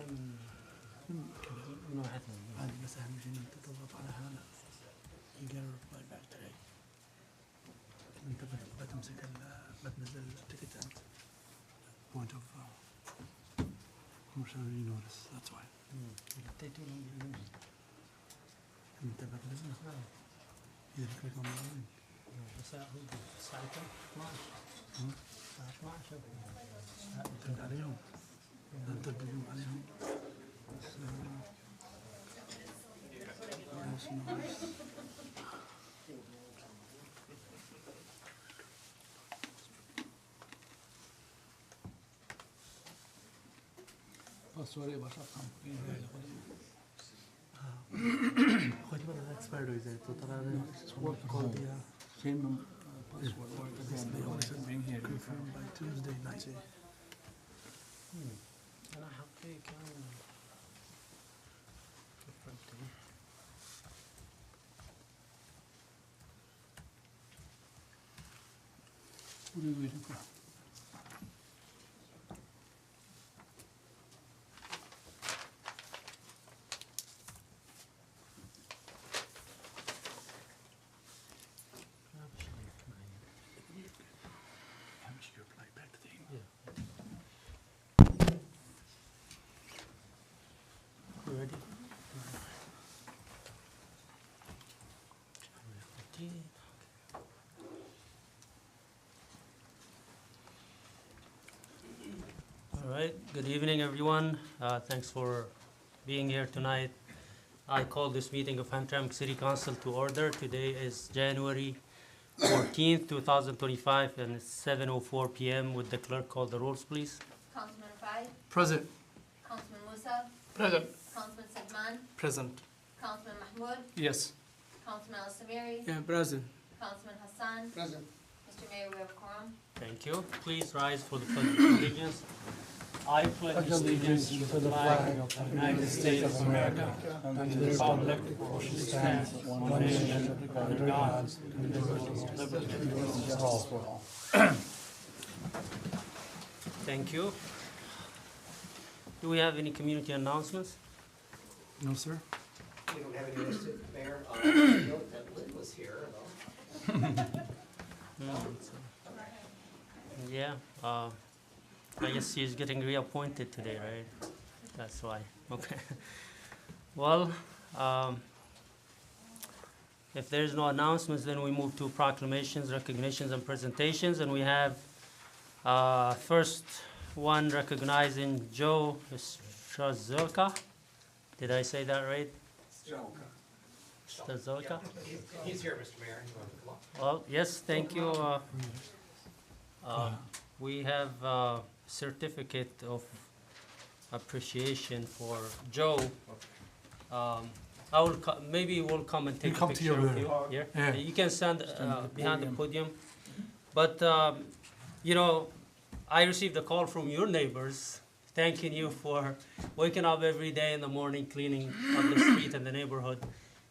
من نوعية هذه بس أهم شيء إن أنت تضغط على هذا يقرر reply back today. أنت بتمسك بتنزل التيكت أنت. Point of commercial notice. That's why. أنت بتنزل. إذا click on the link. الساعة 12. الساعة 12. ترد عليهم. أنت ترد عليهم. sorry about that. خذ مرة expired إذا ترى work call the Same password. Being here. confirmed by Tuesday night. أنا حقي كان What are you waiting for? All right, good evening, everyone. Thanks for being here tonight. I call this meeting of Hamtramck City Council to order. Today is January 14th, 2025, and it's 7:04 p.m. Would the clerk call the rolls, please? Councilman Rafai, Present. Councilman Musa, Present. Councilman Sedman, Present. Councilman Mahmoud, Yes. Councilman Al-Samiri, Yeah, present. Councilman Hassan. Present. Mr. Mayor, we have a quorum. Thank you. Please rise for the pledge of allegiance. I pledge allegiance to the flag of the United States of America and to the republic for which it stands, one nation, under God, indivisible, with liberty and justice for all. Thank you. Do we have any community announcements? No, sir. We don't have any listed, Mayor. Note that Lynn was here, though. Yeah, I guess she's getting reappointed today, right? That's why. Okay. Well, if there's no announcements, then we move to proclamations, recognitions, and presentations. And we have first one recognizing Joe Strazelka. Did I say that right? Strazelka? He's here, Mr. Mayor. You want to come up? Well, yes, thank you. We have a certificate of appreciation for Joe. Maybe we'll come and take a come to picture you of you here. Yeah. You can stand behind the podium. But, you know, I received a call from your neighbors thanking you for waking up every day in the morning, cleaning up the street and the neighborhood.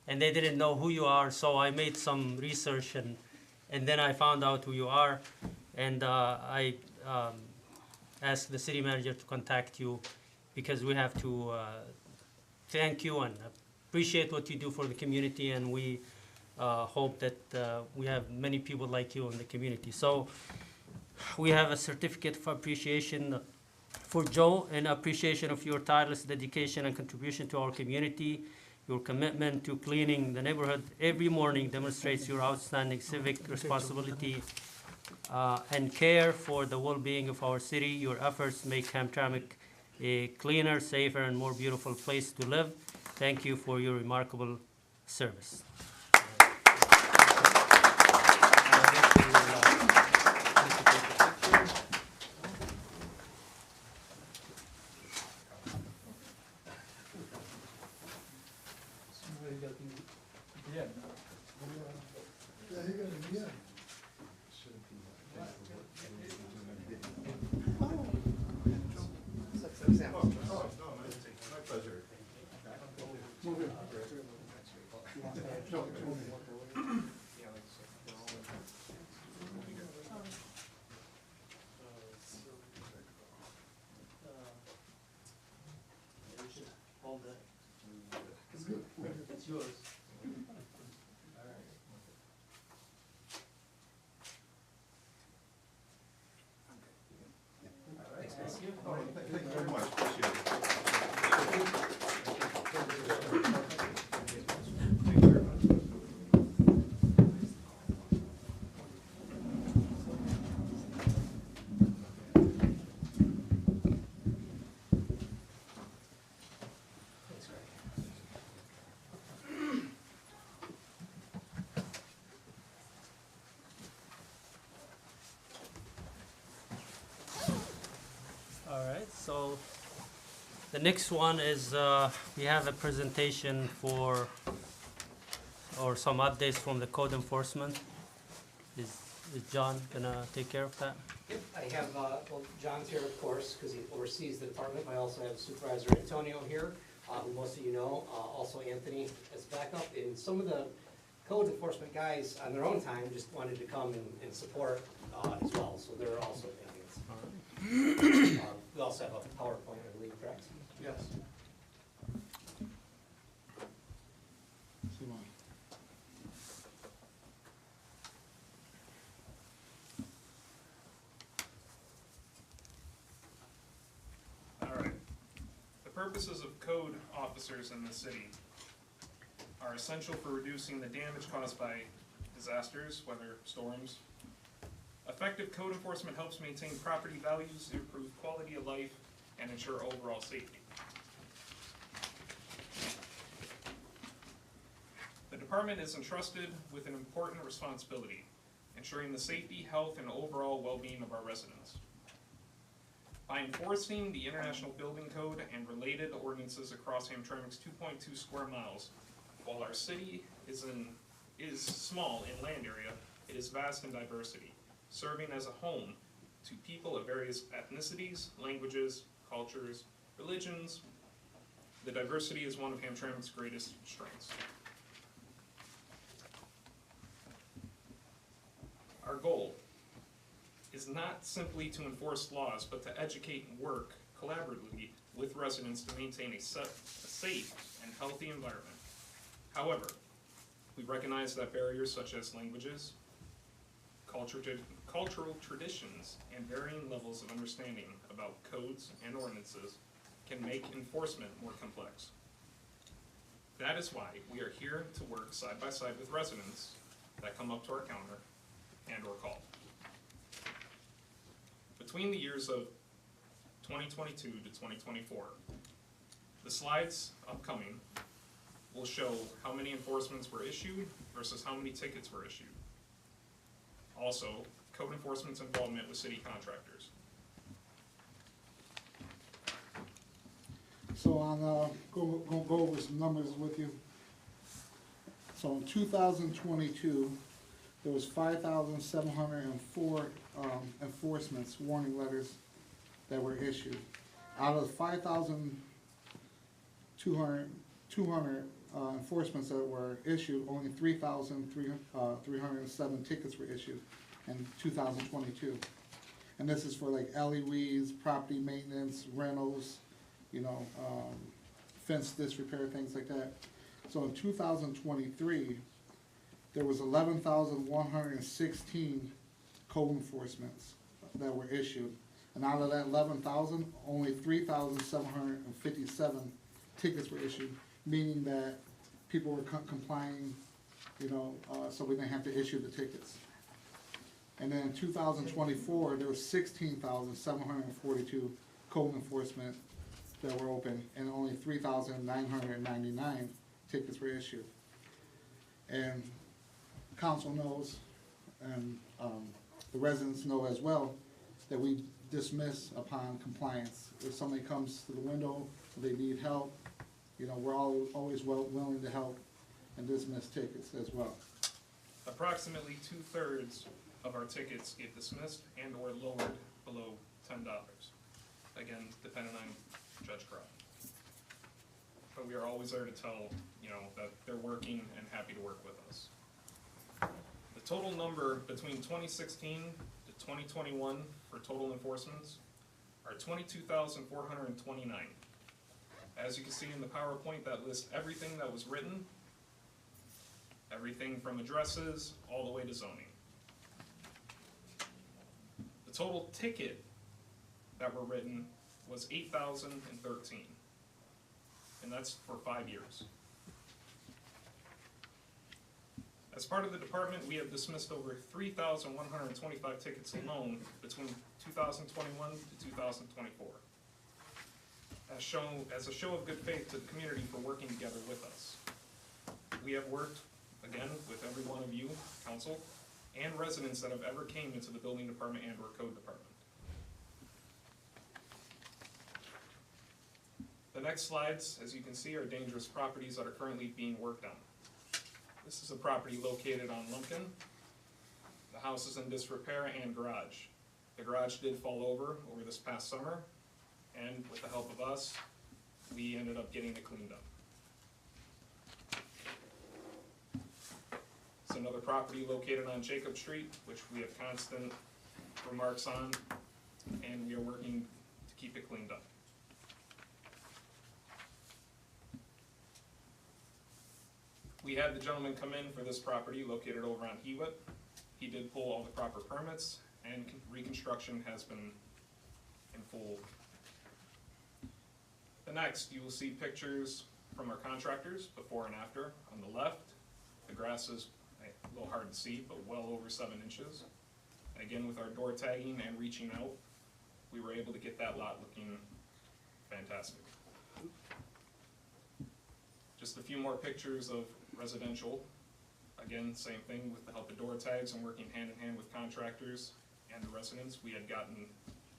And they didn't know who you are, so I made some research and then I found out who you are. And I asked the city manager to contact you because we have to thank you and appreciate what you do for the community, and we hope that we have many people like you in the community. So we have a certificate of appreciation for Joe in appreciation of your tireless dedication and contribution to our community. Your commitment to cleaning the neighborhood every morning demonstrates your outstanding civic responsibility and care for the well-being of our city. Your efforts make Hamtramck a cleaner, safer, and more beautiful place to live. Thank you for your remarkable service. It's yours. Thanks, guys. Thank you very much, appreciate it. Thank you very much. Thanks, Greg. All right, so the next one is, we have a presentation for, or some updates from the code enforcement. Is John gonna take care of that? Yep, I have, well, John's here, of course, because he oversees the department. I also have Supervisor Antonio here, who most of you know, also Anthony as backup. And some of the code enforcement guys on their own time just wanted to come and support as well, so they're also in. We also have a PowerPoint, I believe, correct? Yes. All right. The purposes of code officers in the city are essential for reducing the damage caused by disasters, whether storms. Effective code enforcement helps maintain property values, improve quality of life, and ensure overall safety. The department is entrusted with an important responsibility, ensuring the safety, health, and overall well-being of our residents. By enforcing the International Building Code and related ordinances across Hamtramck's 2.2 square miles, while our city is small in land area, it is vast in diversity, serving as a home to people of various ethnicities, languages, cultures, religions. The diversity is one of Hamtramck's greatest strengths. Our goal is not simply to enforce laws, but to educate and work collaboratively with residents to maintain a safe and healthy environment. However, we recognize that barriers such as languages, cultural traditions, and varying levels of understanding about codes and ordinances can make enforcement more complex. That is why we are here to work side by side with residents that come up to our counter and/or call. Between the years of 2022 to 2024, the slides upcoming will show how many enforcements were issued versus how many tickets were issued. Also, code enforcement's involvement with city contractors. So I'm gonna go over some numbers with you. So in 2022, there was 5,704 enforcements, warning letters that were issued. Out of 5,200 enforcements that were issued, only 3,307 tickets were issued in 2022. And this is for like alleyways, property maintenance, rentals, fence disrepair, things like that. So in 2023, there was 11,116 code enforcements that were issued. And out of that 11,000, only 3,757 tickets were issued, meaning that people were complying, so we didn't have to issue the tickets. And then in 2024, there was 16,742 code enforcement that were open, and only 3,999 tickets were issued. And council knows, and the residents know as well, that we dismiss upon compliance. If somebody comes to the window, they need help, we're always willing to help and dismiss tickets as well. Approximately 2/3 of our tickets get dismissed and or lowered below $10. Again, depending on Judge Crow. But we are always there to tell, that they're working and happy to work with us. The total number between 2016 to 2021 for total enforcements are 22,429. As you can see in the PowerPoint, that lists everything that was written Everything from addresses all the way to zoning. The total ticket that were written was 8,013, and that's for 5 years. As part of the department, we have dismissed over 3,125 tickets alone between 2021 to 2024. As a show of good faith to the community for working together with us. We have worked, again, with every one of you, council, and residents that have ever came into the building department and or code department. The next slides, as you can see, are dangerous properties that are currently being worked on. This is a property located on Lumpkin. The house is in disrepair and garage. The garage did fall over this past summer, and with the help of us, we ended up getting it cleaned up. It's another property located on Jacob Street, which we have constant remarks on, and we are working to keep it cleaned up. We had the gentleman come in for this property located over on Hewitt. He did pull all the proper permits, and reconstruction has been in full. The next, you will see pictures from our contractors, before and after. On the left, the grass is a little hard to see, but well over 7 inches. And again, with our door tagging and reaching out, we were able to get that lot looking fantastic. Just a few more pictures of residential. Again, same thing with the help of door tags and working hand in hand with contractors and the residents. We had gotten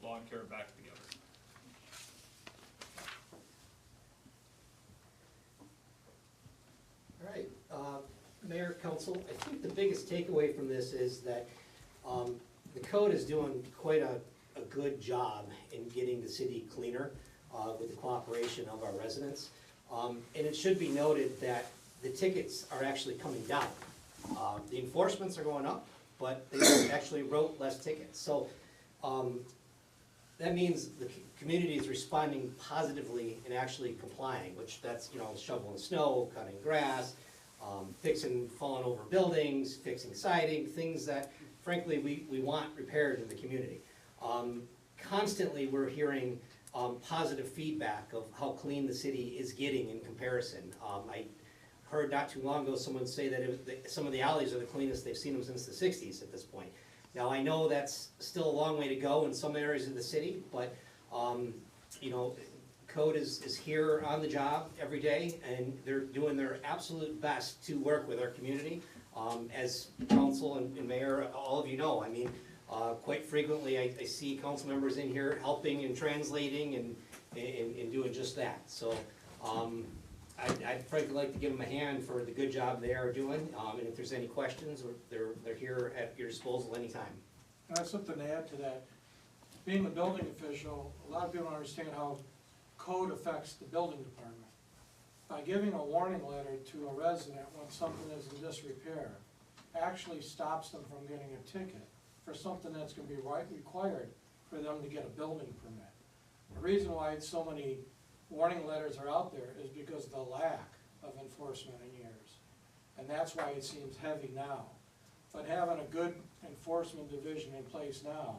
lawn care back together. All right, Mayor, Council, I think the biggest takeaway from this is that the code is doing quite a good job in getting the city cleaner with the cooperation of our residents. And it should be noted that the tickets are actually coming down. The enforcements are going up, but they actually wrote less tickets. So that means the community is responding positively and actually complying, which that's, you know, shoveling snow, cutting grass, fixing fallen over buildings, fixing siding, things that frankly we want repaired in the community. Constantly we're hearing positive feedback of how clean the city is getting in comparison. I heard not too long ago someone say that some of the alleys are the cleanest they've seen them since the 60s at this point. Now I know that's still a long way to go in some areas of the city, but you know, code is here on the job every day, and they're doing their absolute best to work with our community. As council and mayor, all of you know, I mean, quite frequently I see council members in here helping and translating and doing just that. So I'd frankly like to give them a hand for the good job they are doing, and if there's any questions, they're here at your disposal anytime. I have something to add to that. Being a building official, a lot of people don't understand how code affects the building department. By giving a warning letter to a resident when something is in disrepair, actually stops them from getting a ticket for something that's gonna be required for them to get a building permit. The reason why so many warning letters are out there is because of the lack of enforcement in years. And that's why it seems heavy now. But having a good enforcement division in place now,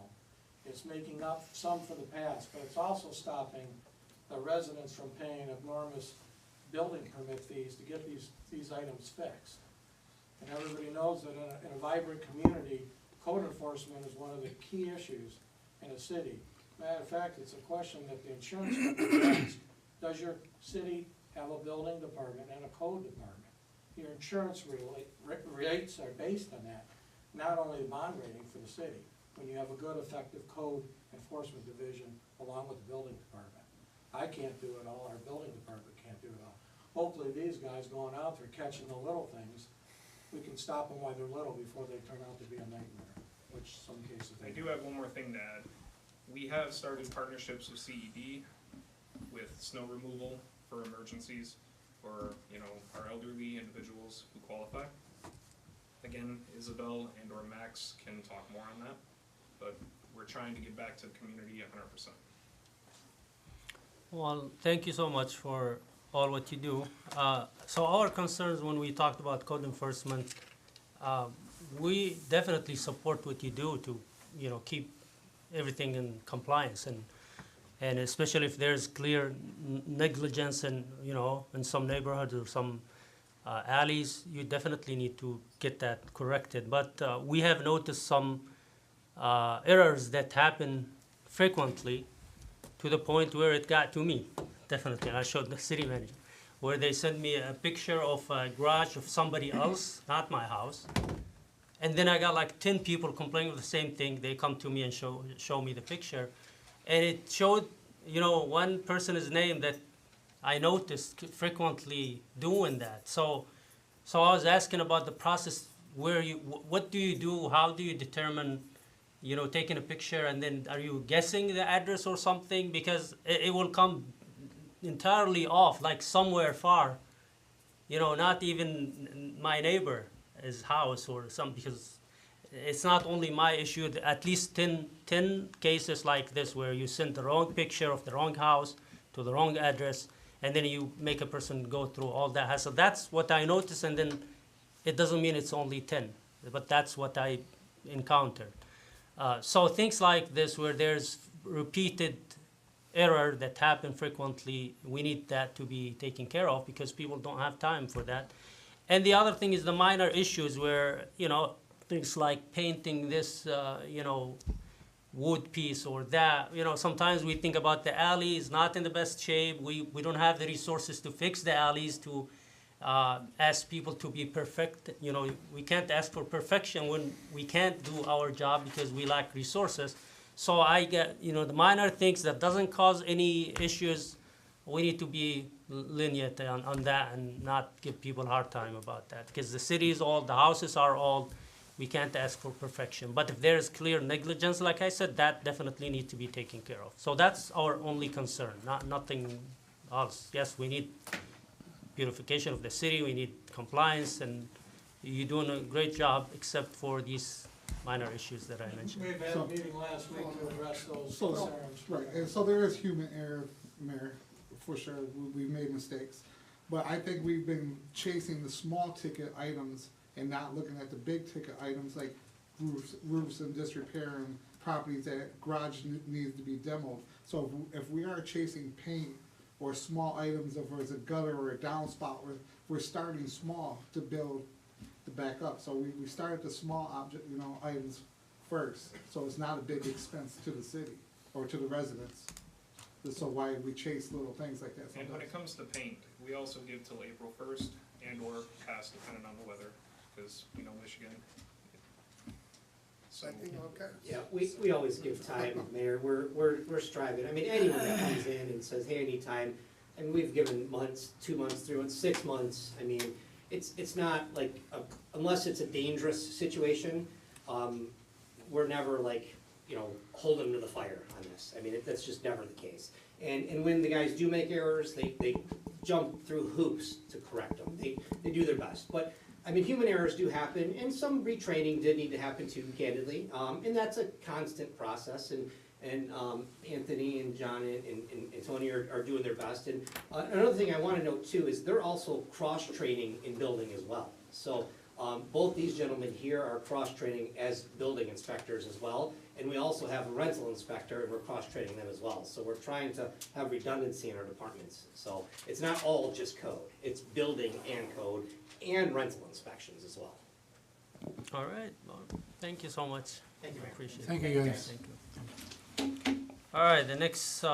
it's making up some for the past, but it's also stopping the residents from paying enormous building permit fees to get these items fixed. And everybody knows that in a vibrant community, code enforcement is one of the key issues in a city. Matter of fact, it's a question that the insurance company asks. Does your city have a building department and a code department? Your insurance rates are based on that, not only the bond rating for the city. When you have a good, effective code enforcement division along with the building department. I can't do it all, our building department can't do it all. Hopefully these guys going out there catching the little things, we can stop them while they're little before they turn out to be a nightmare, which some cases I they do have one more thing to add. We have started partnerships with CED with snow removal for emergencies for, you know, our elderly individuals who qualify. Again, Isabel and or Max can talk more on that, but we're trying to get back to the community 100%. Well, thank you so much for all what you do. So our concerns when we talked about code enforcement, we definitely support what you do to, keep everything in compliance, and especially if there's clear negligence in, in some neighborhoods or some alleys, you definitely need to get that corrected. But we have noticed some errors that happen frequently to the point where it got to me, definitely. I showed the city manager, where they sent me a picture of a garage of somebody else, not my house. And then I got like 10 people complaining of the same thing. They come to me and show me the picture. And it showed, one person's name that I noticed frequently doing that. So I was asking about the process, what do you do? How do you determine, taking a picture, and then are you guessing the address or something? Because it will come entirely off, like somewhere far, not even my neighbor's house or something, because it's not only my issue, at least 10 cases like this where you send the wrong picture of the wrong house to the wrong address, and then you make a person go through all that hassle. That's what I noticed, and then it doesn't mean it's only 10, but that's what I encountered. So things like this where there's repeated error that happen frequently, we need that to be taken care of because people don't have time for that. And the other thing is the minor issues where, things like painting this, wood piece or that. Sometimes we think about the alley is not in the best shape. We don't have the resources to fix the alleys, to ask people to be perfect. We can't ask for perfection when we can't do our job because we lack resources. So I get, the minor things that doesn't cause any issues, we need to be lenient on that and not give people a hard time about that. Because the city is old, the houses are old, we can't ask for perfection. But if there's clear negligence, like I said, that definitely needs to be taken care of. So that's our only concern, nothing else. Yes, we need beautification of the city, we need compliance, and you're doing a great job except for these minor issues that I mentioned. We've had a meeting last week to address those concerns. Right, and so there is human error, Mayor, for sure, we've made mistakes. But I think we've been chasing the small ticket items and not looking at the big ticket items like roofs and disrepair and properties that garage needs to be demoed. So if we are chasing paint or small items, if there's a gutter or a downspout, we're starting small to build to back up. So we started the small object, items first, so it's not a big expense to the city or to the residents. So why we chase little things like that. And when it comes to paint, we also give till April 1st and or past, depending on the weather, because, Michigan. So, Yeah, we always give time, Mayor, we're striving, anyone that comes in and says, hey, I need time, we've given months, 2 months, 3 months, 6 months, it's not like, unless it's a dangerous situation, we're never like, hold them to the fire on this, that's just never the case. And when the guys do make errors, they jump through hoops to correct them, they do their best, but human errors do happen, and some retraining did need to happen too, candidly, and that's a constant process, and Anthony and John and Tony are doing their best. And another thing I wanna note too is they're also cross-training in building as well. So both these gentlemen here are cross-training as building inspectors as well, and we also have a rental inspector, and we're cross-training them as well. So we're trying to have redundancy in our departments. So it's not all just code, it's building and code, and rental inspections as well. All right, well, thank you so much. Thank you, Mayor. Appreciate it. Thank you, guys. Thank you. All right, the next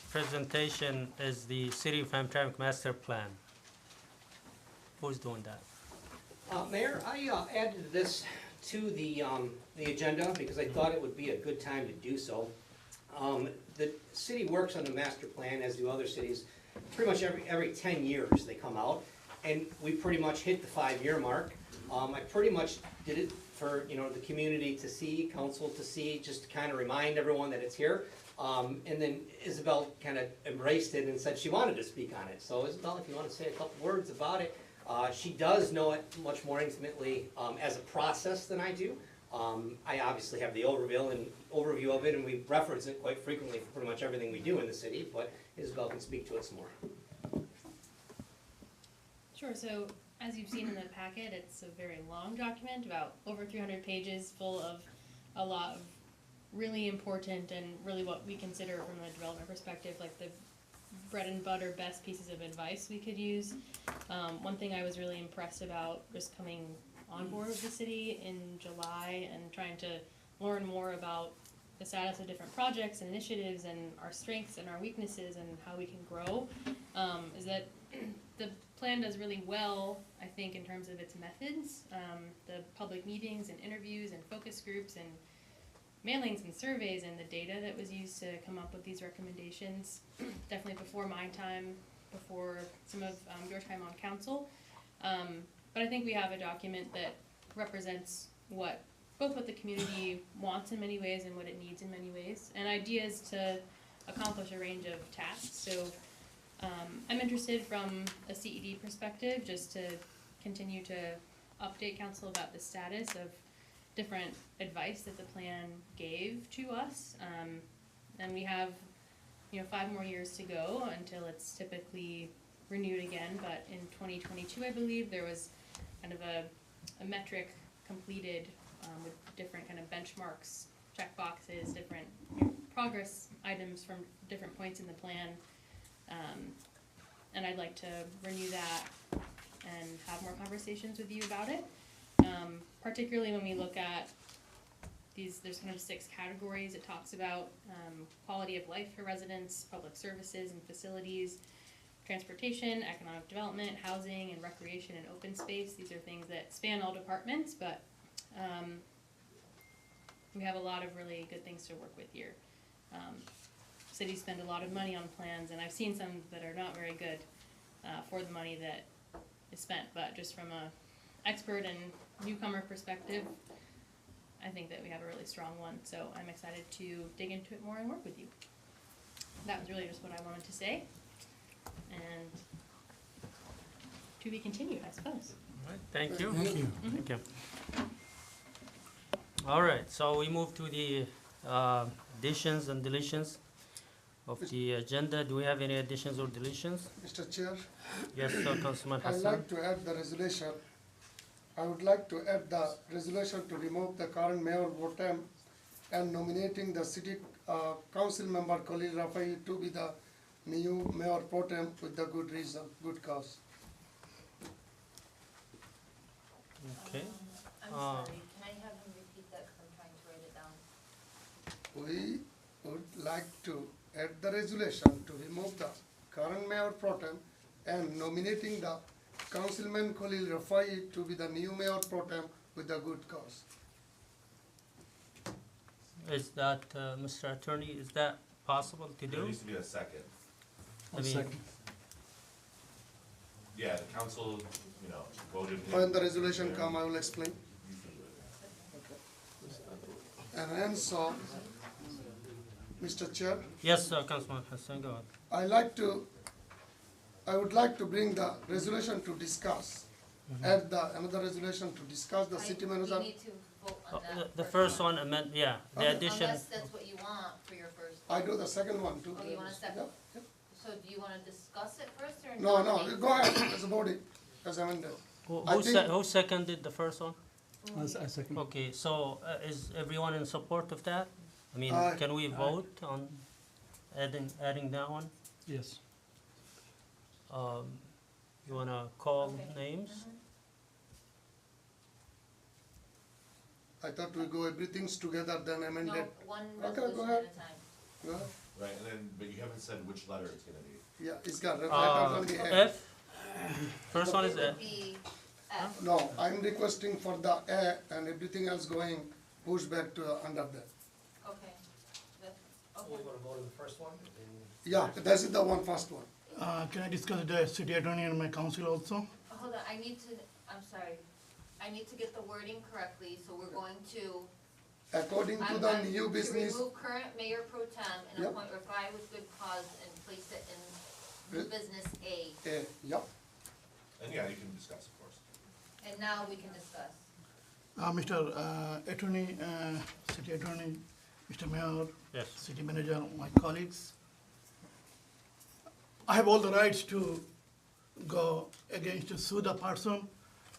presentation is the City of Hamtramck Master Plan. Who's doing that? Mayor, I added this to the agenda because I thought it would be a good time to do so. The city works on the master plan, as do other cities. Pretty much every 10 years they come out, and we pretty much hit the 5-year mark. I pretty much did it for the community to see, council to see, just to kind of remind everyone that it's here. And then Isabel kind of embraced it and said she wanted to speak on it. So Isabel, if you want to say a couple words about it. She does know it much more intimately as a process than I do. I obviously have the overview of it, and we reference it quite frequently for pretty much everything we do in the city, but Isabel can speak to it some more. Sure, so as you've seen in the packet, it's a very long document, about over 300 pages, full of a lot of really important and really what we consider from a development perspective, like the bread and butter best pieces of advice we could use. One thing I was really impressed about just coming on board with the city in July and trying to learn more about the status of different projects and initiatives and our strengths and our weaknesses and how we can grow, is that the plan does really well, I think, in terms of its methods. The public meetings and interviews and focus groups and mailings and surveys and the data that was used to come up with these recommendations, definitely before my time, before some of your time on council. But I think we have a document that represents both what the community wants in many ways and what it needs in many ways, and ideas to accomplish a range of tasks. So I'm interested from a CED perspective just to continue to update council about the status of different advice that the plan gave to us. And we have, 5 more years to go until it's typically renewed again, but in 2022, I believe, there was kind of a metric completed with different kind of benchmarks, check boxes, different progress items from different points in the plan. And I'd like to renew that and have more conversations with you about it. Particularly when we look at there's kind of 6 categories. It talks about quality of life for residents, public services and facilities, transportation, economic development, housing and recreation and open space. These are things that span all departments, but we have a lot of really good things to work with here. Cities spend a lot of money on plans, and I've seen some that are not very good for the money that is spent, but just from a expert and newcomer perspective, I think that we have a really strong one, so I'm excited to dig into it more and work with you. That was really just what I wanted to say, and to be continued, I suppose. All right, thank you. Thank you. Thank you. All right, so we move to the additions and deletions of the agenda. Do we have any additions or deletions? Mr. Chair, Yes, Councilman I'd Hassan. like to add the resolution. I would like to add the resolution to remove the current mayor pro tem and nominating the city council member Khalil Rafai to be the new mayor pro tem with the good reason, good cause. Okay. I'm sorry, can I have him repeat that, because I'm trying to write it down? We would like to add the resolution to remove the current mayor pro tem and nominating the Councilman Khalil Rafai to be the new mayor pro tem with the good cause. Is that, Mr. Attorney, is that possible to There do? needs to be a second. I mean, Yeah, the council, voted him. When the resolution come, I will explain. You can do it. And then so, Mr. Chair, yes, Councilman Hassan, go ahead. I would like to bring the resolution to discuss. Add another resolution to discuss the city manager. You need to vote on that. The first one, the Okay. addition, Unless that's what you want for your first. I do the second one too. Oh, you want a second? Yep. So do you wanna discuss it first or No, nominate? go ahead, as a body, as amended. who seconded the first one? I second. Okay, so is everyone in support of that? I mean, Aye. can we vote on adding that one? Yes. You wanna call Okay. names? I thought we go everything's together, then No, amended. one Okay, go resolution ahead. at a time. Go ahead. Right, and then, but you haven't said which letter it's gonna be. Yeah, it's got right on the A. F? First one is It would F. be F. No, I'm requesting for the A and everything else going push back to under that. Okay. That- So we Okay. want to vote on the first one? Yeah, this is the one first one. Can I discuss the city attorney and my council also? Hold on, I'm sorry. I need to get the wording correctly, so we're going to. According to I'm the going new business, To remove current mayor pro tem and Yep. appoint Rafai with good cause and place it in new business A. A, yeah. And yeah, you can discuss, of course. And now we can discuss. Mr. Attorney, City Attorney, Mr. Mayor, Yes. City Manager, my colleagues. I have all the rights to go against to sue the person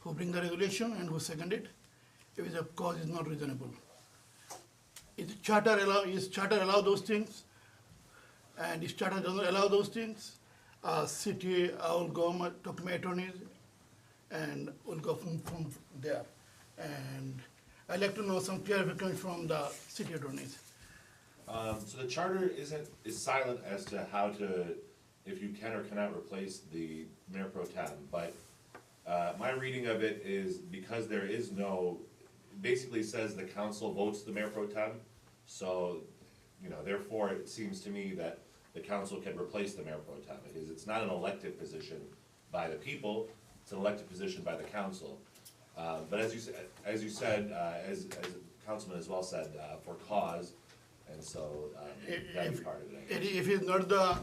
who bring the resolution and who second it, if the cause is not reasonable. Is charter allow those things? And if charter doesn't allow those things, city, I will go talk to my attorneys and we'll go from there. And I'd like to know some clarification from the city attorneys. So the charter is silent as to how to, if you can or cannot replace the mayor pro tem, but my reading of it is because there is no, basically says the council votes the mayor pro tem, so, therefore it seems to me that the council can replace the mayor pro tem, because it's not an elected position by the people, it's an elected position by the council. But as you said, as the councilman as well said, for cause, and so, that'd be part of it, I guess. If it's not the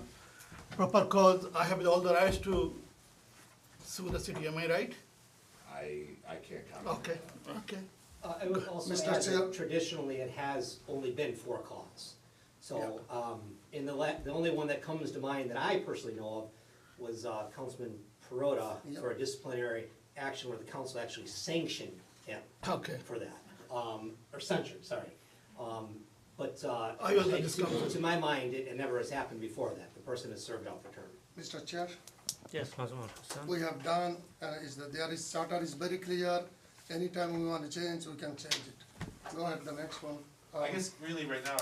proper cause, I have all the rights to sue the city, am I right? I can't comment. Okay. I would also Mr. add Chair. that traditionally it has only been for cause. So, in the only one that comes to mind that I personally know of was Councilman Perota for a disciplinary action where the council actually sanctioned him Okay. for that, or censured, sorry. But I was discussing. to my mind, it never has happened before that. The person has served out the term. Mr. Chair, Yes, Councilman Hassan. we have done, is that there is charter is very clear. Anytime we want to change, we can change it. Go ahead, the next one. I guess really right now,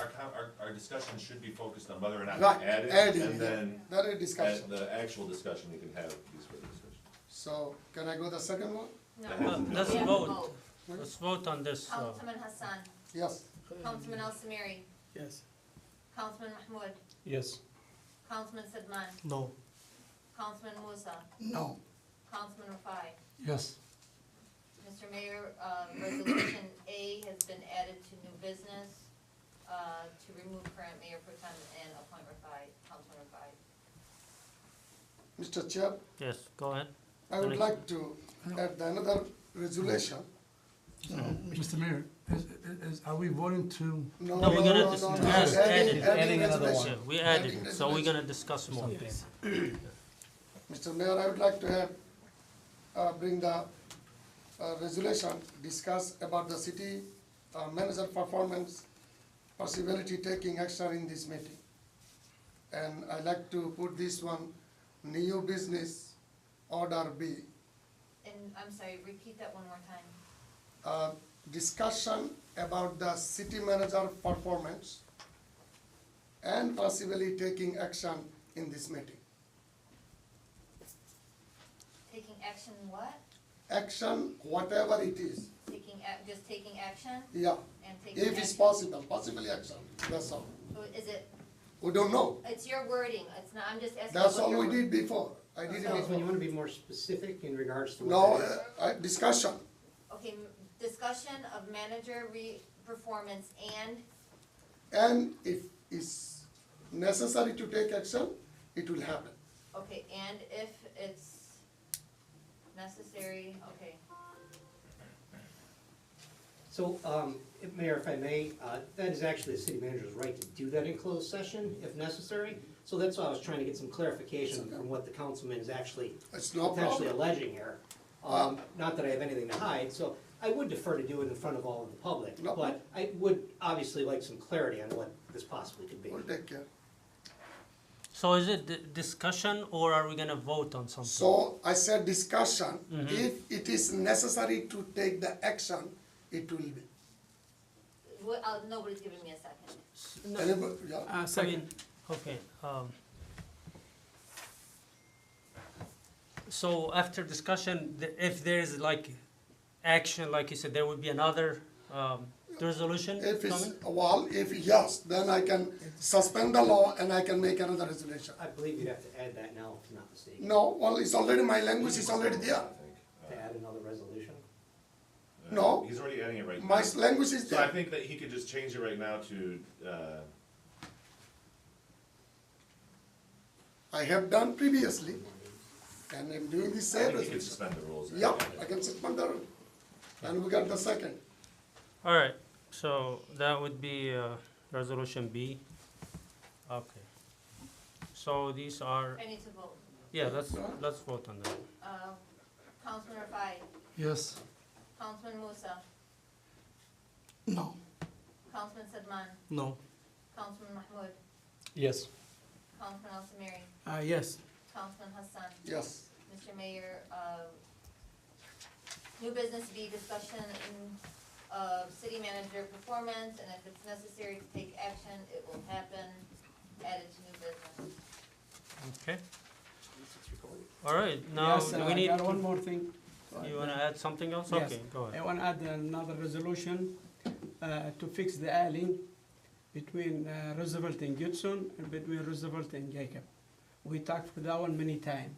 our discussion should be focused on whether or not Right, to add it, adding, and yeah. then That is discussion. at the actual discussion, we can have these further discussions. So, can I go the second one? No. Let's Yeah, vote. Let's vote on this. Councilman Hassan, Yes. Councilman Al Samiri, Yes. Councilman Mahmoud, Yes. Councilman Sedman, No. Councilman Musa, No. Councilman Rafai. Yes. Mr. Mayor, resolution A has been added to new business, to remove current mayor pro tem and appoint Rafai, Councilman Rafai. Mr. Chair, Yes, go ahead. I would like to add another resolution. Mr. Mayor, are we voting to? No, we're gonna discuss, Adding another resolution. Yeah, we added, Adding so we're resolution. gonna discuss more. Mr. Mayor, I would like to have, bring the resolution, discuss about the city manager performance, possibility taking action in this meeting. And I like to put this one, new business, order B. And I'm sorry, repeat that one more time. Discussion about the city manager performance and possibly taking action in this meeting. Taking action what? Action, whatever it is, Just taking action yeah, and taking if it's action? possible, possibly action, that's all. So is it, We don't know, it's your wording, it's not, I'm just asking. that's what all your we word- did before, I did it Councilman, you before. want to be more specific in regards to No, what that is? discussion, Okay, discussion of manager performance and, if it's necessary to take action, it will happen. okay, and if it's necessary, okay. So, Mayor, if I may, that is actually the city manager's right to do that in closed session if necessary. So that's why I was trying to get some clarification from what the councilman is actually It's no potentially problem. alleging here. Not that I have anything to hide, so I would defer to do it in front of all of the public. No. But I would obviously like some clarity on what this possibly could be. We'll take care. So is it discussion or are we gonna vote on something? So I said discussion, if it is necessary to take the action, it will be. Nobody's giving me a second. No, Anybody, yeah? I mean, okay, so after discussion, if there is like action, like you said, there would be another, resolution If it's, coming? well, if yes, then I can suspend the law and I can make another resolution. I believe you'd have to add that now, if I'm not mistaken. No, well, it's already, my language is already there. I think. To add another resolution. No. He's already adding it right now. My language is So I there. think that he could just change it right now to, I have done previously, and I'm doing the I same think he could resolution. suspend the rules. Yeah, I can suspend the rule. And we got the second. All right, so that would be, resolution B. Okay. So these are, I need to vote. Yeah, let's vote on that. Councilman Rafai, Yes. Councilman Musa, No. Councilman Sedman, No. Councilman Mahmoud, Yes. Councilman Al Samiri, Yes. Councilman Hassan. Yes. Mr. Mayor, new business B, discussion of city manager performance, and if it's necessary to take action, it will happen, added to new business. Okay. All right, now, Yes, do we I need, got one more thing. you wanna add something else? Yes. Okay, go I ahead. want to add another resolution to fix the alley between Roosevelt and Gibson and between Roosevelt and Jacob. We talked for that one many times.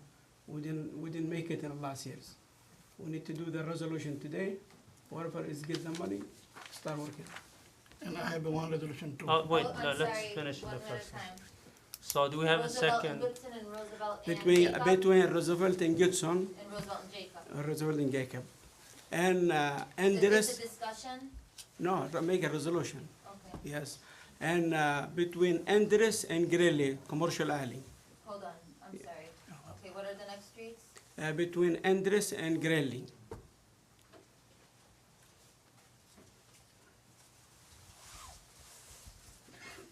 We didn't make it in the last years. We need to do the resolution today. Whoever is get the money, start working. And I have one resolution too. Oh, wait, Oh, I'm let's sorry, finish one the at a first one. time. So do we have a Roosevelt second? and Goodson and Roosevelt and Between Jacob, Roosevelt and Gibson, and Roosevelt and Jacob. Roosevelt and Jacob, and Is there this is a discussion? no make a resolution. Okay, Yes, and between Andres and Greeley, commercial alley. hold on, I'm sorry. Okay, what are the next streets? Between Andres and Greeley.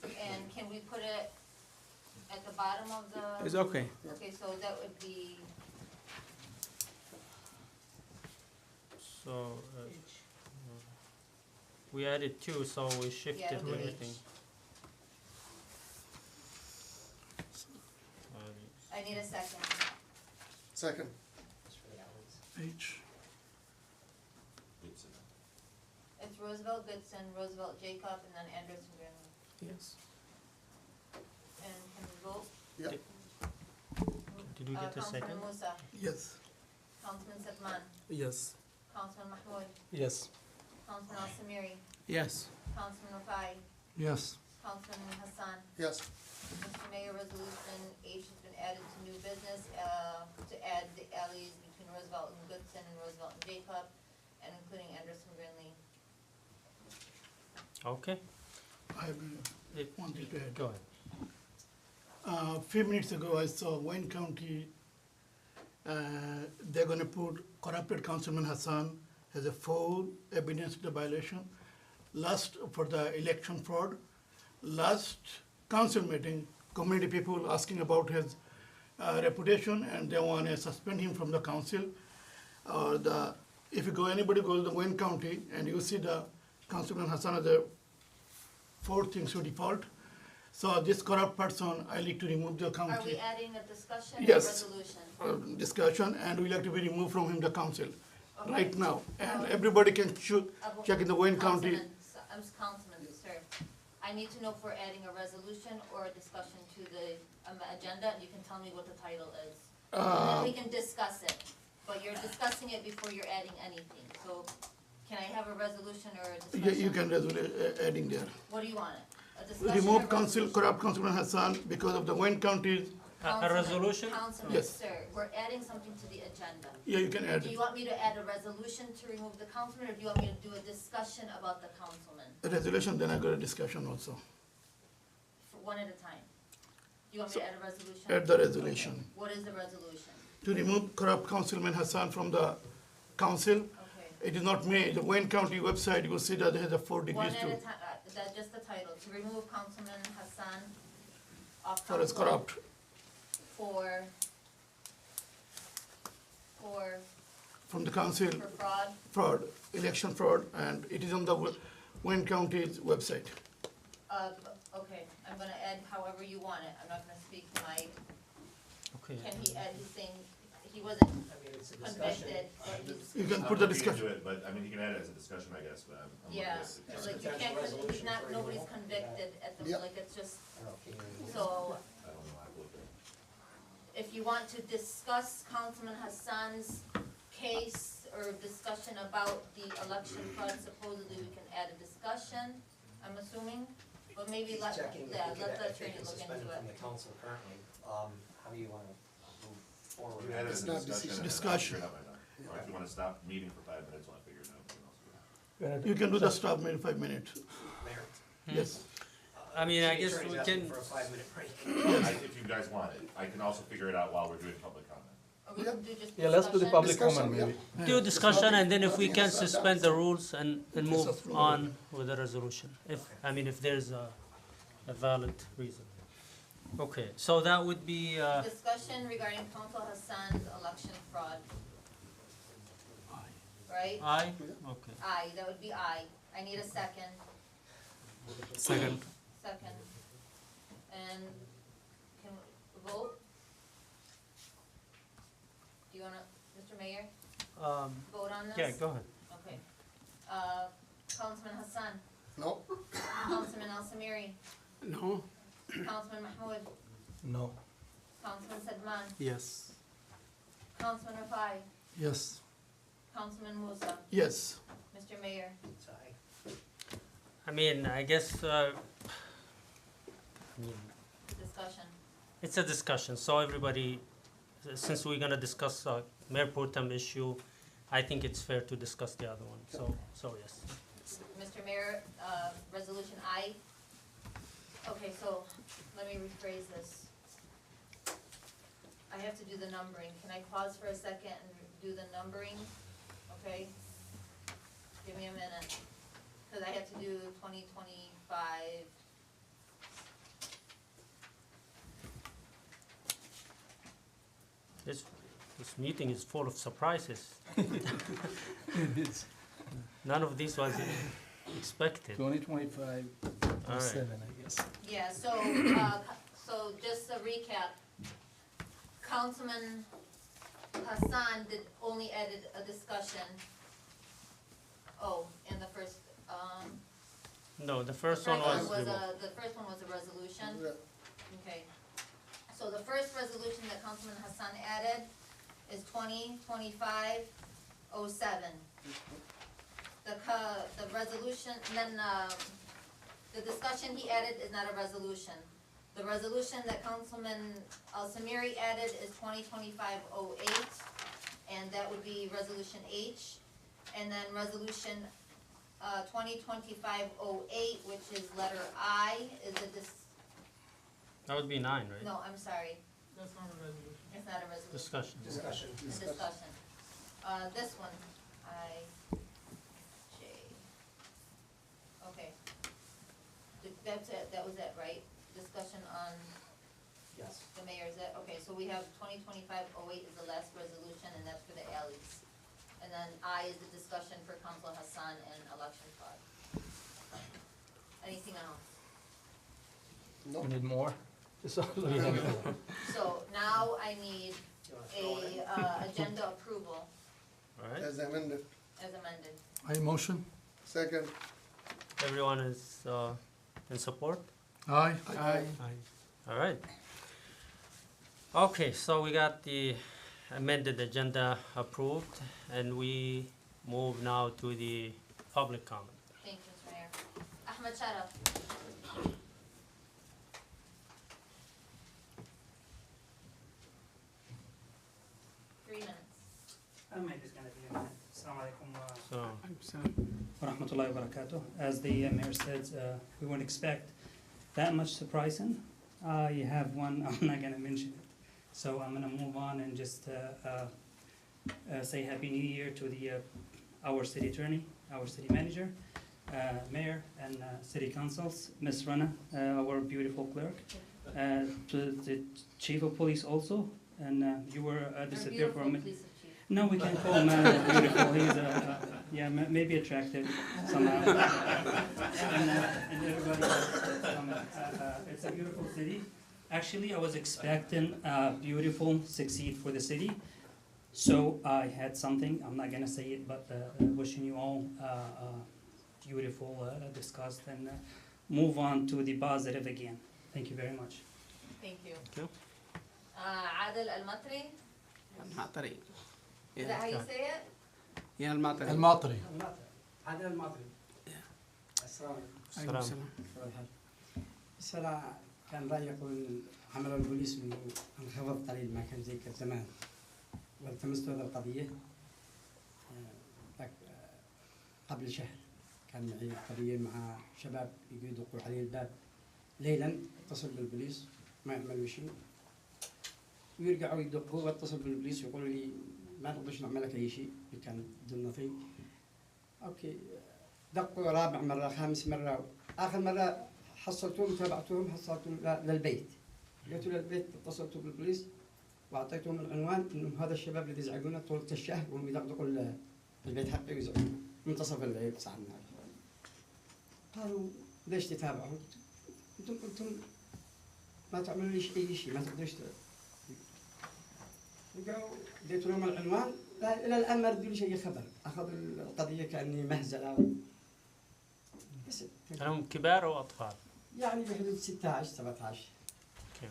And can we put it at the bottom of the? It's okay. Okay, so that would be, So, we added two, so we shifted it'll be everything. H. I need a second. Second. H. It's Roosevelt, Goodson, Roosevelt, Jacob, and then Anderson, Greenlee. Yes. And can we vote? Yep. Did we get the second? Councilman Musa, Yes. Councilman Sedman, Yes. Councilman Mahmoud, Yes. Councilman Al Samiri, Yes. Councilman Rafai, Yes. Councilman Hassan. Yes. Mr. Mayor, resolution H has been added to new business, to add the alleys between Roosevelt and Goodson and Roosevelt and Jacob, and including Anderson, Greenlee. Okay. I have It- one thing to add. Go ahead. A few minutes ago, I saw Wayne County, they're gonna put corrupted Councilman Hassan as a full evidence of the violation. Last, for the election fraud, last council meeting, community people asking about his reputation, and they wanna suspend him from the council. If you go, anybody goes to Wayne County, and you see the Councilman Hassan as a fourth things to default. So this corrupt person, I need to remove the Are we council adding a discussion or Yes. resolution? Discussion, and we like to be removed from him the council Okay. right now. And everybody can check in the Wayne County. Councilman, sir, I need to know if we're adding a resolution or a discussion to the agenda, and you can tell me what the title is. And then we can discuss it, but you're discussing it before you're adding anything, so can I have a resolution or a discussion? You can adding there. What do you want? A discussion or Remove resolution? corrupt Councilman Hassan because of the Wayne County's, A resolution? Councilman, Yes. sir, we're adding something to the agenda. yeah, you can add Do you it. want me to add a resolution to remove the councilman, or do you want me to do a discussion about the councilman? A resolution, then I got a discussion also. For one at a time. Do you want me to add a resolution? Add the resolution. What is the resolution? To remove corrupt Councilman Hassan from the council. Okay. It is not me, the Wayne County website, you will see that it has a 4 One degrees at too. a time, that's just the title, to remove Councilman Hassan off For as council corrupt. for From the council, fraud. election fraud, and it is on the Wayne County's website. Okay, I'm gonna add however you want it, I'm not gonna speak to my, Okay. can he add, he's saying, he wasn't I mean, it's a discussion. convicted, but he's, You can I'm put the looking discussion. into it, but, I mean, you can add it as a discussion, I guess, but I'm looking yeah, at it. like you Potential can't, he's resolution not, for nobody's removal. convicted at the, Yep. like, it's just, I don't know, can you- so, I don't know, I have to look at it. if you want to discuss Councilman Hassan's case or discussion about the election fraud, supposedly we can add a discussion, I'm assuming, but maybe He's let, checking if yeah, we could let the if we attorney can look suspend into him it. from the council currently. How do you wanna move forward? You can add it as It's a not discussion. and Discussion. I'll figure it out by then. Or if you wanna stop meeting for 5 minutes, while I figure it out, we can also do that. You can do the stop in 5 minutes. Mayor, Yes. I mean, I City guess attorney's we asking can, for a 5-minute break. If you guys want it, I can also figure it out while we're doing public comment. Or we can do just Yeah, let's do the discussion? public Discussion, comment maybe. do discussion, and then if we can Nothing has suspend the done. rules and move on with the resolution. If there's a valid reason. Okay, so that would be, Discussion regarding Council Hassan's election fraud. Right? aye? Okay. Aye, that would be aye. I need a second. Second. Second. And can we vote? Do you wanna, Mr. Mayor, vote on this? Yeah, go ahead. Okay. Councilman Hassan, No? Councilman Al Samiri, No? Councilman Mahmoud, No. Councilman Sedman, Yes. Councilman Rafai, Yes. Councilman Musa, Yes. Mr. Mayor. It's aye. I mean, I guess, Discussion. it's a discussion, so everybody, since we're gonna discuss Mayor Pro Tem issue, I think it's fair to discuss the other one, so yes. Mr. Mayor, resolution I. Okay, so let me rephrase this. I have to do the numbering. Can I pause for a second and do the numbering? Okay? Give me a minute. Cause I have to do 2025. This meeting is full of surprises. None of this was expected. 2025, All right. 7, I guess. Yeah, so just a recap. Councilman Hassan did only added a discussion. Oh, and the first, No, the first one was removed. the first one was a resolution. Yeah. Okay. So the first resolution that Councilman Hassan added is 2025-07. The resolution, and then, the discussion he added is not a resolution. The resolution that Councilman Al Samiri added is 2025-08, and that would be resolution H. And then resolution, 2025-08, which is letter I, is a That would be 9, right? no, I'm sorry, That's not a resolution. it's not a resolution. Discussion. Discussion. A discussion. This one, I, J. Okay. That's it, that was it, right? Discussion on Yes. the mayor's, okay, so we have 2025-08 is the last resolution, and that's for the alleys. And then I is the discussion for Council Hassan and election fraud. Anything else? No? We need more? So now I need agenda approval All right, As amended. as amended. I motion. Second. everyone is in support? Aye. Aye. All right. Okay, so we got the amended agenda approved, and we move now to the public comment. Thank you, Mr. Mayor. Ahmed Sharaf. So, Warahmatullahi wabarakatuh. As the mayor said, we wouldn't expect that much surprising. I have one, I'm not gonna mention it. So I'm gonna move on and just say Happy New Year to our city attorney, our city manager, mayor, and city councils, Ms. Rana, our beautiful clerk, to the chief of police also, and you were disappeared for a minute. No, we can call him beautiful. He's maybe attractive somehow. And everybody else. It's a beautiful city. Actually, I was expecting beautiful succeed for the city. So I had something. I'm not gonna say it, but wishing you all beautiful, discussed, and move on to the positive again. Thank you very much. Thank you. Thank you. Adel Al-Matri, المعطري. is that how you say it? يا المعطري. الماطري. عادل الماضي. Salam. الصراحة كان رأيي يقول عمل البوليس إنه انخفض قليل ما كان زي زمان والتمست هذه القضية قبل شهر كان معي قضية مع شباب يقيدوا علي الباب ليلا اتصل بالبوليس ما يعملوا شيء، ويرجعوا يدقوا واتصل بالبوليس ويقولوا لي ما نقدرش نعمل لك اي شيء، we can do nothing. اوكي، دقوا رابع مرة خامس مرة، آخر مرة حصلتهم تابعتهم حصلتهم للبيت، جيتوا للبيت اتصلتوا بالبوليس وأعطيتهم العنوان إنه هذا الشباب اللي يزعجونا طول الشهر وهم يدقدقوا البيت حقي ويزعجونا منتصف الليل ساعة النهار. قالوا ليش تتابعوا؟ أنتم ما تعملوا لي أي شيء، ما تقدروش رجعوا اديت لهم العنوان، الى الان ما ردوا لي شيء خبر، اخذوا القضيه كاني مهزله. بس هم كبار او اطفال؟ يعني بحدود 16 17. Okay.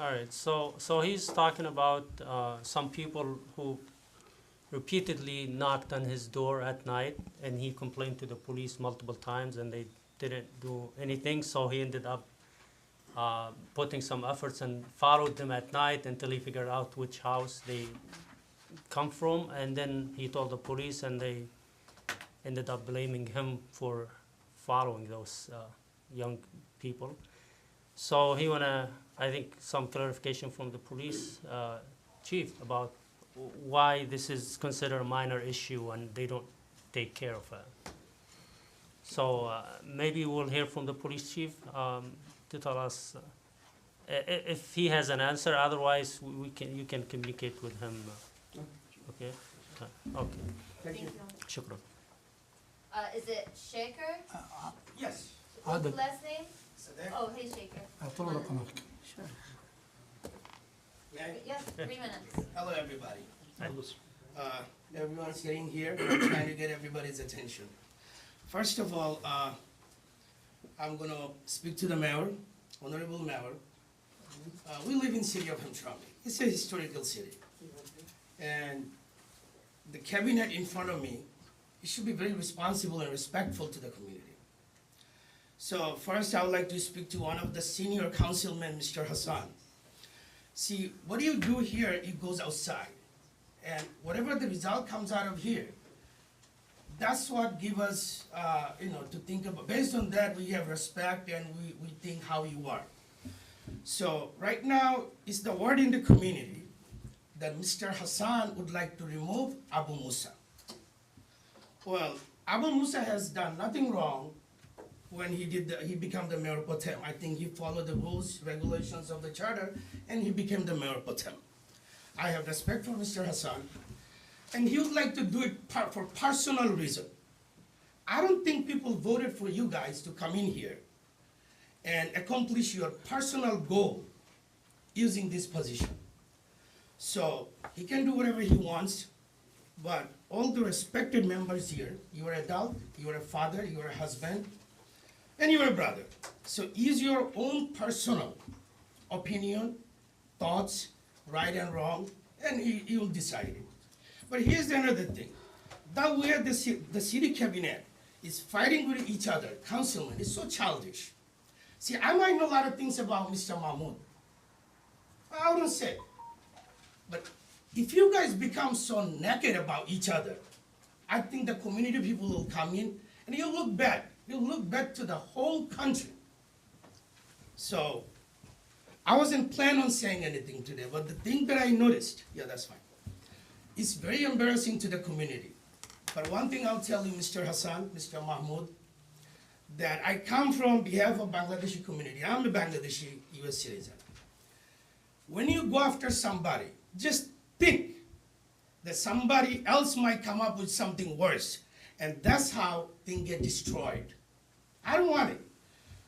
All right. So he's talking about some people who repeatedly knocked on his door at night, and he complained to the police multiple times, and they didn't do anything. So he ended up putting some efforts and followed them at night until he figured out which house they come from, and then he told the police, and they ended up blaming him for following those young people. So he wanna, I think, some clarification from the police chief about why this is considered a minor issue and they don't take care of it. So maybe we'll hear from the police chief to tell us if he has an answer. Otherwise, you can communicate with him. Okay. Okay. Thank you. Shukran. Is it Shaker? Yes. What's the last name? Oh, hey Shaker. أعطونا رقمك. Yes, 3 minutes. Hello, everybody. Hi. Everyone's sitting here, I'm trying to get everybody's attention. First of all, I'm gonna speak to the mayor, honorable mayor. We live in city of Hamtramck. It's a historical city. And the cabinet in front of me, it should be very responsible and respectful to the community. So first, I would like to speak to one of the senior councilmen, Mr. Hassan. See, what you do here, it goes outside. And whatever the result comes out of here, that's what give us, to think about. Based on that, we have respect and we think how you are. So right now, it's the word in the community that Mr. Hassan would like to remove Abu Musa. Well, Abu Musa has done nothing wrong when he became the mayor pro tem. I think he followed the rules, regulations of the charter, and he became the mayor pro tem. I have respect for Mr. Hassan, and he would like to do it for personal reason. I don't think people voted for you guys to come in here and accomplish your personal goal using this position. So he can do whatever he wants, but all the respected members here, you're an adult, you're a father, you're a husband, and you're a brother. So use your own personal opinion, thoughts, right and wrong, and you'll decide it. But here's another thing. That way the city cabinet is fighting with each other, councilman, is so childish. See, I might know a lot of things about Mr. Mahmoud. I wouldn't say. But if you guys become so naked about each other, I think the community people will come in and you'll look bad. You'll look bad to the whole country. So, I wasn't planning on saying anything today, but the thing that I noticed, yeah, that's fine. It's very embarrassing to the community. But one thing I'll tell you, Mr. Hassan, Mr. Mahmoud, that I come from behalf of Bangladeshi community. I'm a Bangladeshi US citizen. When you go after somebody, just think that somebody else might come up with something worse. And that's how things get destroyed. I don't want it.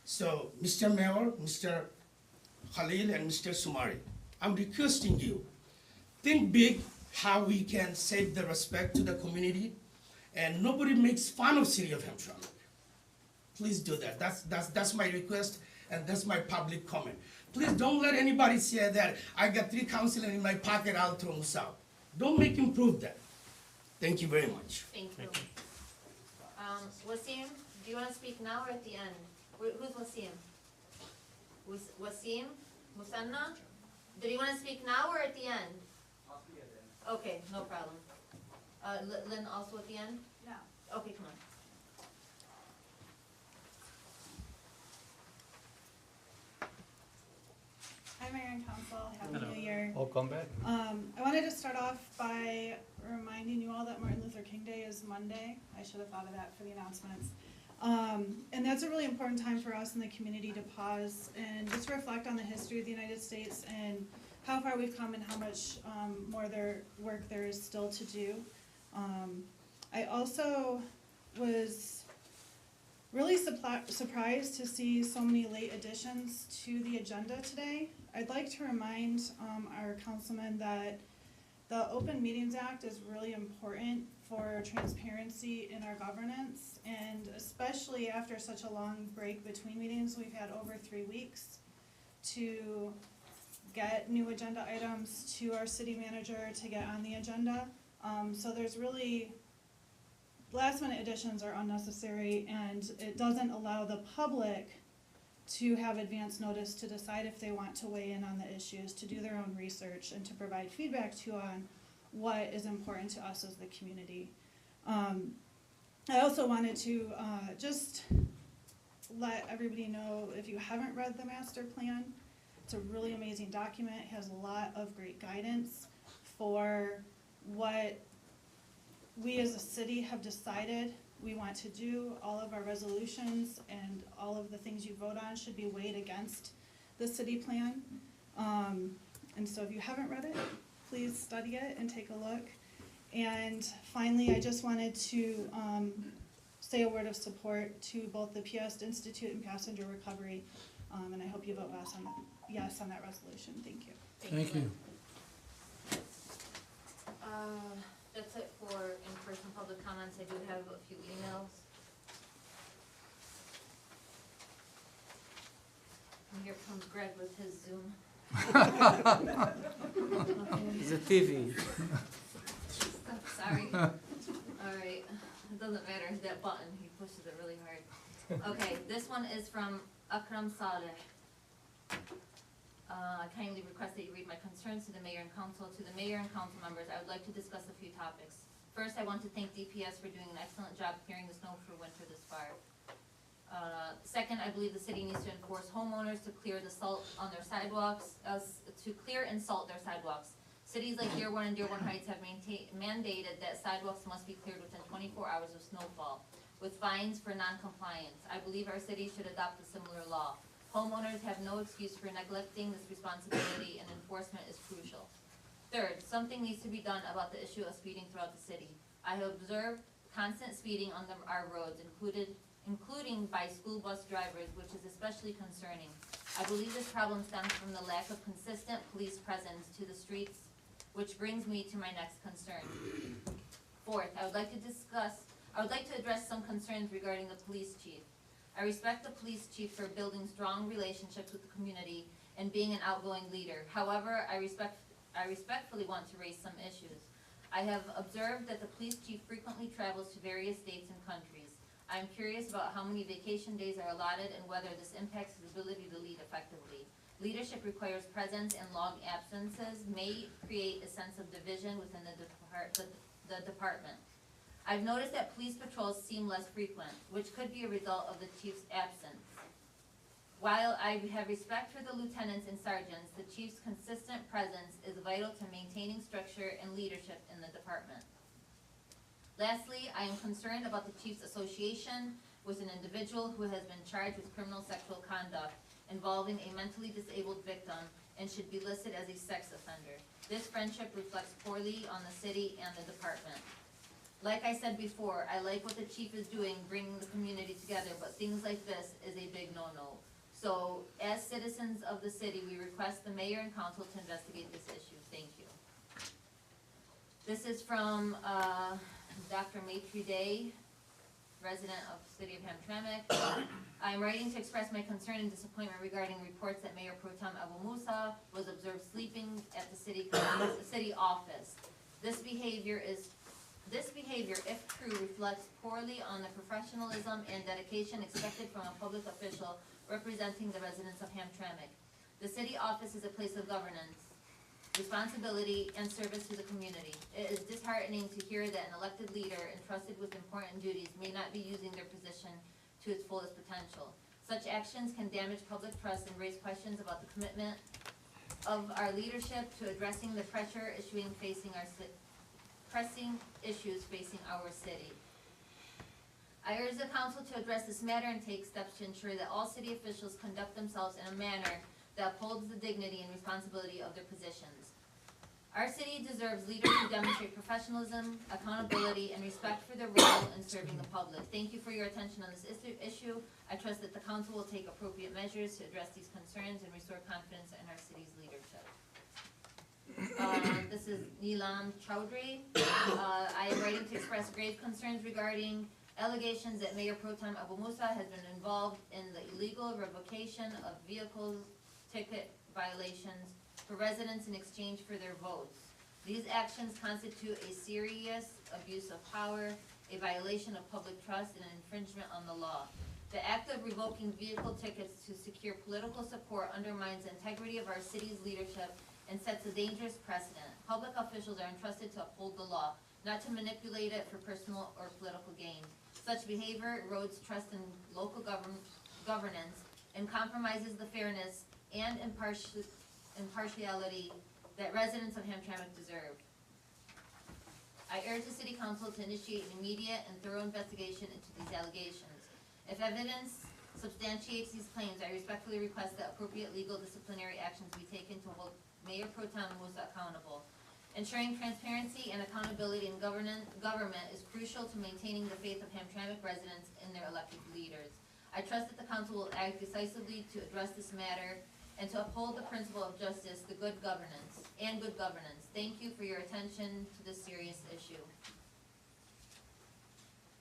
So, Mr. Mayor, Mr. Khalil, and Mr. Sumari, I'm requesting you, think big how we can save the respect to the community and nobody makes fun of city of Hamtramck. Please do that. That's my request and that's my public comment. Please don't let anybody say that I got 3 councilors in my pocket, I'll throw them out. Don't make him prove that. Thank you very much. Thank you. Wasim, do you want to speak now or at the end? Who's Wasim? Wasim? Musanna? Do you want to speak now or at the end? Okay, no problem. Lynn also at the end? No. Okay, come on. Council. Happy Hello. New Year. Welcome back. I wanted to start off by reminding you all that Martin Luther King Day is Monday. I should have thought of that for the announcements. And that's a really important time for us in the community to pause and just reflect on the history of the United States and how far we've come and how much more work there is still to do. I also was really surprised to see so many late additions to the agenda today. I'd like to remind our councilman that the Open Meetings Act is really important for transparency in our governance, and especially after such a long break between meetings, we've had over 3 weeks to get new agenda items to our city manager to get on the agenda. So there's really, last minute additions are unnecessary, and it doesn't allow the public to have advance notice to decide if they want to weigh in on the issues, to do their own research, and to provide feedback to on what is important to us as the community. I also wanted to just let everybody know, if you haven't read the master plan, it's a really amazing document. It has a lot of great guidance for what we as a city have decided we want to do. All of our resolutions and all of the things you vote on should be weighed against the city plan. And so if you haven't read it, please study it and take a look. And finally, I just wanted to say a word of support to both the Piest Institute and Passenger Recovery. And I hope you vote yes on that resolution. Thank you. Thank you. That's it for in-person public comments. I do have a few emails. And here comes Greg with his Zoom. It's a TV. Sorry. All right. It doesn't matter. That button, he pushes it really hard. Okay, this one is from Akram Saleh. I kindly request that you read my concerns to the mayor and council. To the mayor and council members, I would like to discuss a few topics. First, I want to thank DPS for doing an excellent job clearing the snow for winter this far. Second, I believe the city needs to enforce homeowners to clear the salt on their sidewalks, to clear and salt their sidewalks. Cities like Dearborn and Dearborn Heights have mandated that sidewalks must be cleared within 24 hours of snowfall, with fines for non-compliance. I believe our city should adopt a similar law. Homeowners have no excuse for neglecting this responsibility, and enforcement is crucial. Third, something needs to be done about the issue of speeding throughout the city. I have observed constant speeding on our roads, including by school bus drivers, which is especially concerning. I believe this problem stems from the lack of consistent police presence to the streets, which brings me to my next concern. Fourth, I would like to address some concerns regarding the police chief. I respect the police chief for building strong relationships with the community and being an outgoing leader. However, I respectfully want to raise some issues. I have observed that the police chief frequently travels to various states and countries. I am curious about how many vacation days are allotted and whether this impacts his ability to lead effectively. Leadership requires presence, and long absences may create a sense of division within the department. I've noticed that police patrols seem less frequent, which could be a result of the chief's absence. While I have respect for the lieutenants and sergeants, the chief's consistent presence is vital to maintaining structure and leadership in the department. Lastly, I am concerned about the chief's association with an individual who has been charged with criminal sexual conduct involving a mentally disabled victim and should be listed as a sex offender. This friendship reflects poorly on the city and the department. Like I said before, I like what the chief is doing, bringing the community together, but things like this is a big no-no. So, as citizens of the city, we request the mayor and council to investigate this issue. Thank you. This is from Dr. Maitre Day, resident of the city of Hamtramck. I am writing to express my concern and disappointment regarding reports that Mayor Pro Tem Abu Musa was observed sleeping at the city office. This behavior, if true, reflects poorly on the professionalism and dedication expected from a public official representing the residents of Hamtramck. The city office is a place of governance, responsibility, and service to the community. It is disheartening to hear that an elected leader entrusted with important duties may not be using their position to its fullest potential. Such actions can damage public trust and raise questions about the commitment of our leadership to addressing the pressing issues facing our city. I urge the council to address this matter and take steps to ensure that all city officials conduct themselves in a manner that upholds the dignity and responsibility of their positions. Our city deserves leaders who demonstrate professionalism, accountability, and respect for their role in serving the public. Thank you for your attention on this issue. I trust that the council will take appropriate measures to address these concerns and restore confidence in our city's leadership. This is Neelam Chowdhury. I am writing to express grave concerns regarding allegations that Mayor Pro Tem Abu Musa has been involved in the illegal revocation of vehicle ticket violations for residents in exchange for their votes. These actions constitute a serious abuse of power, a violation of public trust, and an infringement on the law. The act of revoking vehicle tickets to secure political support undermines the integrity of our city's leadership and sets a dangerous precedent. Public officials are entrusted to uphold the law, not to manipulate it for personal or political gain. Such behavior erodes trust in local governance and compromises the fairness and impartiality that residents of Hamtramck deserve. I urge the City Council to initiate an immediate and thorough investigation into these allegations. If evidence substantiates these claims, I respectfully request that appropriate legal disciplinary actions be taken to hold Mayor Pro Tem Musa accountable. Ensuring transparency and accountability in government is crucial to maintaining the faith of Hamtramck residents in their elected leaders. I trust that the council will act decisively to address this matter and to uphold the principle of justice, good governance. Thank you for your attention to this serious issue.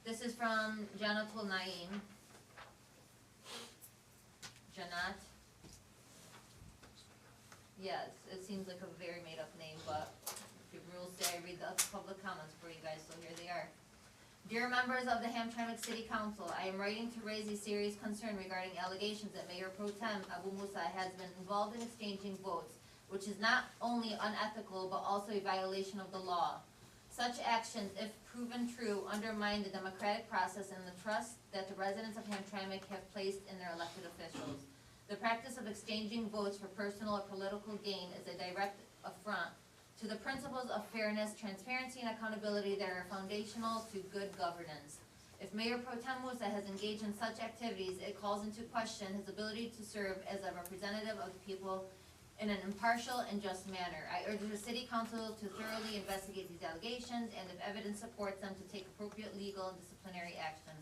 This is from Janatul Naeem. Janat. Yes, it seems like a very made-up name, but the rules say I read the public comments for you guys, so here they are. Dear members of the Hamtramck City Council, I am writing to raise a serious concern regarding allegations that Mayor Pro Tem Abu Musa has been involved in exchanging votes, which is not only unethical but also a violation of the law. Such actions, if proven true, undermine the democratic process and the trust that the residents of Hamtramck have placed in their elected officials. The practice of exchanging votes for personal or political gain is a direct affront to the principles of fairness, transparency, and accountability that are foundational to good governance. If Mayor Pro Tem Musa has engaged in such activities, it calls into question his ability to serve as a representative of the people in an impartial and just manner. I urge the City Council to thoroughly investigate these allegations and, if evidence supports them, to take appropriate legal and disciplinary action.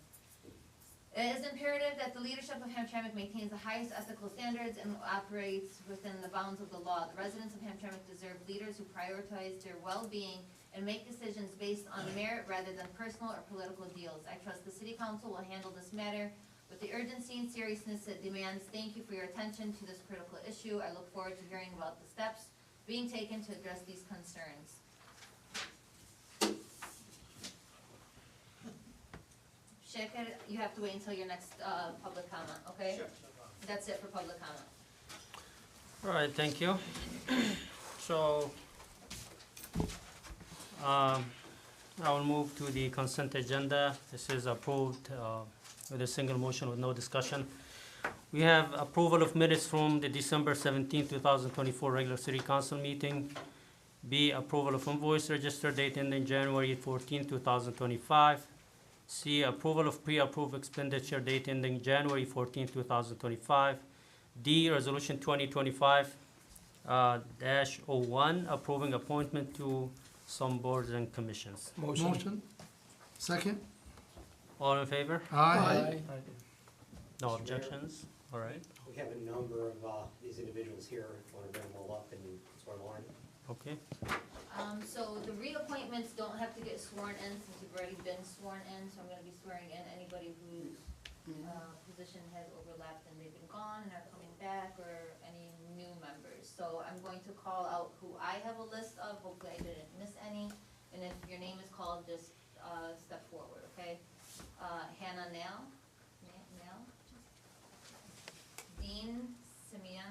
It is imperative that the leadership of Hamtramck maintains the highest ethical standards and operates within the bounds of the law. The residents of Hamtramck deserve leaders who prioritize their well-being and make decisions based on merit rather than personal or political deals. I trust the City Council will handle this matter with the urgency and seriousness it demands. Thank you for your attention to this critical issue. I look forward to hearing about the steps being taken to address these concerns. Shekhar, you have to wait until your next public comment, okay? Sure. That's it for public comment. All right, thank you. So, I will move to the consent agenda. This is approved with a single motion with no discussion. We have approval of minutes from the December 17, 2024 regular city council meeting. B, approval of invoice register date ending January 14, 2025. C, approval of pre-approved expenditure date ending January 14, 2025. D, resolution 2025-01, approving appointment to some boards and commissions. Motion. Second. All in favor? Aye. No objections? All right, We have a number of these individuals here. If you want to bring them all up and swear them in. okay. So the reappointments don't have to get sworn in since you've already been sworn in, so I'm gonna be swearing in anybody whose position has overlapped and they've been gone and are coming back, or any new members. So I'm going to call out who I have a list of, hopefully I didn't miss any, and if your name is called, just step forward, okay? Hannah Nail, Dean Semionescu.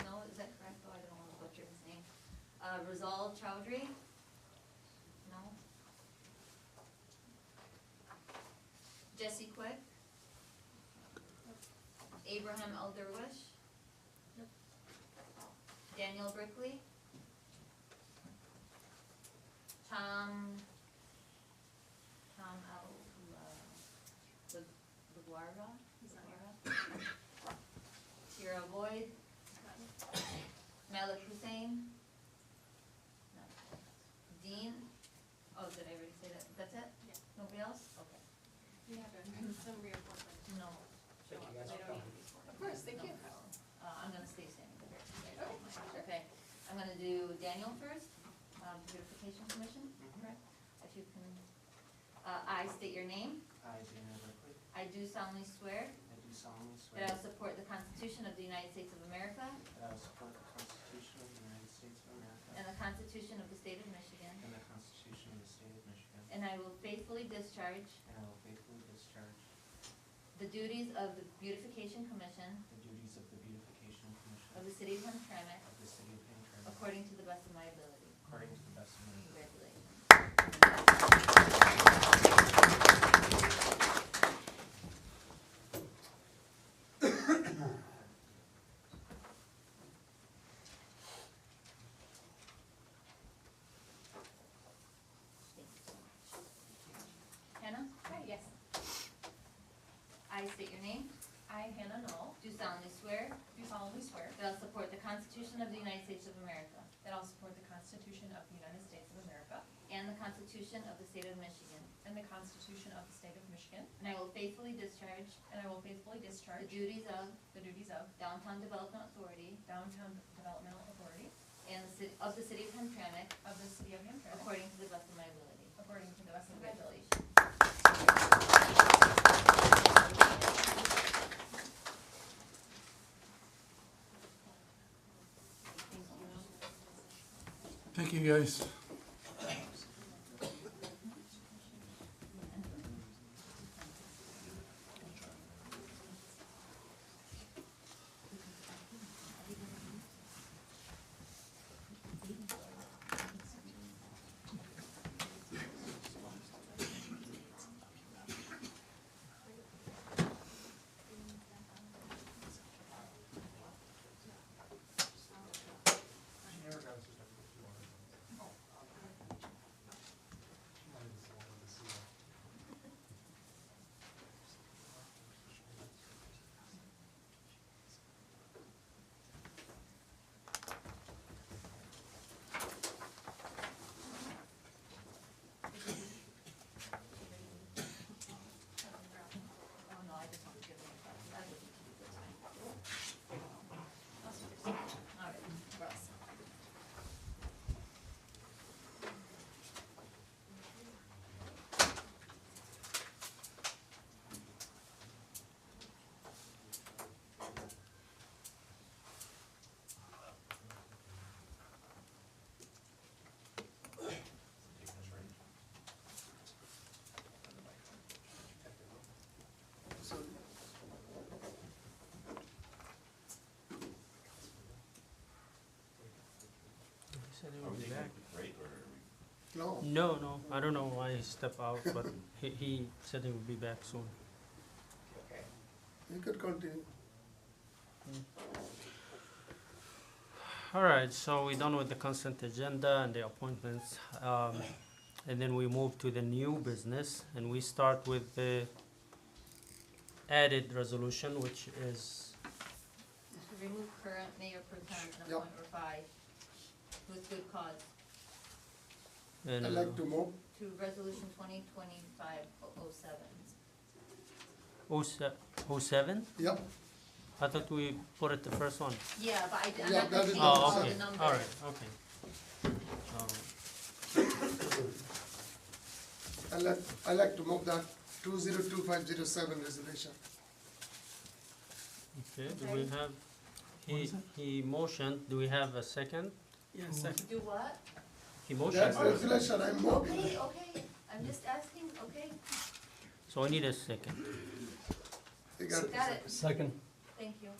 No, is that correct? Oh, I don't want to butcher his name. Rizal Chowdhury? No. Jesse Quick? Abraham Elderwish. Daniel Brickley. Tom Laguarra. Tira Boyd. Malik Hussein. Dean. Oh, did I already say that? That's it? Yeah. Nobody else? Okay. We have some reappointments. No. Thank you guys for coming. Of course, thank you. I'm gonna stay standing here. Okay, I'm gonna do Daniel first, Beautification Commission, correct? If you can, I state your name. I, Daniel Berkeley, I do solemnly swear I do solemnly that I swear will support the Constitution of the United States of America that I will support the Constitution of the United States of America and the Constitution of the State of Michigan, and the Constitution of the State of Michigan, and I will faithfully discharge and I will faithfully discharge the duties of the Beautification Commission the duties of the Beautification Commission of the City of Hamtramck of the City of Hamtramck according to the best of my ability. according to the best of my ability. Congratulations. Hannah? Hi, yes. I state your name. I, Hannah Knoll, Do solemnly swear do solemnly swear that I will support the Constitution of the United States of America that I'll support the Constitution of the United States of America and the Constitution of the State of Michigan, and the Constitution of the State of Michigan, and I will faithfully discharge and I will faithfully the discharge duties of the duties of Downtown Development Authority Downtown Developmental Authority and of the City of Hamtramck of the City of Hamtramck according to the best of my ability. according to the best of my ability. Congratulations. Thank you, guys. Oh, no, I just want to give them a copy. I wouldn't keep it, that's fine. All right, Russ. Are we taking a break or are we? No, No, I don't know why he stepped out, but he said he would be back soon. Okay. you could continue. All right, so we're done with the consent agenda and the appointments. And then we move to the new business, and we start with the added resolution, which is, To remove current mayor pro tem and Yep. appoint Rafai with good cause. and, I'd like to move, To resolution 2025-07. 07? yep, I thought we put it the first one. Yeah, but I'm Yeah, not that gonna is change the all okay, the numbers. all right, okay. I'd like to move that 202507 resolution. Okay, do we have, he motioned, do we have a second? Yes, second. Do what? He That motioned, resolution I'm moving. Okay, okay, I'm just asking, okay, so I need a second. You got got it, Second. thank you.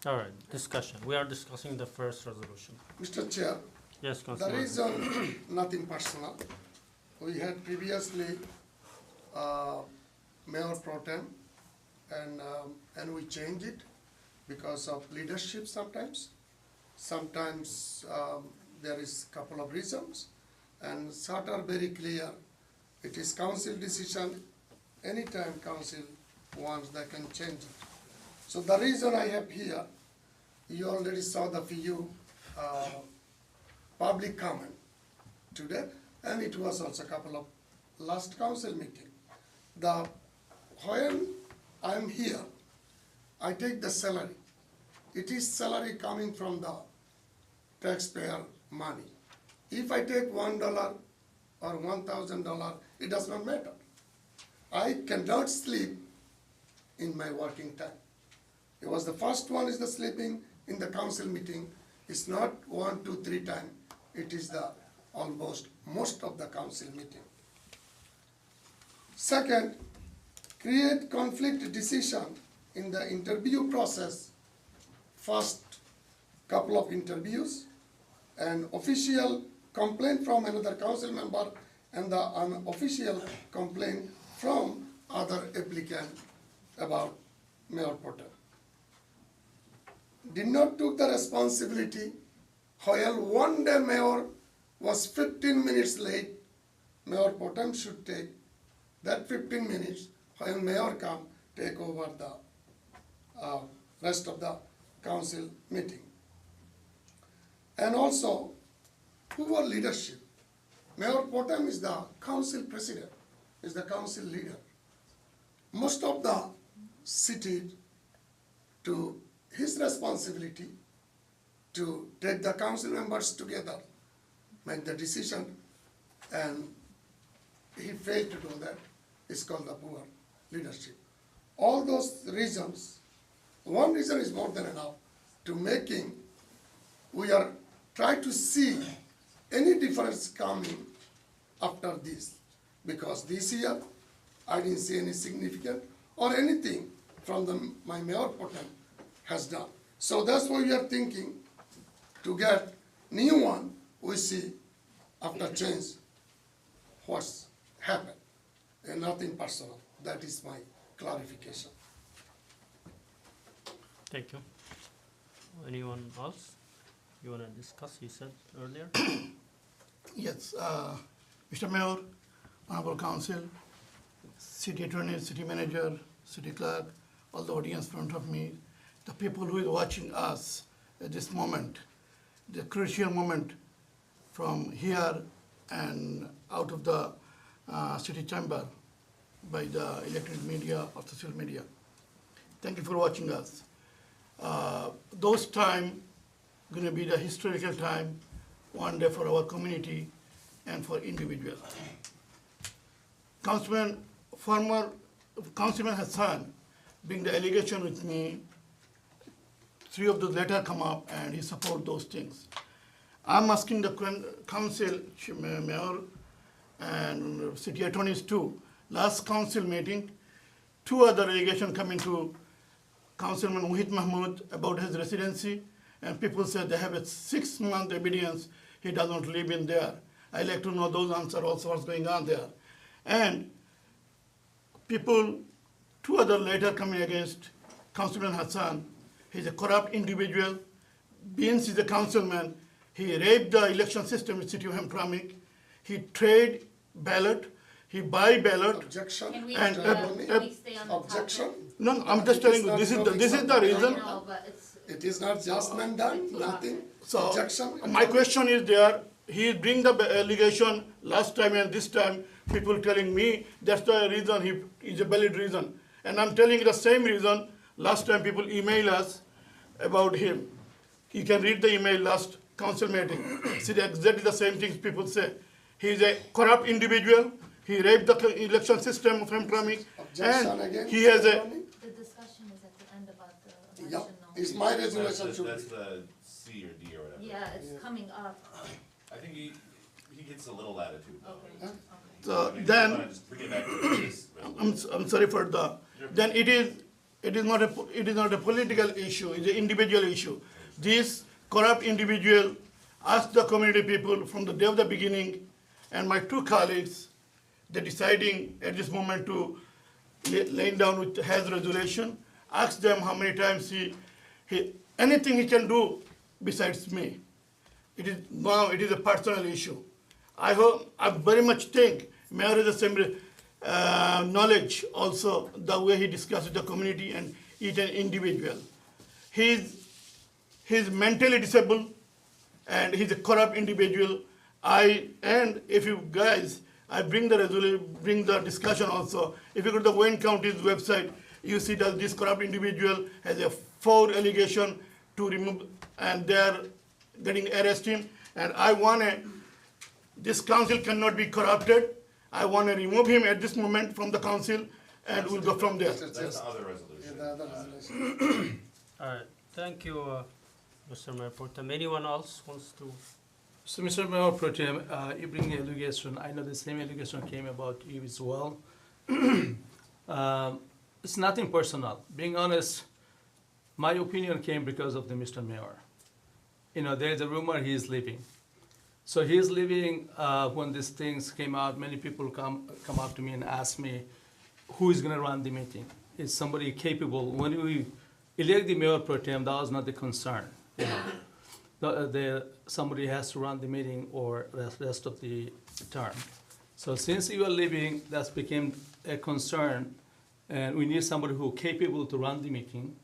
All right, discussion. We are discussing the first resolution. Mr. Chair, Yes, the Councilor. reason, nothing personal. We had previously Mayor Pro Tem and we change it because of leadership sometimes. Sometimes there is couple of reasons, and short are very clear. It is council decision. Anytime council wants, they can change it. So the reason I have here, you already saw the few public comment today, and it was also a couple of last council meeting. When I'm here, I take the salary. It is salary coming from the taxpayer money. If I take $1 or $1,000, it does not matter. I cannot sleep in my working time. It was the first one is the sleeping in the council meeting. It's not 1, 2, 3 times. It is the almost most of the council meeting. Second, create conflict decision in the interview process. First couple of interviews, an official complaint from another council member and the unofficial complaint from other applicant about Mayor Potter. Did not took the responsibility. While one day mayor was 15 minutes late, Mayor Potem should take that 15 minutes while mayor come take over the rest of the council meeting. And also, poor leadership. Mayor Potem is the council president, is the council leader. Most of the city to his responsibility to take the council members together, make the decision, and he failed to do that. It's called the poor leadership. All those reasons, one reason is more than enough to making, we are trying to see any difference coming after this. Because this year, I didn't see any significant or anything from my mayor Potem has done. So that's why we are thinking to get new one, we see after change what's happened. And nothing personal. That is my clarification. Thank you. Anyone else? You want to discuss, you said earlier? Yes, Mr. Mayor, Honorable Council, City Attorney, City Manager, City Clerk, all the audience in front of me, the people who is watching us at this moment, the crucial moment from here and out of the city chamber by the electronic media or social media. Thank you for watching us. Those time going to be the historical time one day for our community and for individuals. Former Councilman Hassan bring the allegation with me. 3 of those letters come up and he support those things. I'm asking the council, mayor and city attorneys too. Last council meeting, 2 other allegations coming to Councilman Muhit Mahmood about his residency, and people said they have a 6-month evidence he does not live in there. I like to know those answers also what's going on there. And people, 2 other letters coming against Councilman Hassan. He's a corrupt individual. Beans is a councilman. He raped the election system in the city of Hamtramck. He trade ballot. He buy ballot. Objection. Can we, And, can we stay on the objection. topic? No, I'm just telling you, this is the reason. I know, but it's, It is not just man done, nothing. So, Objection. my question is there, he bring the allegation last time and this time, people telling me that's the reason, he is a valid reason. And I'm telling you the same reason, last time people email us about him. You can read the email last council meeting. See exactly the same things people say. He is a corrupt individual, he raped the election system of Hamtramck, Objection and again. he has a, the discussion is at the end about the Yep, election. it's my resolution That's to the C or D or whatever. Yeah, it's coming up. I think he gets a little latitude though. Okay, okay. so I mean, then, if you wanna just bring it back to this resolution. I'm sorry for the, then it is not a political issue, it's an individual issue. This corrupt individual asked the community people from the day of the beginning, and my 2 colleagues, they're deciding at this moment to laying down with has resolution. Ask them how many times anything he can do besides me. It is a personal issue. I very much think Mayor has the same knowledge also the way he discusses the community and each an individual. He's mentally disabled and he's a corrupt individual. And if you guys, I bring the discussion also. If you go to the Wayne County's website, you see that this corrupt individual has a 4 allegation to remove, and they're getting arrested. And this council cannot be corrupted. I want to remove him at this moment from the council, and we'll go from there. That's the other resolution. Yeah, the other resolution. All right, thank you, Mr. Mayor Pro Tem. Anyone else wants to? So, Mr. Mayor Pro Tem, you bring allegation. I know the same allegation came about you as well. It's nothing personal. Being honest, my opinion came because of the Mr. Mayor. You know, there's a rumor he is leaving. So he's leaving. When these things came out, many people come up to me and ask me, who is going to run the meeting? Is somebody capable? When we elect the Mayor Pro Tem, that was not the concern. You know, somebody has to run the meeting or the rest of the term. So since you are leaving, that became a concern, and we need somebody who is capable to run the meeting,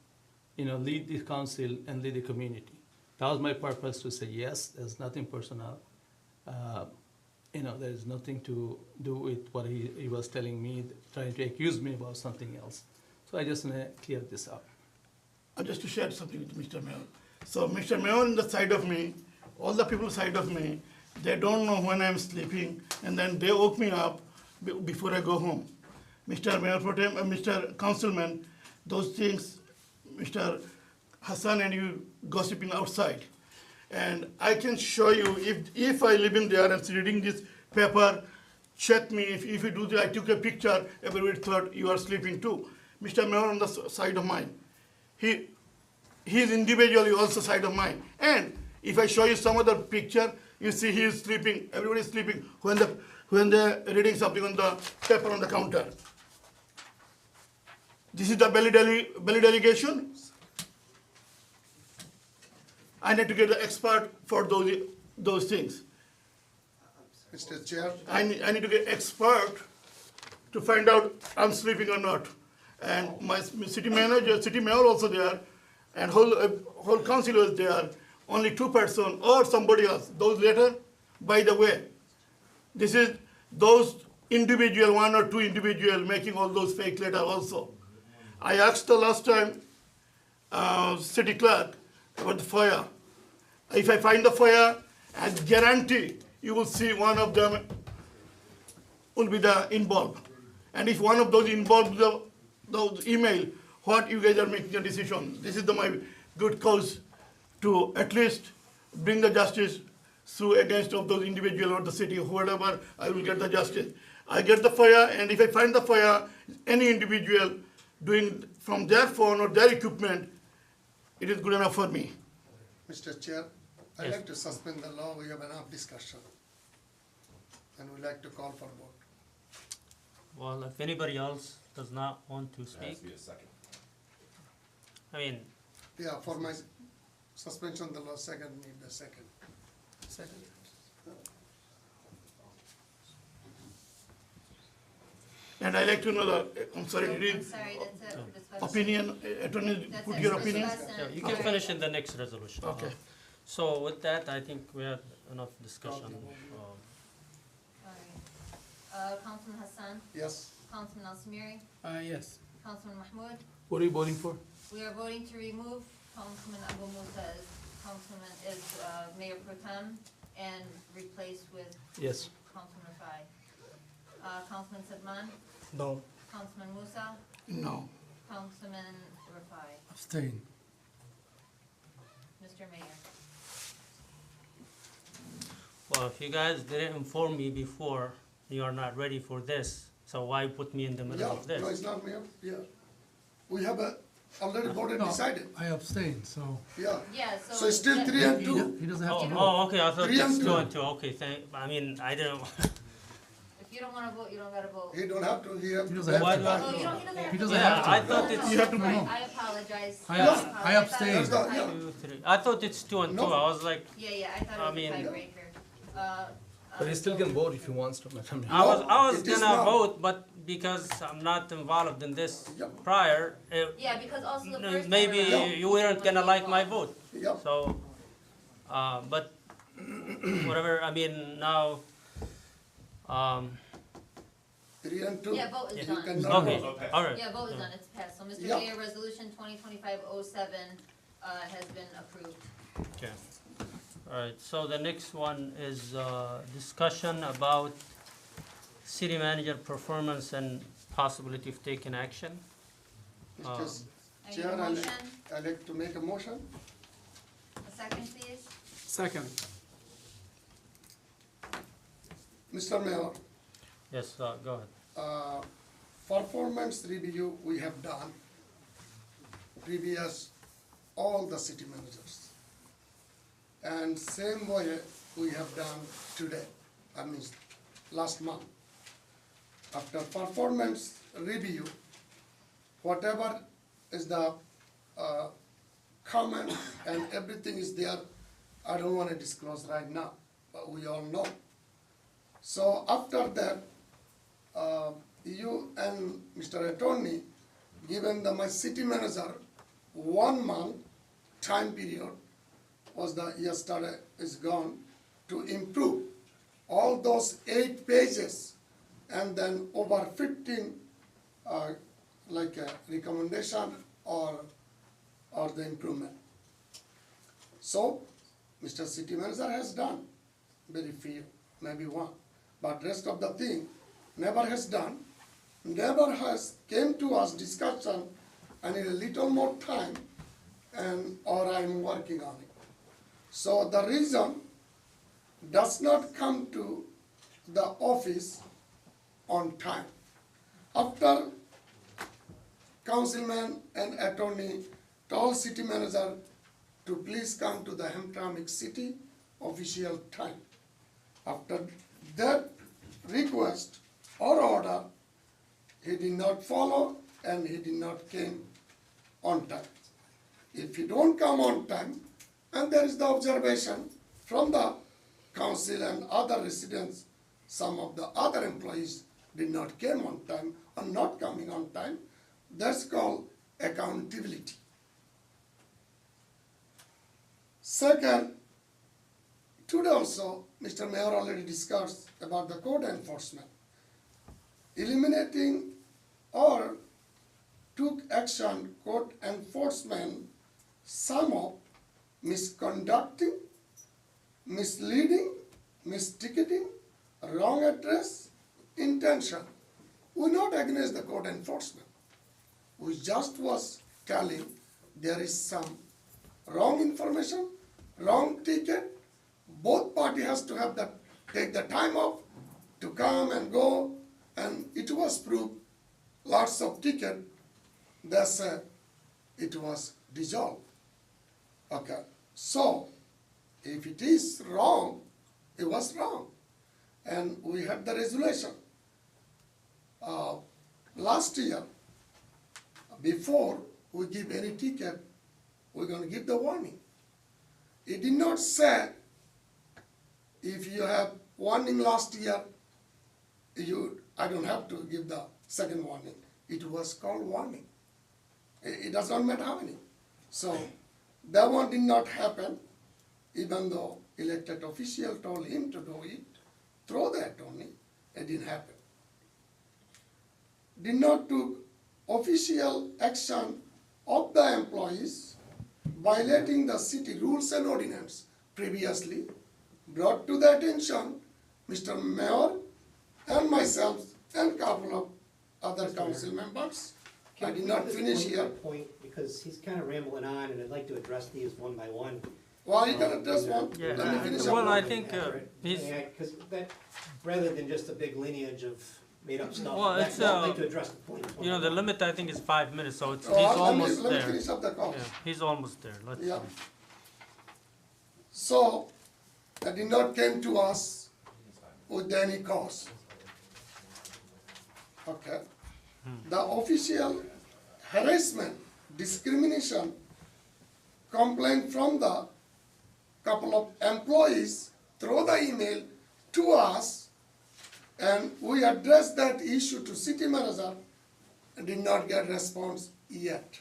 you know, lead the council and lead the community. That was my purpose to say yes. There's nothing personal. You know, there's nothing to do with what he was telling me, trying to accuse me about something else. So I just want to clear this up. Just to share something with Mr. Mayor. So Mr. Mayor on the side of me, all the people side of me, they don't know when I'm sleeping, and then they woke me up before I go home. Mr. Mayor Pro Tem, Mr. Councilman, those things, Mr. Hassan and you gossiping outside. And I can show you, if I live in there and reading this paper, check me, if you do that, I took a picture, everybody thought you are sleeping too. Mr. Mayor on the side of mine. He's individually also side of mine. And if I show you some other picture, you see he is sleeping, everybody is sleeping when they're reading something on the paper on the counter. This is the belly delegation. I need to get an expert for those things. Mr. Chair, I need to get expert to find out I'm sleeping or not. And my city manager, city mayor also there, and whole council was there. Only 2 persons or somebody else. Those letter, by the way, this is those individual, 1 or 2 individual making all those fake letter also. I asked the last time city clerk about the fire. If I find the fire, I guarantee you will see one of them will be involved. And if one of those involved those email, what you guys are making a decision. This is my good cause to at least bring the justice through against of those individual or the city, whatever, I will get the justice. I get the fire, and if I find the fire, any individual doing from their phone or their equipment, it is good enough for me. Mr. Chair, I'd Yes. like to suspend the law. We have enough discussion. And we'd like to call for vote. Well, if anybody else does not want to There has speak, to be a second. I mean, Yeah, for my suspension, the law second, need the second. second. And I like to know I'm sorry, I'm read sorry, that's a discussion. opinion, attorney, That's put it. your opinion. Discuss Yeah, and- you can finish in the next resolution. Okay. So with that, I think we had enough discussion. Alright. Councilman Hassan, Yes. Councilman Al Samiri, Yes. Councilman Mahmoud. What are you voting for? We are voting to remove Councilman Abu Musa as Mayor Pro Tem and replace with Yes. Councilman Rafai. Councilman Sedman, No. Councilman Musa, No. Councilman Rafai. Abstain. Mr. Mayor. Well, if you guys didn't inform me before, you are not ready for this, so why put me in the middle Yeah, of this? no, it's not mayor, yeah. We have already voted, decided, I abstain, so. yeah. Yeah, So it's still 3 and 2. He doesn't Oh, okay, I thought 3 it's and 2 2. and 2, okay, I mean, I didn't, If You don't wanna vote, you don't gotta vote. He don't have to, he have. He doesn't have Why to. do I? Oh, you don't, he doesn't have to. He doesn't vote. have to. Yeah, I thought it's. You have to Right, know. I apologize. I apologize. I thought it abstained. was a Yeah. tie- 2, 3. I thought it's 2 and 2. No. I was like, Yeah, yeah, I thought I it was a mean- tiebreaker. But he still can vote if he wants to, Madam Mayor. I was it is gonna not. vote, but because I'm not involved in this Yeah. prior, Yeah, because also the first time maybe around, you weren't gonna like my involved. vote. Yep. So, but whatever. I mean now. 3 and 2. Yeah, vote is Yeah. You done. cannot Okay. vote. All right. Yeah, vote is done, it's passed. So, Mr. Yeah. Mayor, resolution 2025-07 has been approved. Okay. All right. So the next one is discussion about city manager performance and possibility of taking action. Mr. I need Chair, a motion, I'd like to make a motion. a second, please. Second. Mr. Mayor, Yes. Go ahead. performance review we have done previous all the city managers. And same way we have done today, I mean, last month. After performance review, whatever is the comment and everything is there, I don't want to disclose right now, but we all know. So after that, you and Mr. Attorney, given my city manager 1 month time period, was the yesterday is gone, to improve all those 8 pages and then over 15 like a recommendation or the improvement. So Mr. City Manager has done very few, maybe 1, but rest of the thing never has done, never has came to us discussion. I need a little more time, and or I'm working on it. So the reason does not come to the office on time. After councilman and attorney told city manager to please come to the Hamtramck city official time. After that request or order, he did not follow and he did not came on time. If you don't come on time, and there is the observation from the council and other residents, some of the other employees did not came on time or not coming on time, that's called accountability. Second, today also, Mr. Mayor already discussed about the code enforcement. Eliminating or took action code enforcement, some of misconducting, misleading, misticketing, wrong address, intention. We're not against the code enforcement. We just was telling there is some wrong information, wrong ticket. Both party has to have that, take the time off to come and go, and it was proved lots of ticket. They said it was dissolved. Okay, so if it is wrong, it was wrong, and we had the resolution. Last year, before we give any ticket, we're going to give the warning. It did not say if you have warning last year, I don't have to give the second warning. It was called warning. It does not matter how many. So that one did not happen, even though elected official told him to do it through the attorney. It didn't happen. Did not do official action of the employees violating the city rules and ordinance previously brought to the attention Mr. Mayor and myself and couple of other council members. I did not finish here. Point, because he's kind of rambling on, and I'd like to address these one by one. Well, you can address one. Yeah. Let me finish up. Well, I think he's. Because that, rather than just a big lineage of made-up stuff, Well, it's, I'd like to address the points. one You know, by the one. limit I think is 5 minutes, so it's, Well, he's let me almost there. finish up the call. Yeah, he's almost there. Let's. Yeah. So, that did not came to us with any cause. Okay? The official harassment, discrimination complaint from the couple of employees through the email to us, and we addressed that issue to city manager and did not get response yet.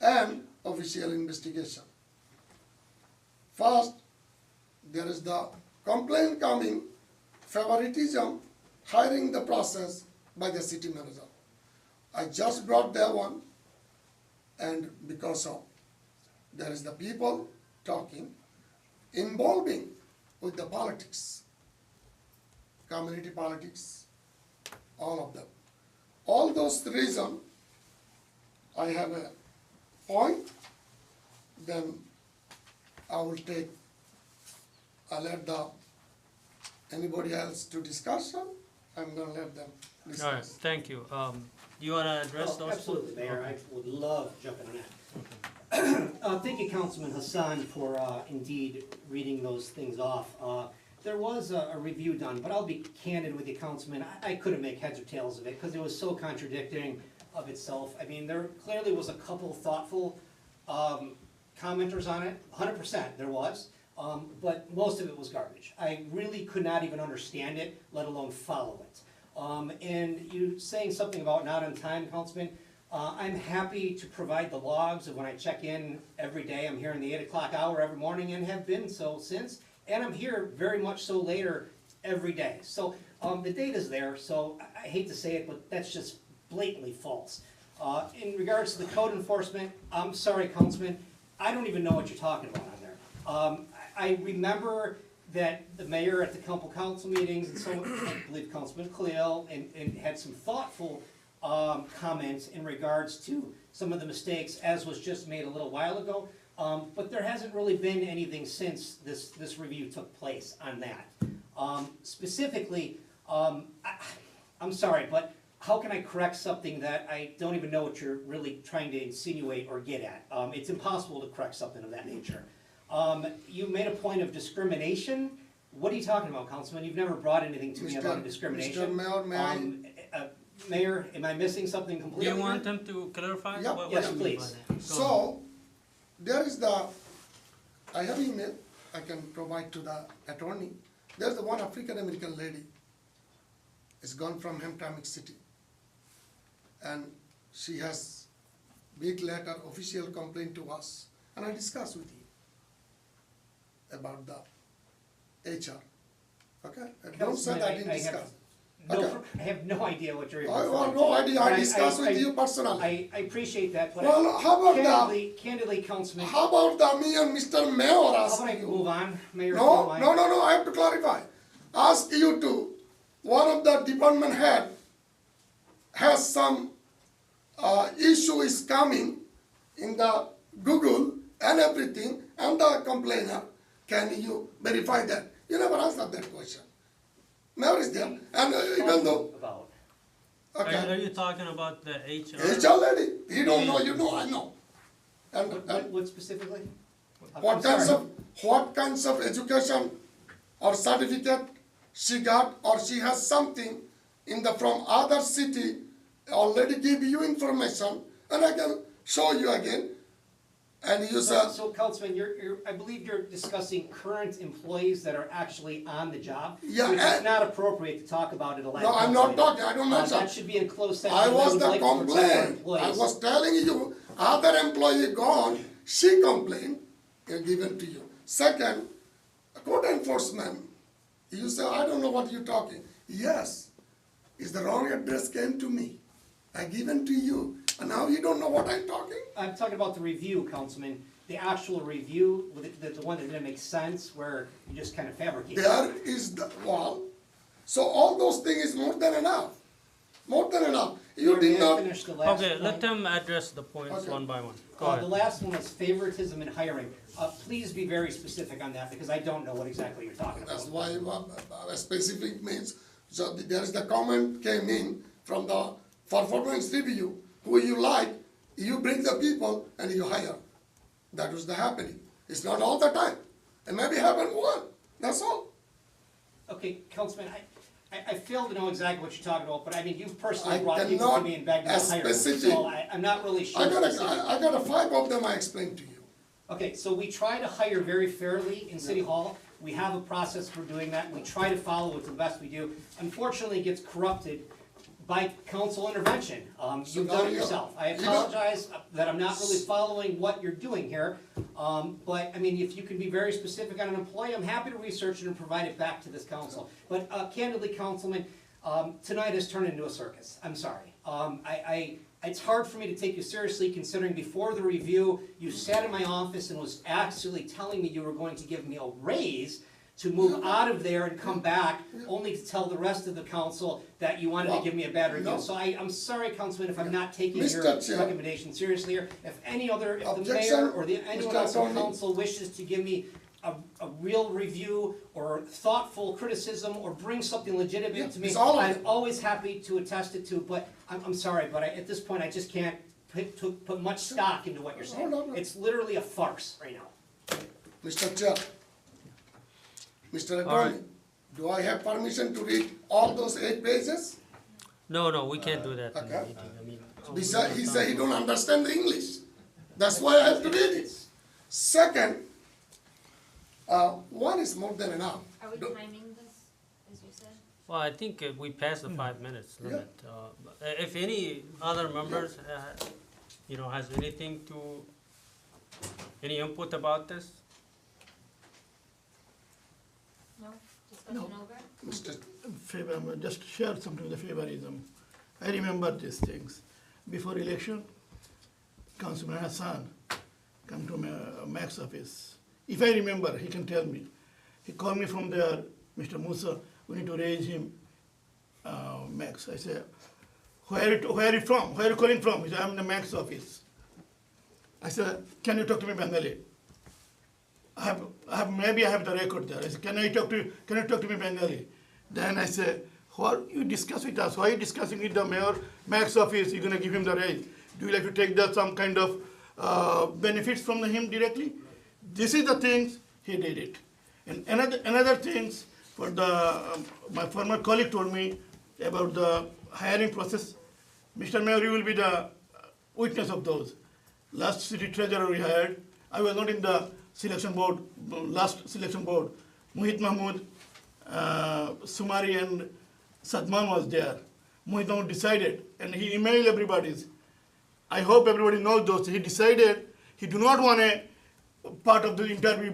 And official investigation. First, there is the complaint coming, favoritism, hiring the process by the city manager. I just brought that one, and because of there is the people talking, involving with the politics, community politics, all of them. All those reasons, I have a point, then I'll let anybody else to discussion, I'm gonna let them discuss. All right, thank you. You wanna address those? Absolutely, Mayor, I would love to jump in on that. Thank you, Councilman Hassan, for indeed reading those things off. There was a review done, but I'll be candid with you, Councilman, I couldn't make heads or tails of it, because it was so contradicting of itself. I mean, there clearly was a couple thoughtful commenters on it, 100% there was, but most of it was garbage. I really could not even understand it, let alone follow it. And you saying something about not on time, Councilman, I'm happy to provide the logs of when I check in every day. I'm here in the 8 o'clock hour every morning and have been so since, and I'm here very much so later every day. So the data's there, so I hate to say it, but that's just blatantly false. In regards to the code enforcement, I'm sorry, Councilman, I don't even know what you're talking about on there. I remember that the mayor at the council meetings, and so I believe Councilman Khalil, and had some thoughtful comments in regards to some of the mistakes, as was just made a little while ago. But there hasn't really been anything since this review took place on that. Specifically, I'm sorry, but how can I correct something that I don't even know what you're really trying to insinuate or get at? It's impossible to correct something of that nature. You made a point of discrimination. What are you talking about, Councilman? You've never brought anything to me about discrimination. Mr. Mayor, may I? Mayor, am I missing something Do completely? you want them to clarify? Yep. What Yes, do you mean by please. that? Go So, there is I have email, I can provide to the attorney. There's the one African American lady, is gone from Hamtramck City. And she has big letter, official complaint to us, and I discussed with you about the HR. Okay? Don't say that I didn't discuss. Okay. I have no idea what you're. I have no idea, I discussed with you personally. I appreciate that, but Well, how about candidly, Councilman, How about me and Mr. Mayor how ask about I you? move on, Mayor? if you No, don't mind? no, I have to clarify. Ask you to, one of the department head has some issue is coming in the Google and everything, and the complainer, can you verify that? You never answered that question. Mayor is there, and even though, About. Are okay, you talking about the HR? HR lady, he don't know, you know, I know. And What specifically? what kinds of education or certificate she got, or she has something from other city, already give you information, and I can show you again. And you say, So, Councilman, I believe you're discussing current employees that are actually on the job. Yeah, Which is and- not appropriate to talk about at a live no, I'm council not meeting. talking, I don't mention. That should be in closed session. I was would the like to protect our complaint. I employees. was telling you, other employee gone, she complained, given to you. Second, code enforcement. You say, I don't know what you're talking. Yes, is the wrong address came to me. I given to you, and now you don't know what I'm talking? I'm talking about the review, Councilman, the actual review, the one that didn't make sense, where you just kind of fabricated. There is the wall. So all those things is more than enough. More than enough. You Mayor, did may I not. finish the last Okay, point? let them address the points Okay. one by one. Go The ahead. last one was favoritism in hiring. Please be very specific on that, because I don't know what exactly you're talking about. That's why specific means, so there is the comment came in from the performance review, who you like, you bring the people and you hire. That was the happening. It's not all the time. It maybe happen one, that's all. Okay, Councilman, I fail to know exactly what you're talking about, but I mean, you've personally I brought people to cannot me and begged me to hire them, specific- so I'm not really sure. I got specifically. I got 5 of them I explained to you. Okay, so we try to hire very fairly in City Hall. We have a process for doing that, and we try to follow it to the best we do. Unfortunately, it gets corrupted by council intervention. So You've now done it you- yourself. I you don't- apologize that I'm not really following what you're doing here. But, I mean, if you can be very specific on an employee, I'm happy to research it and provide it back to this council. But candidly, Councilman, tonight has turned into a circus. I'm sorry. It's hard for me to take you seriously considering before the review, you sat in my office and was actually telling me you were going to give me a raise to move out of there and come back, only to tell the rest of the council that you wanted to give me a bad review. No. So I'm sorry, Councilman, if I'm not taking your Mr. Chair. recommendation seriously here. If the Objection, mayor or anyone Mr. else on Attorney. council wishes to give me a real review or thoughtful criticism or bring something legitimate to me, it's all of I'm it. always happy to attest it to, but I'm sorry, but at this point, I just can't put much stock into what you're saying. No. It's literally a farce right now. Mr. Chair, Mr. All right. Attorney, do I have permission to read all those 8 pages? No, we can't do that in the Okay. meeting. I mean, Besides, he said he don't understand the English. That's why I have to read it. Second, 1 is more than enough. Are we Do- timing this, as you said? well, I think we passed the 5 minutes limit. If any other members, has any input about this? No? Discussion over? Mr. Favor, just share something with the favorism. I remember these things. Before election, Councilman Hassan come to Mac's office. If I remember, he can tell me. He called me from there, Mr. Musa, we need to raise him, Max. I said, where are you from? Where are you calling from? He said, I'm in the Mac's office. I said, can you talk to me Bengali? Maybe I have the record there. I said, can you talk to me Bengali? Then I said, what you discuss with us? Why are you discussing with the mayor, Mac's office? You're gonna give him the raise. Do you like to take some kind of benefits from him directly? This is the things he did it. And another things for my former colleague told me about the hiring process. Mr. Mayor, you will be the witness of those. Last city treasurer we hired, I was not in the selection board, last selection board. Mohit Mahmood, Sumari and Sadman was there. Mohit Mahmood decided, and he emailed everybody. I hope everybody knows those. He decided he do not want a part of the interview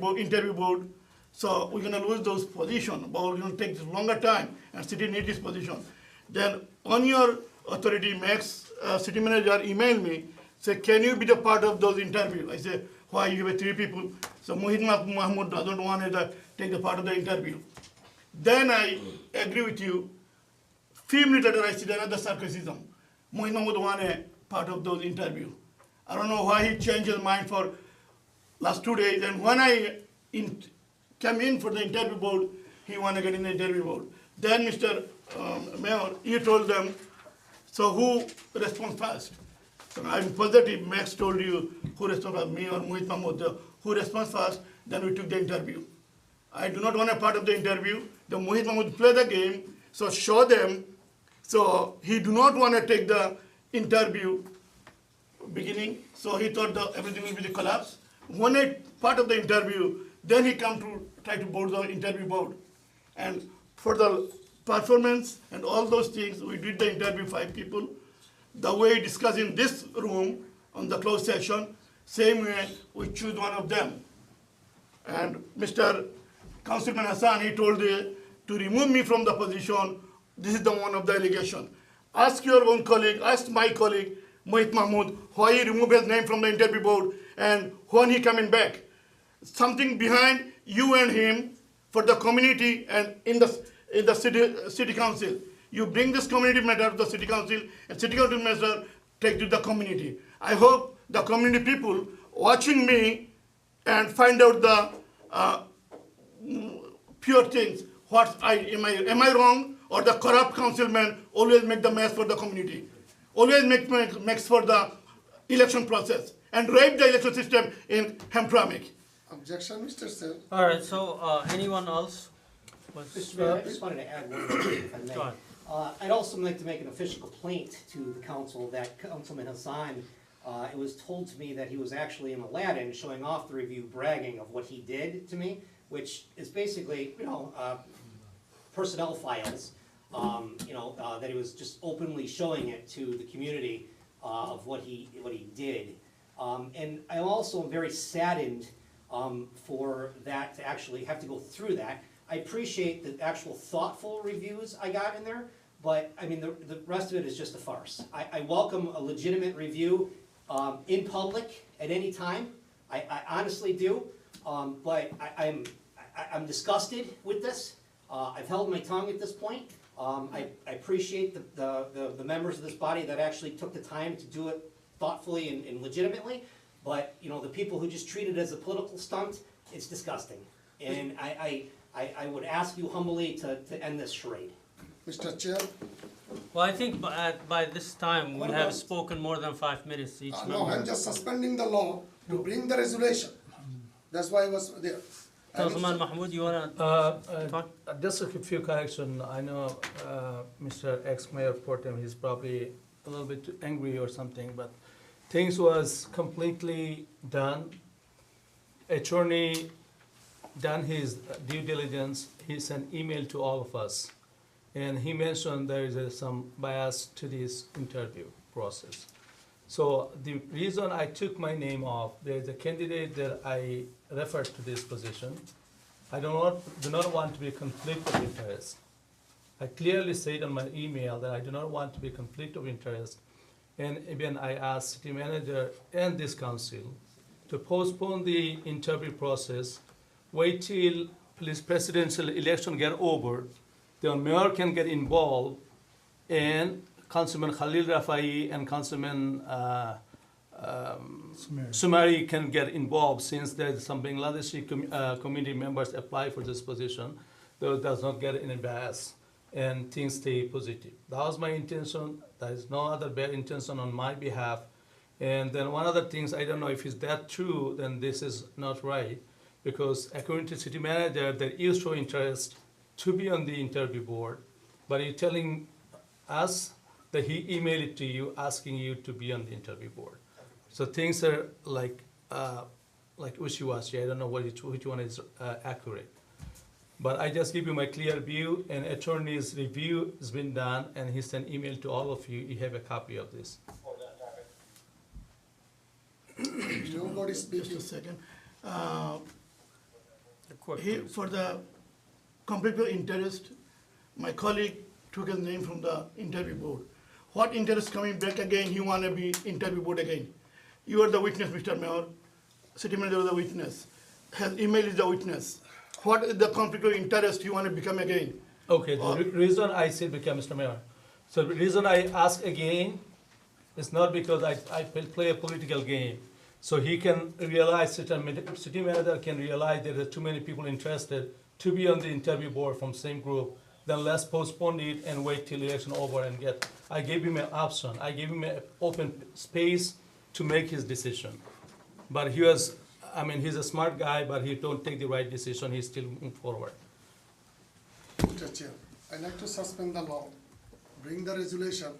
board, so we're gonna lose those positions, but we're gonna take this longer time, and city needs this position. Then on your authority, Max, city manager emailed me, say, can you be the part of those interview? I said, why, you have 3 people, so Mohit Mahmood doesn't want to take the part of the interview. Then I agree with you. Few minutes later, I see another sarcasm. Mohit Mahmood want a part of those interview. I don't know why he changed his mind for last 2 days, and when I came in for the interview board, he want to get in the interview board. Then Mr. Mayor, you told them, so who responds first? So I'm positive Max told you who responds first, me or Mohit Mahmood, who responds first, then we took the interview. I do not want a part of the interview. The Mohit Mahmood play the game, so show them. So he do not want to take the interview beginning, so he thought everything will be the collapse. When I part of the interview, then he come to try to board the interview board. And for the performance and all those things, we did the interview 5 people. The way discussed in this room on the closed session, same way we choose one of them. And Mr. Councilman Hassan, he told to remove me from the position. This is the one of the allegation. Ask your own colleague, ask my colleague, Mohit Mahmood, why he removed his name from the interview board and when he coming back. Something behind you and him for the community and in the city council. You bring this community matter to the city council, and city council matter take to the community. I hope the community people watching me and find out the pure things. Am I wrong, or the corrupt councilman always make the mess for the community, always make mess for the election process and rape the election system in Hamtramck. Objection, Mr. Sir. All right, so anyone else? Mr. Mayor, I just wanted to add one thing, if I may. Go ahead. I'd also like to make an official complaint to the council that Councilman Hassan, it was told to me that he was actually in Aladdin showing off the review, bragging of what he did to me, which is basically, personnel files, that he was just openly showing it to the community of what he did. And I also am very saddened for that to actually have to go through that. I appreciate the actual thoughtful reviews I got in there, but I mean, the rest of it is just a farce. I welcome a legitimate review in public at any time. I honestly do, but I'm disgusted with this. I've held my tongue at this point. I appreciate the members of this body that actually took the time to do it thoughtfully and legitimately, but the people who just treat it as a political stunt, it's disgusting. And I would ask you humbly to end this charade. Mr. Chair, Well, I think by this time, we What have about- spoken more than 5 minutes each no, member. I'm just suspending the law to bring the resolution. That's why I was there. Councilman Mahmoud, you wanna talk? Just a few correction. I know Mr. Ex-Mayor Portem, he's probably a little bit angry or something, but things was completely done. Attorney done his due diligence. He sent email to all of us. And he mentioned there is some bias to this interview process. So the reason I took my name off, there is a candidate that I referred to this position. I do not want to be conflict of interest. I clearly said on my email that I do not want to be conflict of interest. And even I asked city manager and this council to postpone the interview process, wait till police presidential election get over, the mayor can get involved, and Councilman Khalil Rafai and Councilman Sumari can get involved, since there's some Bangladeshi community members apply for this position, though it does not get any bias, and things stay positive. That was my intention. There is no other bad intention on my behalf. And then one other thing, I don't know if it's that true, then this is not right, because according to city manager, there is show interest to be on the interview board, but you're telling us that he emailed it to you, asking you to be on the interview board. So things are like wishy-washy. I don't know which one is accurate. But I just give you my clear view, and attorney's review has been done, and he sent email to all of you. You have a copy of this. Nobody's Just speaking. a second. Quick, For the conflict of interest, my colleague took his name from the interview board. What interest coming back again, he wanna be interview board again? You are the witness, Mr. Mayor, city manager is the witness, his email is the witness. What is the conflict of interest you wanna become again? Okay, the reason I said become Mr. Mayor, so the reason I ask again is not because I play a political game. So he can realize, city manager can realize there are too many people interested to be on the interview board from same group, then let's postpone it and wait till election over and get. I gave him an option. I gave him an open space to make his decision. But he's a smart guy, but he don't take the right decision. He's still moving forward. Mr. Chair, I'd like to suspend the law, bring the resolution,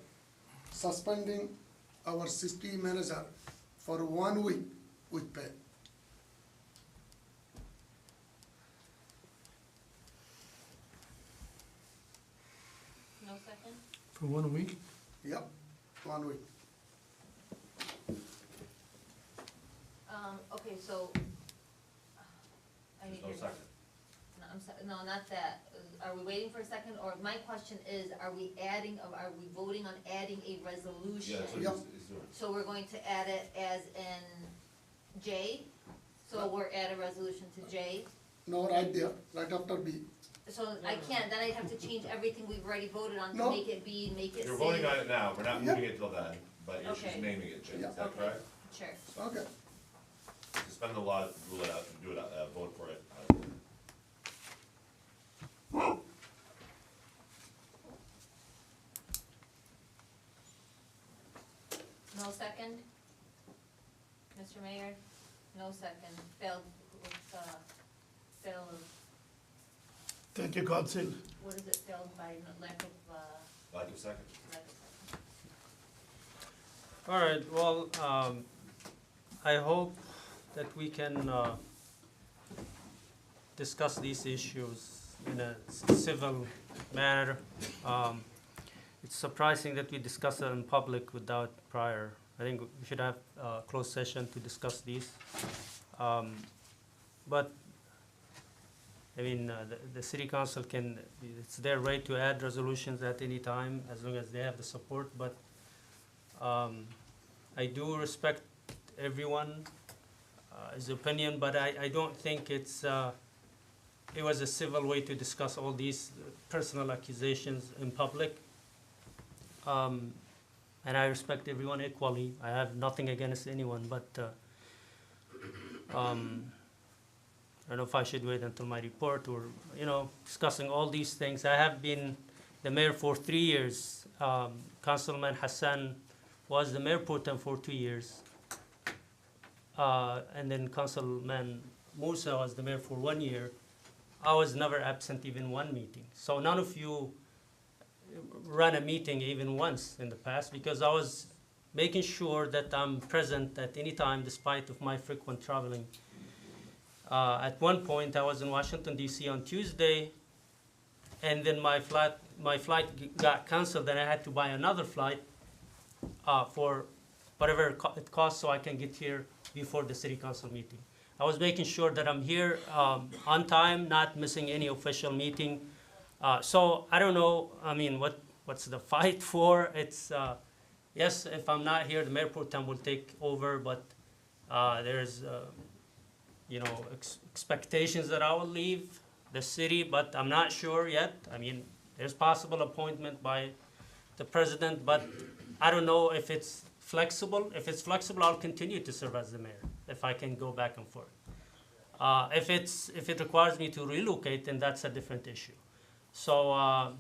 suspending our city manager for 1 week with pay. No second? For 1 week? Yep, 1 week. Okay, so, I need No your. second. No, not that. Are we waiting for a second, or my question is, are we voting on adding a resolution? Yeah, that's what Yep. he's doing. So we're going to add it as in J? So we're add a resolution to J? No, right there, right after B. So I can't, then I'd have to change everything we've already voted on to No. make it B, make it C? You're voting on it now, we're not Yep. moving it till then, but you're just Okay. naming it, Jim, is Yeah. that Okay. correct? Sure. Okay. Suspend the law, rule it out, do it, vote for it. No second? Mr. Mayor? No second. Failed, fail of Thank you, Council. What is it, failed by lack of, Lack of second. lack of second? All right, well, I hope that we can discuss these issues in a civil manner. It's surprising that we discuss it in public without prior. I think we should have a closed session to discuss these. But, I mean, the city council can, it's their right to add resolutions at any time as long as they have the support, but I do respect everyone, his opinion, but I don't think it was a civil way to discuss all these personal accusations in public. And I respect everyone equally. I have nothing against anyone, but I don't know if I should wait until my report or, discussing all these things. I have been the mayor for 3 years. Councilman Hassan was the mayor pro tem for 2 years. And then Councilman Musa was the mayor for 1 year. I was never absent even one meeting. So none of you ran a meeting even once in the past because I was making sure that I'm present at any time despite of my frequent traveling. At one point I was in Washington DC on Tuesday and then my flight got canceled and I had to buy another flight for whatever it costs so I can get here before the city council meeting. I was making sure that I'm here on time, not missing any official meeting. So I don't know, I mean, what's the fight for? It's, yes, if I'm not here, the mayor pro tem will take over, but there's, expectations that I will leave the city, but I'm not sure yet. I mean, there's possible appointment by the president, but I don't know if it's flexible. If it's flexible, I'll continue to serve as the mayor, if I can go back and forth. If it requires me to relocate, then that's a different issue. So, I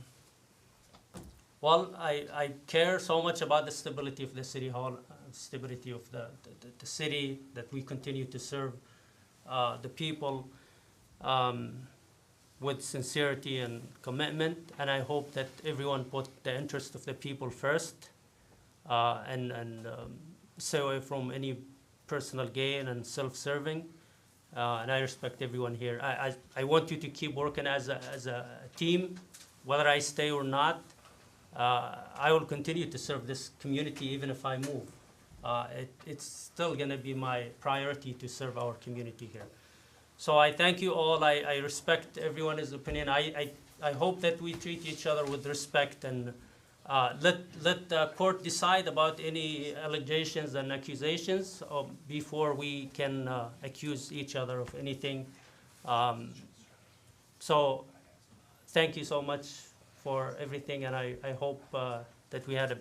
care so much about the stability of the city hall, stability of the city, that we continue to serve the people with sincerity and commitment. And I hope that everyone put the interest of the people first and stay away from any personal gain and self-serving. And I respect everyone here. I want you to keep working as a team, whether I stay or not. I will continue to serve this community even if I move. It's still going to be my priority to serve our community here. So I thank you all. I respect everyone's opinion. I hope that we treat each other with respect and let the court decide about any allegations and accusations before we can accuse each other of anything. So thank you so much for everything, and I hope that we had a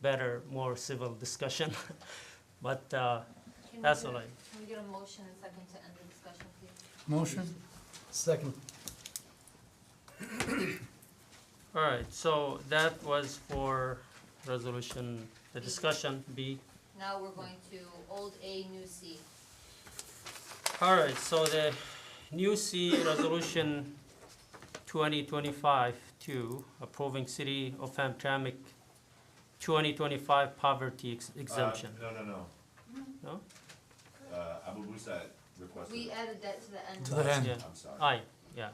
better, more civil discussion. But that's all I. Can we get a motion and second to end the discussion, please? Motion? Second. All right, so that was for resolution, the discussion B. Now we're going to old A, new C. All right, so the new C, resolution 2025-2, approving City of Hamtramck 2025 poverty exemption. No. No? Abu Musa requested. We added that to the end. To the end. Yeah. I'm sorry. Aye, yeah.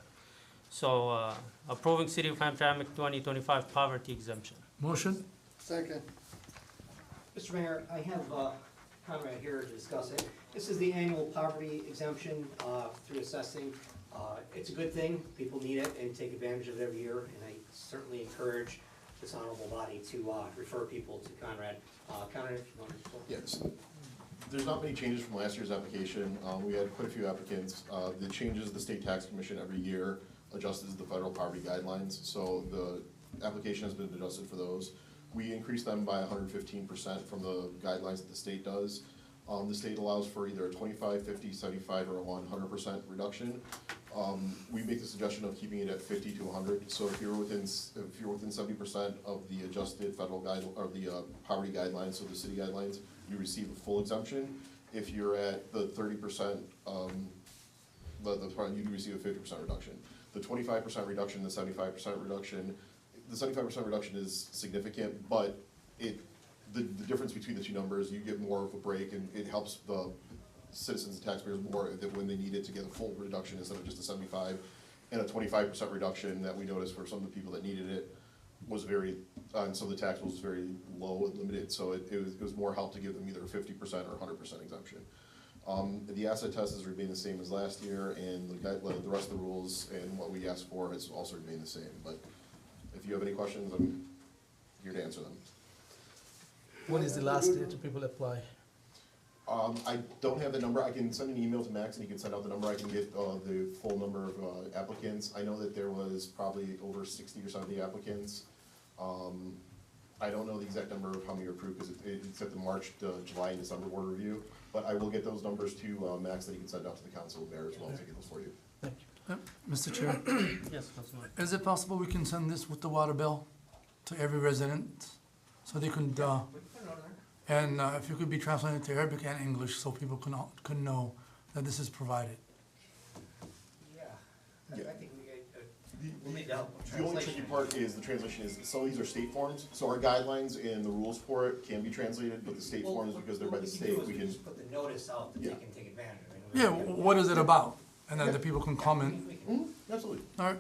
So, approving City of Hamtramck 2025 poverty exemption. Motion? Second. Mr. Mayor, I have Conrad here to discuss it. This is the annual poverty exemption through assessing. It's a good thing, people need it and take advantage of it every year, and I certainly encourage this honorable body to refer people to Conrad. Conrad, if you want to. Yes. There's not many changes from last year's application. We had quite a few applicants. The changes, the state tax commission every year adjusts the federal poverty guidelines, so the application has been adjusted for those. We increased them by 115% from the guidelines that the state does. The state allows for either a 25, 50, 75, or a 100% reduction. We make the suggestion of keeping it at 50 to 100. So if you're within 70% of the adjusted federal guide or the poverty guidelines, so the city guidelines, you receive a full exemption. If you're at the 30% you do receive a 50% reduction. The 25% reduction, the 75% reduction, the 75% reduction is significant, but the difference between the two numbers, you get more of a break, and it helps the citizens and taxpayers more that when they need it to get a full reduction instead of just a 75, and a 25% reduction that we noticed for some of the people that needed it was very, and some of the tax was very low and limited, so it was more help to give them either a 50% or 100% exemption. The asset test has remained the same as last year, and the rest of the rules and what we asked for has also remained the same, but if you have any questions, I'm here to answer them. When is the last day to people apply? I don't have the number. I can send an email to Max and he can send out the number. I can get the full number of applicants. I know that there was probably over 60 or 70 applicants. I don't know the exact number of how many were approved because it's at the March, July, and December board review. But I will get those numbers to Max that he can send out to the council and mayor as well to get those for you. Thank you. Mr. Chair, Yes, Councilman. is it possible we can send this with the water bill to every resident? So they can, and if you could be translated to Arabic and English so people can know that this is provided. Yeah, I Yeah. think we'll need help with The only tricky part is the translation is, some of these are state forms, so our guidelines and the rules for it can be translated, but the state forms, because they're by the state, we can. just put the notice out that Yeah. they can take advantage of it. Yeah, what is it about? And then the people can comment. Absolutely. All right,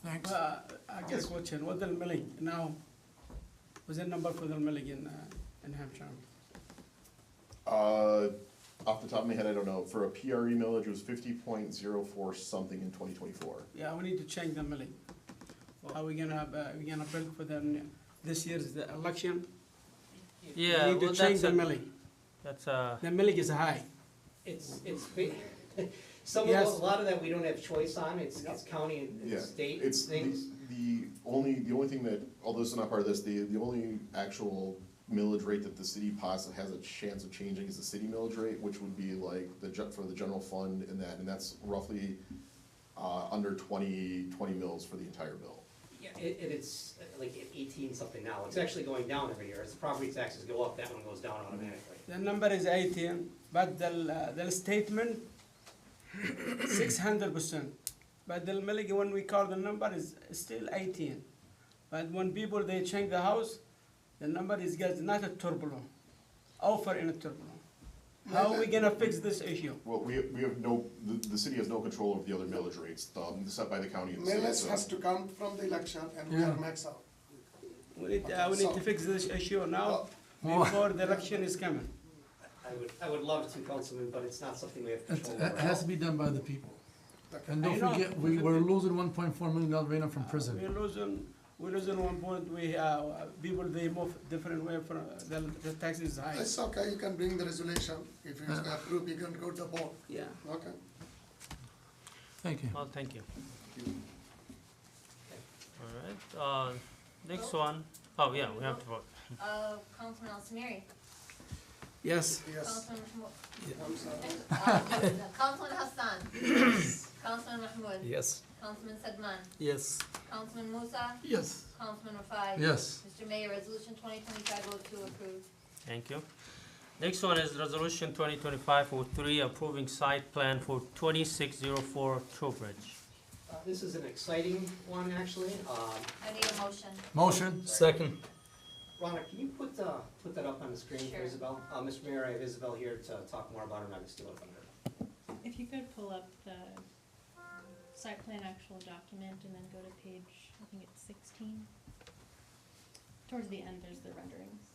thanks. I get a question, what the milling now, what's the number for the milling in Hampshire? Off the top of my head, I don't know. For a PRE millage, it was 50.04 something in 2024. Yeah, we need to change the milling. Are we gonna build for them, this year's the election? Yeah, We need to well, change that's the a, milling. that's The milling is high. It's some Yes. of, a lot of that we don't have choice on, it's county Yeah, and state it's things. the only thing that, although this is not part of this, the only actual millage rate that the city possibly has a chance of changing is the city millage rate, which would be like for the general fund and that's roughly under 20 mils for the entire bill. Yeah, it's like 18 something now, it's actually going down every year, as the property taxes go up, that one goes down automatically. The number is 18, but the statement 600%. But the milling, when we call the number, is still 18. But when people they change the house, the number is gets not a turbulent, offer in a turbulent. How are we gonna fix this issue? Well, we have no, the city has no control of the other millage rates, set by the county and the state. Millage So- has to come from the election and we are max out. We need to fix this issue now, before the election is coming. I would love to, Councilman, but it's not something we have control It over. has to be done by the people. And don't I know. forget, we're losing $1.4 million right now from prison. We're losing 1 point, people they move different way from, the tax is high. It's okay, you can bring the resolution, if it's approved, you can go to the board. Yeah. Okay. Thank you. well, thank you. All right, next one. Oh, yeah, we have to vote. Councilman Al-Samiri. Yes. Yes. Councilman I'm sorry. Mahmoud. Councilman Hassan. Councilman Mahmoud. Yes. Councilman Sedman. Yes. Councilman Musa. Yes. Councilman Rafai. Yes. Mr. Mayor, resolution 2025-02 approved. Thank you. Next one is resolution 2025-03 approving site plan for 2604 Trowbridge. This is an exciting one, actually. I need a motion. Motion. Second. Rhonda, can you put that up on the screen for Sure. Isabel? Mr. Mayor, I have Isabel here to talk more about it, I'm not gonna steal it from her. If you could pull up the site plan actual document and then go to page, I think it's 16. Towards the end, there's the renderings.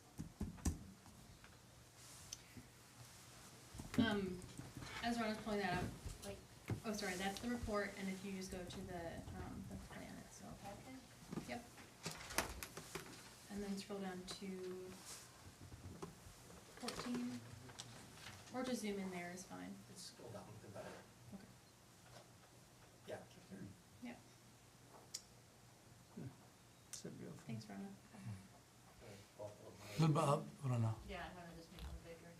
As Ron is pulling that up, oh, sorry, that's the report, and if you just go to the plan itself. Yep. And then scroll down to 14, or just zoom in there is fine. Let's scroll down a bit better. Okay. Yeah, keep there. Yep, thanks, Rona. Good, but I don't know. Yeah, I'm gonna just make them bigger.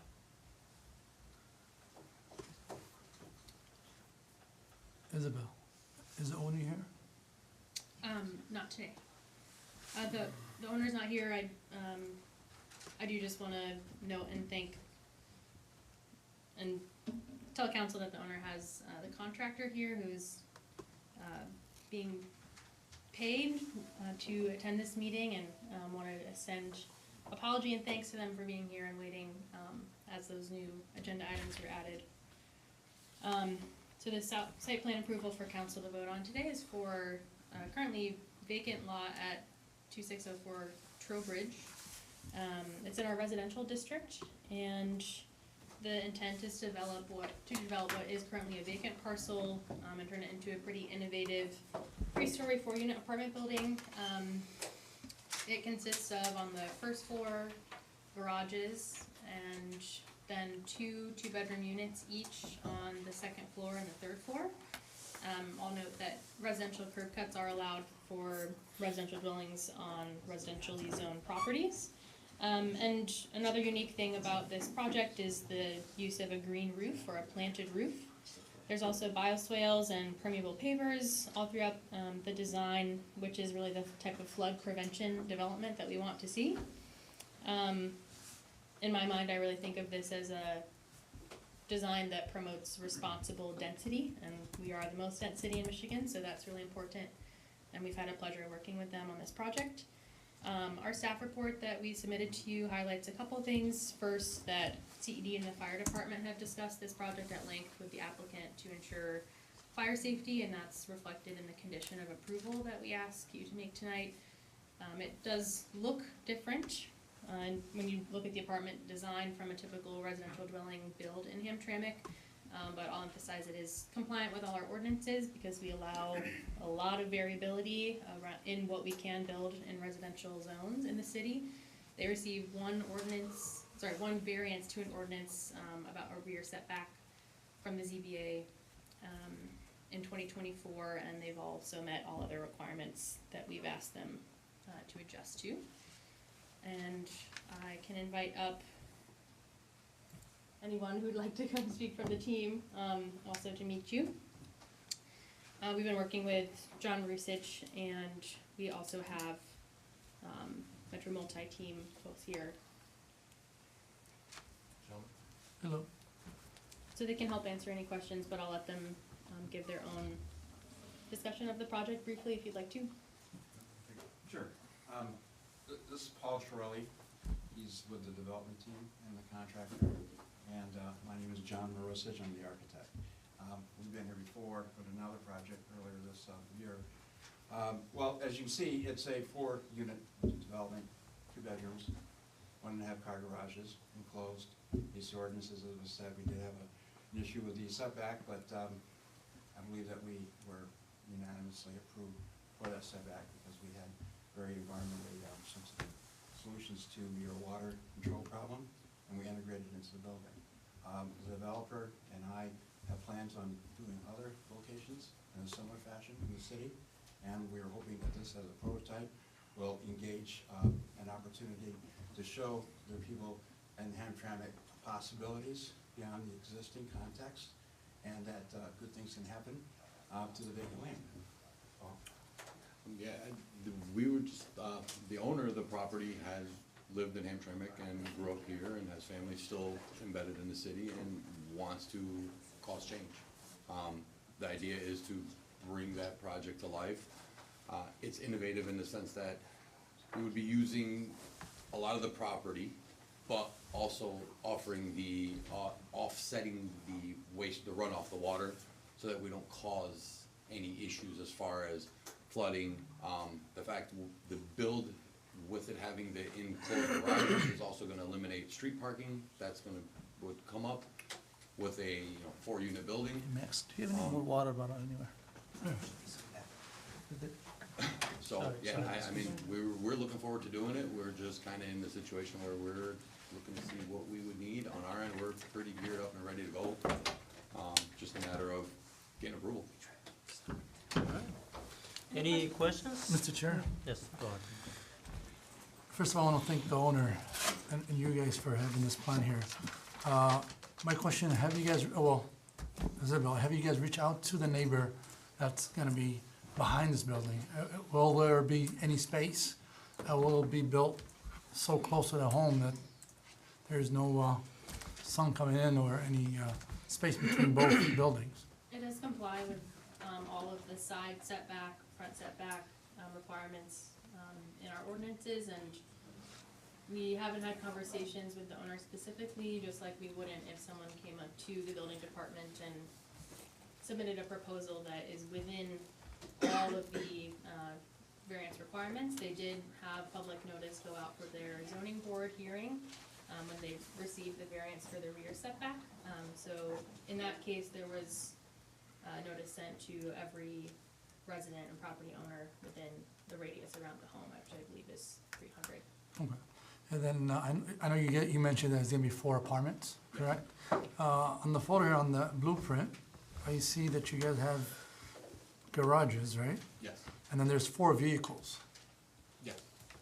Isabel, is the owner here? Not today. The owner's not here. I do just want to note and thank and tell council that the owner has the contractor here who's being paid to attend this meeting, and wanted to send apology and thanks to them for being here and waiting as those new agenda items were added. So the site plan approval for council to vote on today is for currently vacant lot at 2604 Trowbridge. It's in our residential district, and the intent is to develop what is currently a vacant parcel and turn it into a pretty innovative 3-story, 4-unit apartment building. It consists of, on the first floor, garages, and then 2 2-bedroom units each on the second floor and the third floor. I'll note that residential curb cuts are allowed for residential dwellings on residentially zoned properties. And another unique thing about this project is the use of a green roof or a planted roof. There's also bioswales and permeable pavers all throughout the design, which is really the type of flood prevention development that we want to see. In my mind, I really think of this as a design that promotes responsible density, and we are the most dense city in Michigan, so that's really important, and we've had a pleasure working with them on this project. Our staff report that we submitted to you highlights a couple things. First, that CED and the fire department have discussed this project at length with the applicant to ensure fire safety, and that's reflected in the condition of approval that we ask you to make tonight. It does look different, and when you look at the apartment design from a typical residential dwelling build in Hamtramck, but I'll emphasize it is compliant with all our ordinances because we allow a lot of variability in what we can build in residential zones in the city. They received one variance to an ordinance about a rear setback from the ZBA in 2024, and they've also met all other requirements that we've asked them to adjust to. And I can invite up anyone who'd like to come speak from the team, also to meet you. We've been working with John Rusich, and we also have Metro Multi-Team folks here. Hello. So they can help answer any questions, but I'll let them give their own discussion of the project briefly if you'd like to. Sure. This is Paul Shirelli. He's with the development team and the contractor. And my name is John Marosich. I'm the architect. We've been here before with another project earlier this year. Well, as you can see, it's a 4-unit development, 2 bedrooms, 1.5-car garages, enclosed. These ordinances, as was said, we did have an issue with the setback, but I believe that we were unanimously approved for that setback because we had very environmentally sensitive solutions to your water control problem, and we integrated into the building. The developer and I have plans on doing other locations in a similar fashion in the city, and we're hoping that this as a prototype will engage an opportunity to show the people in Hamtramck possibilities beyond the existing context, and that good things can happen to the vacant land. Yeah, we were just, the owner of the property has lived in Hamtramck and grew up here and has family still embedded in the city and wants to cause change. The idea is to bring that project to life. It's innovative in the sense that we would be using a lot of the property, but also offering the, offsetting the waste, the runoff, the water, so that we don't cause any issues as far as flooding. The fact the build with it having the enclosed garages is also gonna eliminate street parking. That's would come up with a 4-unit building. Max, do you have any more water bottle anywhere? So, yeah, I mean, we're looking forward to doing it. We're just kinda in the situation where we're looking to see what we would need. On our end, we're pretty geared up and ready to go. Just a matter of getting approval. Any questions? Mr. Chair? Yes, go ahead. First of all, I want to thank the owner and you guys for having this plan here. My question, have you guys, Isabel, have you guys reached out to the neighbor that's gonna be behind this building? Will there be any space? Will it be built so close to the home that there's no sun coming in or any space between both buildings. It does comply with, all of the side setback, front setback, requirements, in our ordinances, and we haven't had conversations with the owner specifically, just like we wouldn't if someone came up to the building department and submitted a proposal that is within all of the, variance requirements. They did have public notice go out for their zoning board hearing, when they received the variance for the rear setback. So in that case, there was notice sent to every resident and property owner within the radius around the home, which I believe is 300. Okay. And then I know you mentioned there's gonna be 4 apartments, correct? On the photo here on the blueprint, I see that you guys have garages, right? Yes, And then there's 4 vehicles. yes,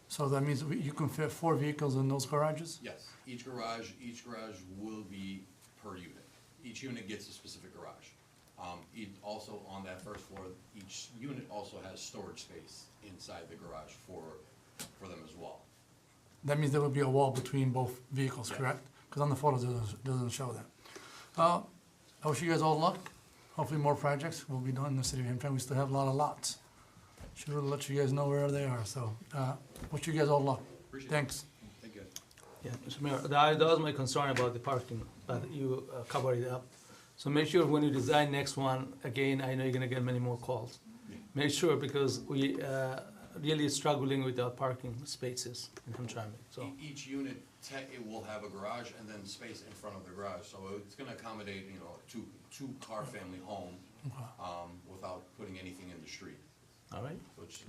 So that means you can fit 4 vehicles in those garages? yes. Each garage will be per unit. Each unit gets a specific garage. Also on that first floor, each unit also has storage space inside the garage for them as well. That means there would be a wall between both vehicles, Yes. correct? Because on the photos, it doesn't show that. I wish you guys all luck. Hopefully more projects will be done in the city of Hamtramck. We still have a lot of lots. Should really let you guys know where they are, so, wish you guys all luck. Appreciate it. Thanks. Thank you. Yeah, Mr. Mayor, that was my concern about the parking, but you covered it up. So make sure when you design next one, again, I know you're gonna get many more calls. Make sure, because we really struggling with our parking spaces in Hamtramck, so. Each unit, it will have a garage and then space in front of the garage, so it's gonna accommodate, two-car family home, without putting anything in the street. All right,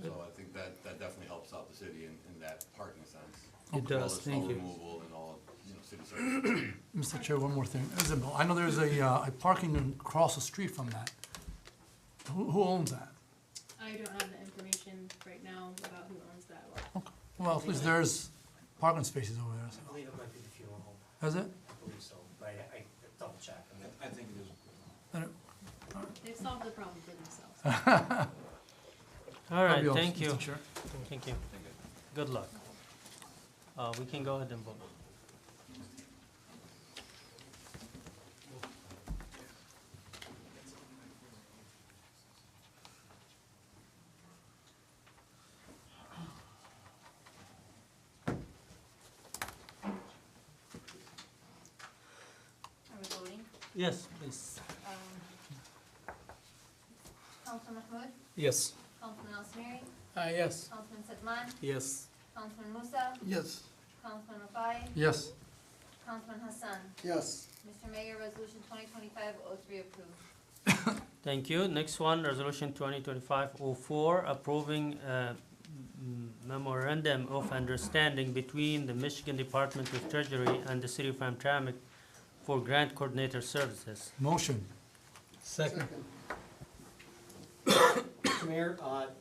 So I think that definitely helps out the city in that parking sense. it As well does, as thank snow you. removal and all, city services. Mr. Chair, one more thing. Isabel, I know there's a parking across the street from that. Who owns that? I don't have the information right now about who owns that lot. Well, at least there's parking spaces over there, I so. believe it might be the funeral home, Is it? I believe so, but I double check. I think it is. They've solved the problem for themselves. All right, That'd be all, thank you. Mr. Chair. Thank you. Good luck. We can go ahead and vote. Are we voting? Yes, please. Councilman Mahmoud, Yes. Councilman Al-Samiri, Yes. Councilman Sedman, Yes. Councilman Musa, Yes. Councilman Rafai, Yes. Councilman Hassan. Yes. Mr. Mayor, Resolution 2025-03 approved. Thank you. Next one, Resolution 2025-04, approving memorandum of understanding between the Michigan Department of Treasury and the City of Hamtramck for grant coordinator services. Motion. Second. Mr. Mayor,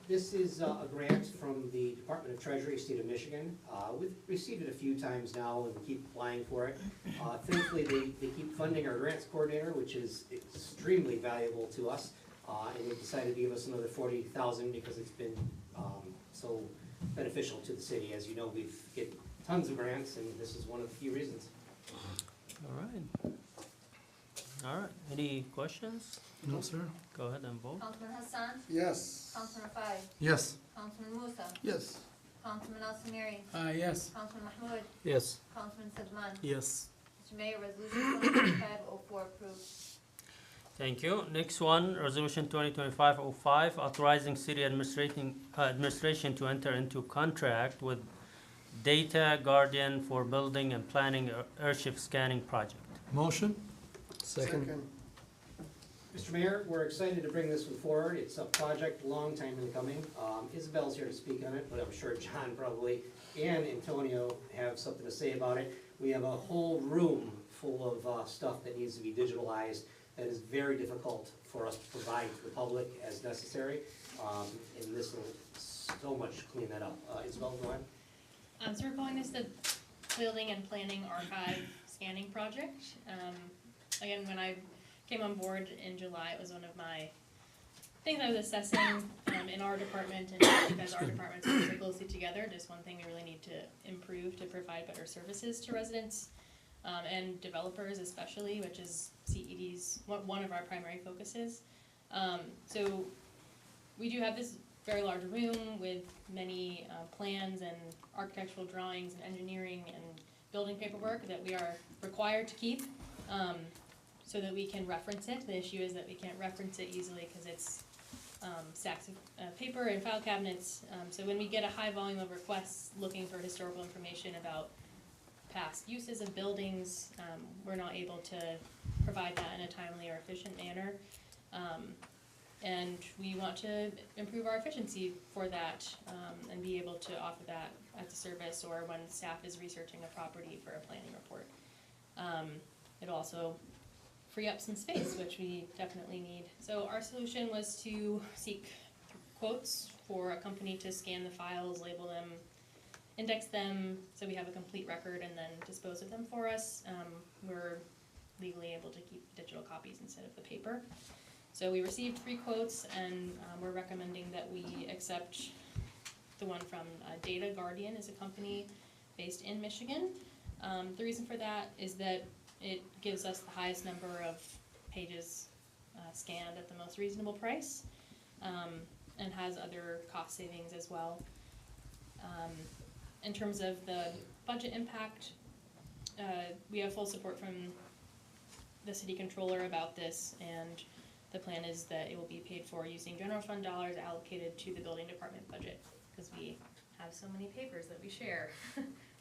this is a grant from the Department of Treasury, State of Michigan. We've received it a few times now and we keep applying for it. Thankfully, they keep funding our grants coordinator, which is extremely valuable to us. And they decided to give us another $40,000 because it's been so beneficial to the city. As you know, we get tons of grants and this is one of the few reasons. All right. All right. Any questions? No, sir. Go ahead and vote. Councilman Hassan, Yes. Councilman Rafai, Yes. Councilman Musa, Yes. Councilman Al-Samiri, Yes. Councilman Mahmoud, Yes. Councilman Sedman. Yes. Mr. Mayor, Resolution 2025-04 approved. Thank you. Next one, Resolution 2025-05, authorizing city administration to enter into contract with Data Guardian for building and planning airship scanning project. Motion. Second. Mr. Mayor, we're excited to bring this one forward. It's a project, long time in the coming. Isabel's here to speak on it, but I'm sure John probably and Antonio have something to say about it. We have a whole room full of stuff that needs to be digitalized that is very difficult for us to provide to the public as necessary. And this will so much clean that up. Isabel, go ahead. So we're calling this the Building and Planning Archive Scanning Project. Again, when I came on board in July, it was one of my things I was assessing in our department, and because our departments work so closely together, just one thing we really need to improve to provide better services to residents and developers especially, which is CED's, one of our primary focuses. So we do have this very large room with many plans and architectural drawings and engineering and building paperwork that we are required to keep, so that we can reference it. The issue is that we can't reference it easily because it's stacks of paper and file cabinets. So when we get a high volume of requests looking for historical information about past uses of buildings, we're not able to provide that in a timely or efficient manner. And we want to improve our efficiency for that, and be able to offer that as a service or when staff is researching a property for a planning report. It'll also free up some space, which we definitely need. So our solution was to seek quotes for a company to scan the files, label them, index them, so we have a complete record, and then dispose of them for us. We're legally able to keep digital copies instead of the paper. So we received 3 quotes, and we're recommending that we accept the one from Data Guardian, is a company based in Michigan. The reason for that is that it gives us the highest number of pages scanned at the most reasonable price, and has other cost savings as well. In terms of the budget impact, we have full support from the city controller about this, and the plan is that it will be paid for using general fund dollars allocated to the building department budget, because we have so many papers that we share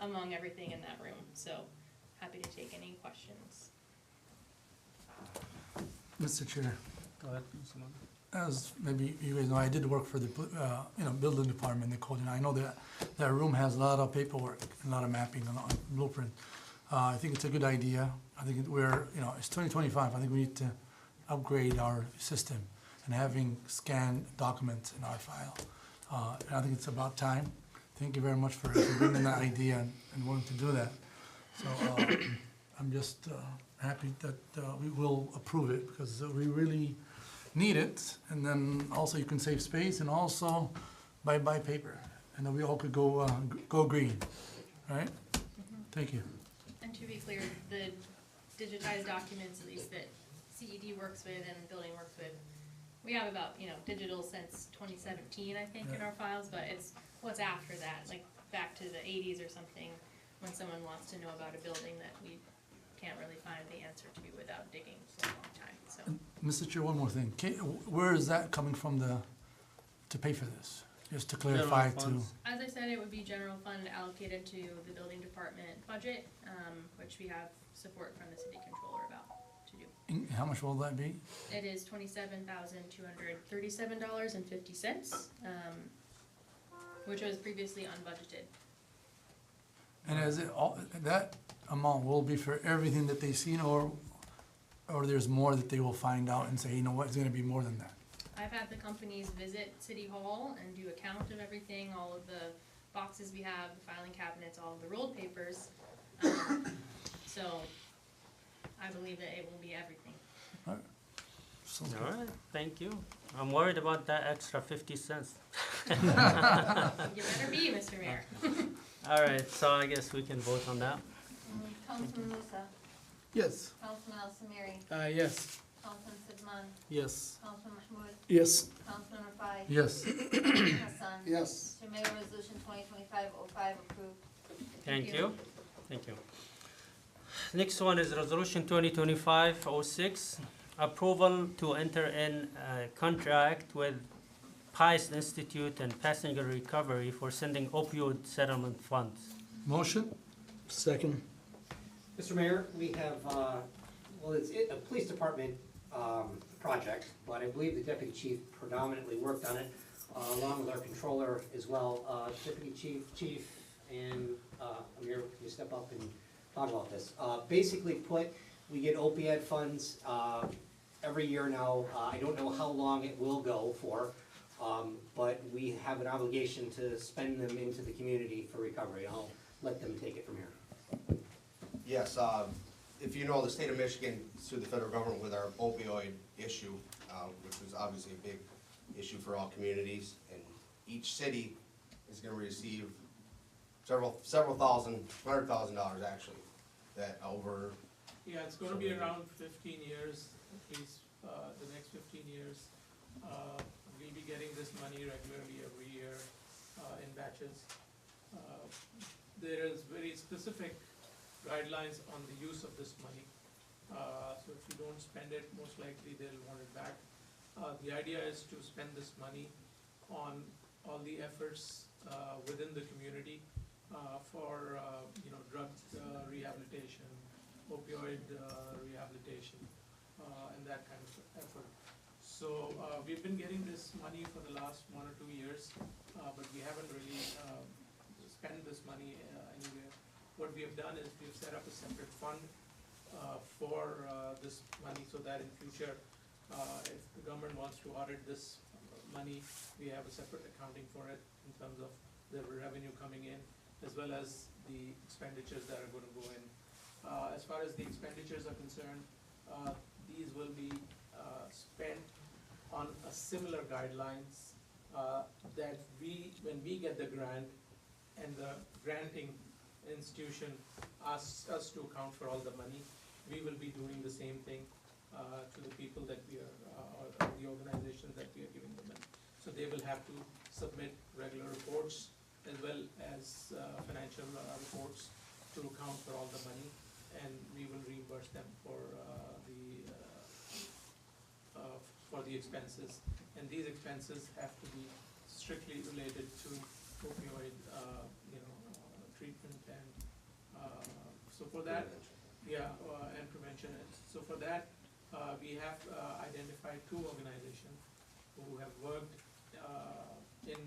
among everything in that room. So happy to take any questions. Mr. Chair, Go ahead. as maybe you guys know, I did work for the, building department, the code, and I know that room has a lot of paperwork, a lot of mapping, a lot of blueprint. I think it's a good idea. I think it's 2025, I think we need to upgrade our system and having scanned documents in our file. And I think it's about time. Thank you very much for bringing that idea and wanting to do that. So I'm just happy that we will approve it, because we really need it. And then also you can save space, and also buy paper, and then we all could go green, right? Thank you. And to be clear, the digitized documents, at least that CED works with and building works with, we have about, digital since 2017, I think, in our files, but it's what's after that, like back to the 80s or something, when someone wants to know about a building that we can't really find the answer to without digging for a long time, so. Mr. Chair, one more thing. Where is that coming from to pay for this? Just to clarify General to, funds. As I said, it would be general fund allocated to the building department budget, which we have support from the city controller about to do. how much will that be? It is $27,237.50, which was previously unbudgeted. And is it all, that amount will be for everything that they've seen, or there's more that they will find out and say, you know what, it's gonna be more than that? I've had the companies visit City Hall and do a count of everything, all of the boxes we have, the filing cabinets, all of the rolled papers. So I believe that it will be everything. All right, thank you. I'm worried about that extra 50 cents. You better be, Mr. Mayor. All right, so I guess we can vote on that. Councilman Musa, Yes. Councilman Al-Samiri, Yes. Councilman Sidman, Yes. Councilman Mahmoud, Yes. Councilman Rafai. Yes. Hassan. Yes. Mr. Mayor, resolution 2025-05 approved. Thank you. Thank you. Next one is resolution 2025-06, approval to enter in a contract with Pice Institute and Passenger Recovery for sending opioid settlement funds. Motion? Second. Mr. Mayor, we have, it's a police department project, but I believe the deputy chief predominantly worked on it, along with our controller as well. Deputy chief, and Amir, can you step up and talk about this? Basically put, we get opioid funds every year now. I don't know how long it will go for, but we have an obligation to spend them into the community for recovery. I'll let them take it from here. Yes, if you know, the state of Michigan sued the federal government with our opioid issue, which was obviously a big issue for all communities, and each city is gonna receive several thousand, $100,000 actually, that over, Yeah, it's gonna be around 15 years, at least, the next 15 years. We'll be getting this money regularly every year, in batches. There is very specific guidelines on the use of this money. So if you don't spend it, most likely they'll want it back. The idea is to spend this money on all the efforts, within the community, for, drug rehabilitation, opioid rehabilitation, and that kind of effort. So we've been getting this money for the last 1 or 2 years, but we haven't really spent this money anywhere. What we have done is we've set up a separate fund for this money so that in future, if the government wants to audit this money, we have a separate accounting for it in terms of the revenue coming in, as well as the expenditures that are gonna go in. As far as the expenditures are concerned, these will be spent on a similar guidelines that when we get the grant and the granting institution asks us to account for all the money, we will be doing the same thing to the people that we are, or the organizations that we are giving the money. So they will have to submit regular reports as well as financial reports to account for all the money, and we will reimburse them for the expenses. And these expenses have to be strictly related to opioid, treatment and, so for that, and prevention. So for that, we have identified 2 organizations who have worked in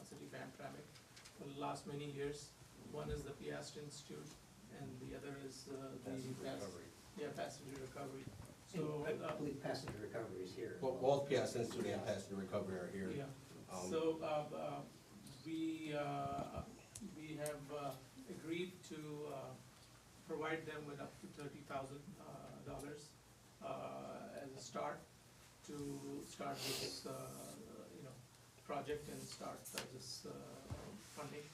City of Hamtramck for the last many years. One is the Piast Institute, and the other is Passenger Recovery. So I believe passenger recovery is here. Well, both PS Institute and Passenger Recovery are here. So we have agreed to provide them with up to $30,000 as a start to start this project and start this funding,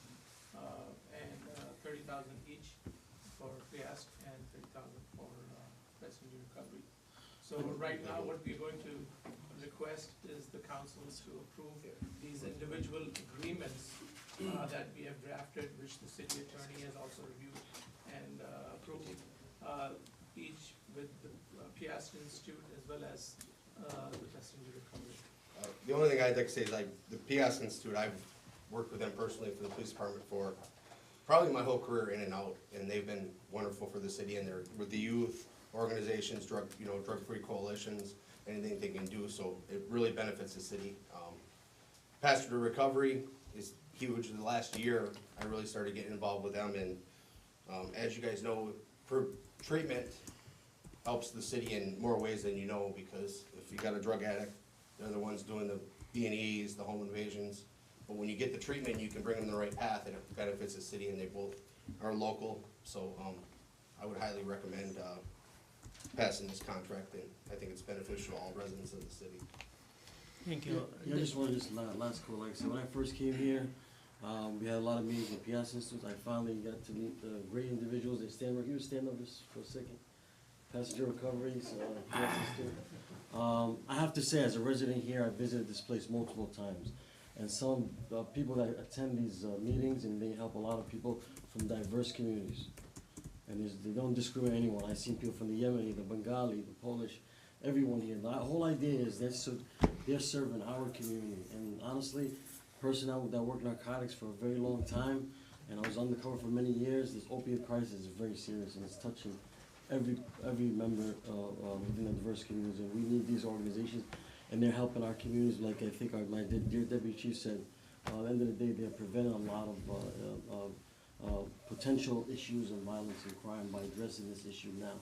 and 30,000 each for Piast and 30,000 for passenger recovery. So right now, what we're going to request is the council to approve these individual agreements that we have drafted, which the city attorney has also reviewed and approved, each with the Piast Institute as well as the passenger recovery. The only thing I'd like to say is the PS Institute, I've worked with them personally for the police department for probably my whole career in and out, and they've been wonderful for the city, and they're with the youth organizations, drug-free coalitions, anything they can do, so it really benefits the city. Passenger Recovery is huge. The last year, I really started getting involved with them, and as you guys know, treatment helps the city in more ways than you know, because if you got a drug addict, they're the ones doing the B&Es, the home invasions. But when you get the treatment, you can bring them the right path, and it benefits the city, and they both are local. So I would highly recommend passing this contract, and I think it's beneficial to all residents of the city. Thank you. Yeah, I just wanted this last quote. Like I said, when I first came here, we had a lot of meetings with Piast Institute. I finally got to meet the great individuals. They stand up. You stand up just for a second. Passenger Recovery, Piast Institute. I have to say, as a resident here, I visited this place multiple times. And some people that attend these meetings, and they help a lot of people from diverse communities. And they don't discriminate anyone. I've seen people from the Yemeni, the Bengali, the Polish, everyone here. The whole idea is they're serving our community. And honestly, personnel that work narcotics for a very long time, and I was undercover for many years, this opiate crisis is very serious, and it's touching every member within the diverse communities. And we need these organizations, and they're helping our communities. Like I think my dear Deputy Chief said, at the end of the day, they're preventing a lot of potential issues and violence and crime by addressing this issue now.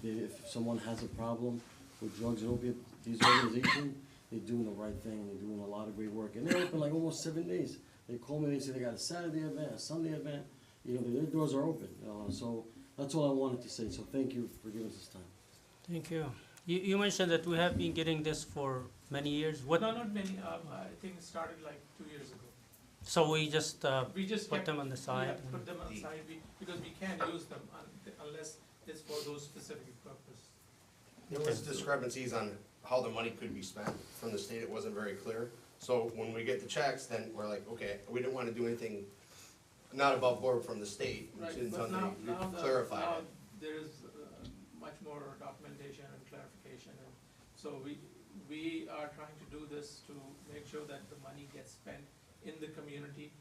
If someone has a problem with drugs and opiates, these organizations, they're doing the right thing. They're doing a lot of great work, and they're open like almost 7 days. They call me. They say they got a Saturday event, a Sunday event. Their doors are open. So that's all I wanted to say. So thank you for giving us this time. Thank you. You mentioned that we have been getting this for many years. What? No, not many. I think it started like 2 years ago. So we just We just put kept- them on the side. Yeah, put them on the side because we can't use them unless is for those specific purposes. There was discrepancies on how the money could be spent from the state, it wasn't very clear. So when we get the checks, then we're like, okay, we didn't wanna do anything not above board from the state, Right, until but now, they now clarify now it. there is much more documentation and clarification, and so we are trying to do this to make sure that the money gets spent in the community,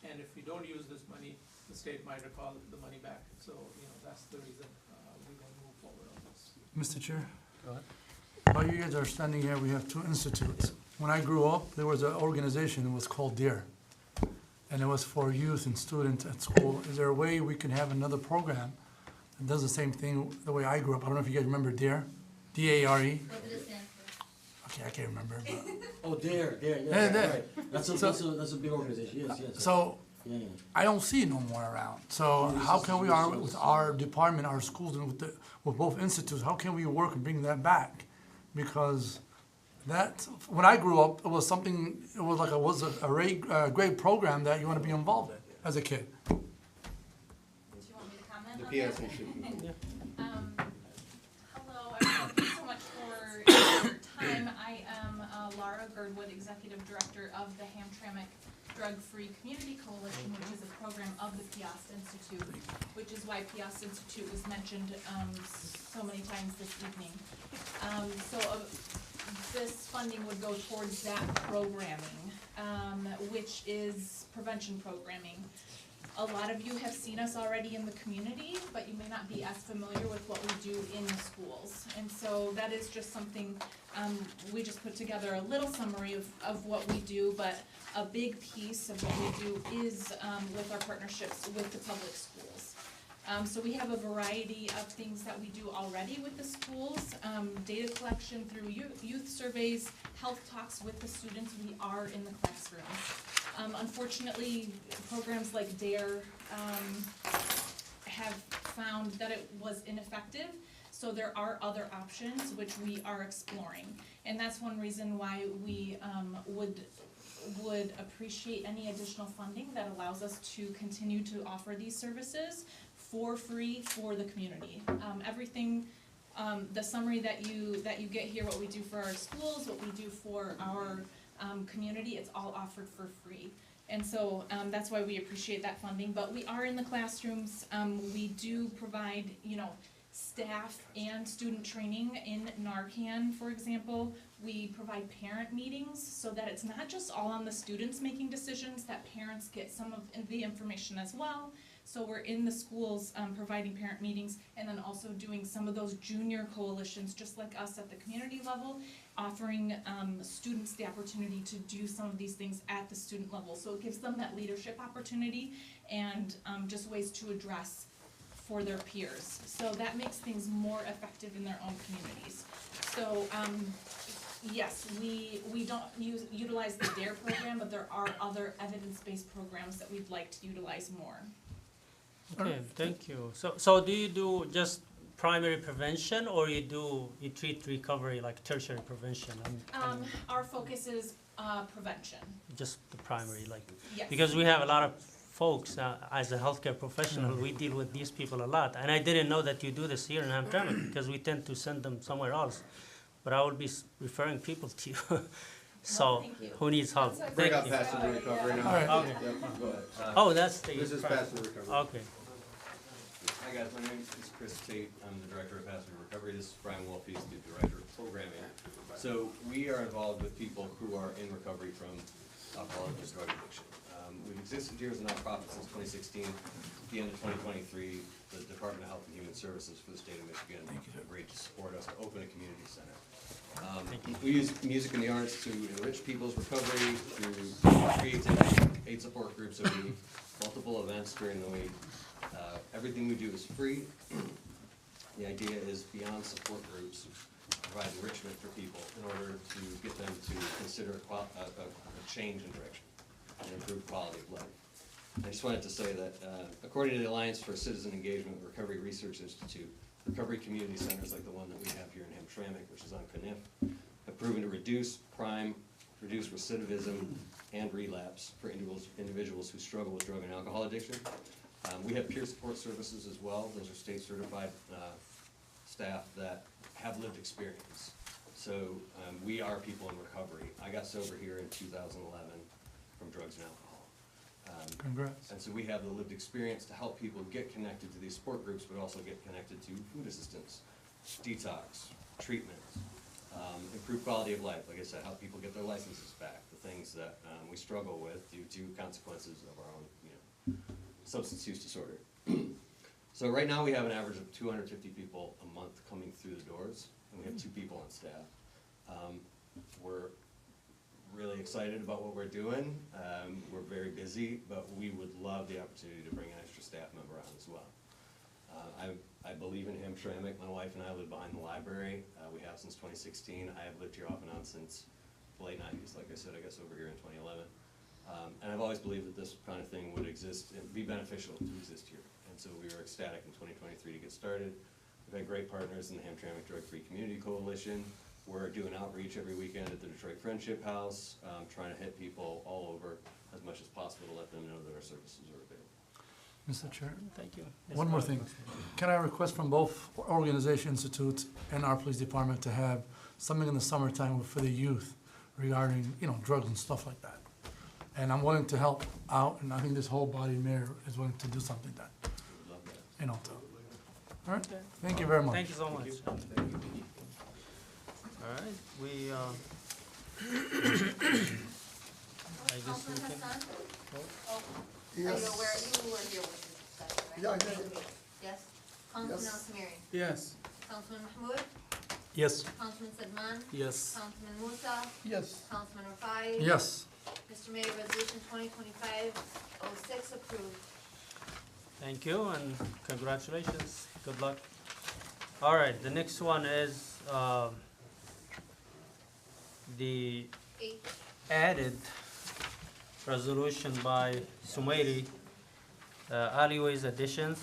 and if we don't use this money, the state might recall the money back, so, that's the reason we want to move forward on this. Mr. Chair, Go ahead. while you guys are standing here, we have two institutes. When I grew up, there was an organization, it was called DARE, and it was for youth and students at school. Is there a way we can have another program that does the same thing the way I grew up? I don't know if you guys remember DARE, D-A-R-E. What did it stand for? Okay, I can't remember, but. Oh, there, Yeah, yeah, there. right. That's a big organization, yes, yes. So, Yeah, yeah. I don't see it no more around. So how can we, with our department, our schools, and with both institutes, how can we work and bring that back? Because that, when I grew up, it was something, it was like a great program that you want to be involved in as a kid. Do you want me to comment The on PS that? issue. Hello, thank you so much for your time. I am Laura Girdwood, Executive Director of the Hamtramck Drug-Free Community Coalition, which is a program of the Piast Institute, which is why Piast Institute was mentioned so many times this evening. This funding would go towards that programming, which is prevention programming. A lot of you have seen us already in the community, but you may not be as familiar with what we do in the schools. And so that is just something, we just put together a little summary of what we do, but a big piece of what we do is with our partnerships with the public schools. So we have a variety of things that we do already with the schools, data collection through youth surveys, health talks with the students. We are in the classrooms. Unfortunately, programs like DARE have found that it was ineffective, so there are other options which we are exploring. And that's one reason why we would appreciate any additional funding that allows us to continue to offer these services for free for the community. Everything, the summary that you get here, what we do for our schools, what we do for our community, it's all offered for free. And so that's why we appreciate that funding. But we are in the classrooms. We do provide, staff and student training in Narcan, for example. We provide parent meetings so that it's not just all on the students making decisions, that parents get some of the information as well. So we're in the schools providing parent meetings, and then also doing some of those junior coalitions, just like us at the community level, offering students the opportunity to do some of these things at the student level. So it gives them that leadership opportunity and just ways to address for their peers. So that makes things more effective in their own communities. So yes, we don't utilize the DARE program, but there are other evidence-based programs that we'd like to utilize more. Okay, thank you. So do you do just primary prevention, or you treat recovery like tertiary prevention? Our focus is prevention. Just the primary, like, Yes. because we have a lot of folks, as a healthcare professional, we deal with these people a lot. And I didn't know that you do this here in Hamtramck, because we tend to send them somewhere else. But I will be referring people to you. So, thank you. who needs help? Bring Thank up you. passenger recovery now. All right. Okay. Yep, go ahead. Oh, that's the. This is passenger recovery. Okay. Hi guys, my name is Chris Tate. I'm the Director of Passenger Recovery. This is Brian Wolf, he's the Director of Programming. So we are involved with people who are in recovery from alcohol and drug addiction. We've existed here as a nonprofit since 2016. At the end of 2023, the Department of Health and Human Services for the state of Michigan agreed to support us to open a community center. We use music and the arts to enrich people's recovery through creativity, 8 support groups a week, multiple events during the week. Everything we do is free. The idea is beyond support groups, provide enrichment for people in order to get them to consider a change in direction and improve quality of life. I just wanted to say that according to the Alliance for Citizen Engagement Recovery Research Institute, recovery community centers like the one that we have here in Hamtramck, which is on Caniff, have proven to reduce crime, reduce recidivism, and relapse for individuals who struggle with drug and alcohol addiction. We have peer support services as well. Those are state certified staff that have lived experience. So we are people in recovery. I got sober here in 2011 from drugs and alcohol. Congrats. And so we have the lived experience to help people get connected to these support groups, but also get connected to food assistance, detox, treatment, improve quality of life. Like I said, help people get their licenses back, the things that we struggle with due to consequences of our own, substance use disorder. So right now we have an average of 250 people a month coming through the doors, and we have 2 people on staff. We're really excited about what we're doing. We're very busy, but we would love the opportunity to bring an extra staff member on as well. I believe in Hamtramck. My wife and I live behind the library. We have since 2016. I have lived here off and on since the late 90s. Like I said, I guess over here in 2011. And I've always believed that this kind of thing would exist and be beneficial to exist here. And so we were ecstatic in 2023 to get started. We've had great partners in the Hamtramck Drug-Free Community Coalition. We're doing outreach every weekend at the Detroit Friendship House, trying to hit people all over as much as possible to let them know that our services are available. Mr. Chair? Thank you. One more thing. Can I request from both organization institutes and our police department to have something in the summertime for the youth regarding, drugs and stuff like that? And I'm willing to help out, and I think this whole body mayor is willing to do something like that. Love that. All right, thank you very much. Thank you so much. All right, we, I guess we Councilman can. Hassan? Oh, Yes. are you aware, you were here with this discussion, right? Yeah. Yes? Councilman Yes. Al-Samiri? Yes. Councilman Mahmoud? Yes. Councilman Sedman? Yes. Councilman Musa? Yes. Councilman Rafai? Yes. Mr. Mayor, resolution 2025-06 approved. Thank you and congratulations. Good luck. All right, the next one is the Eight. added resolution by Sumaili, Alleyways additions,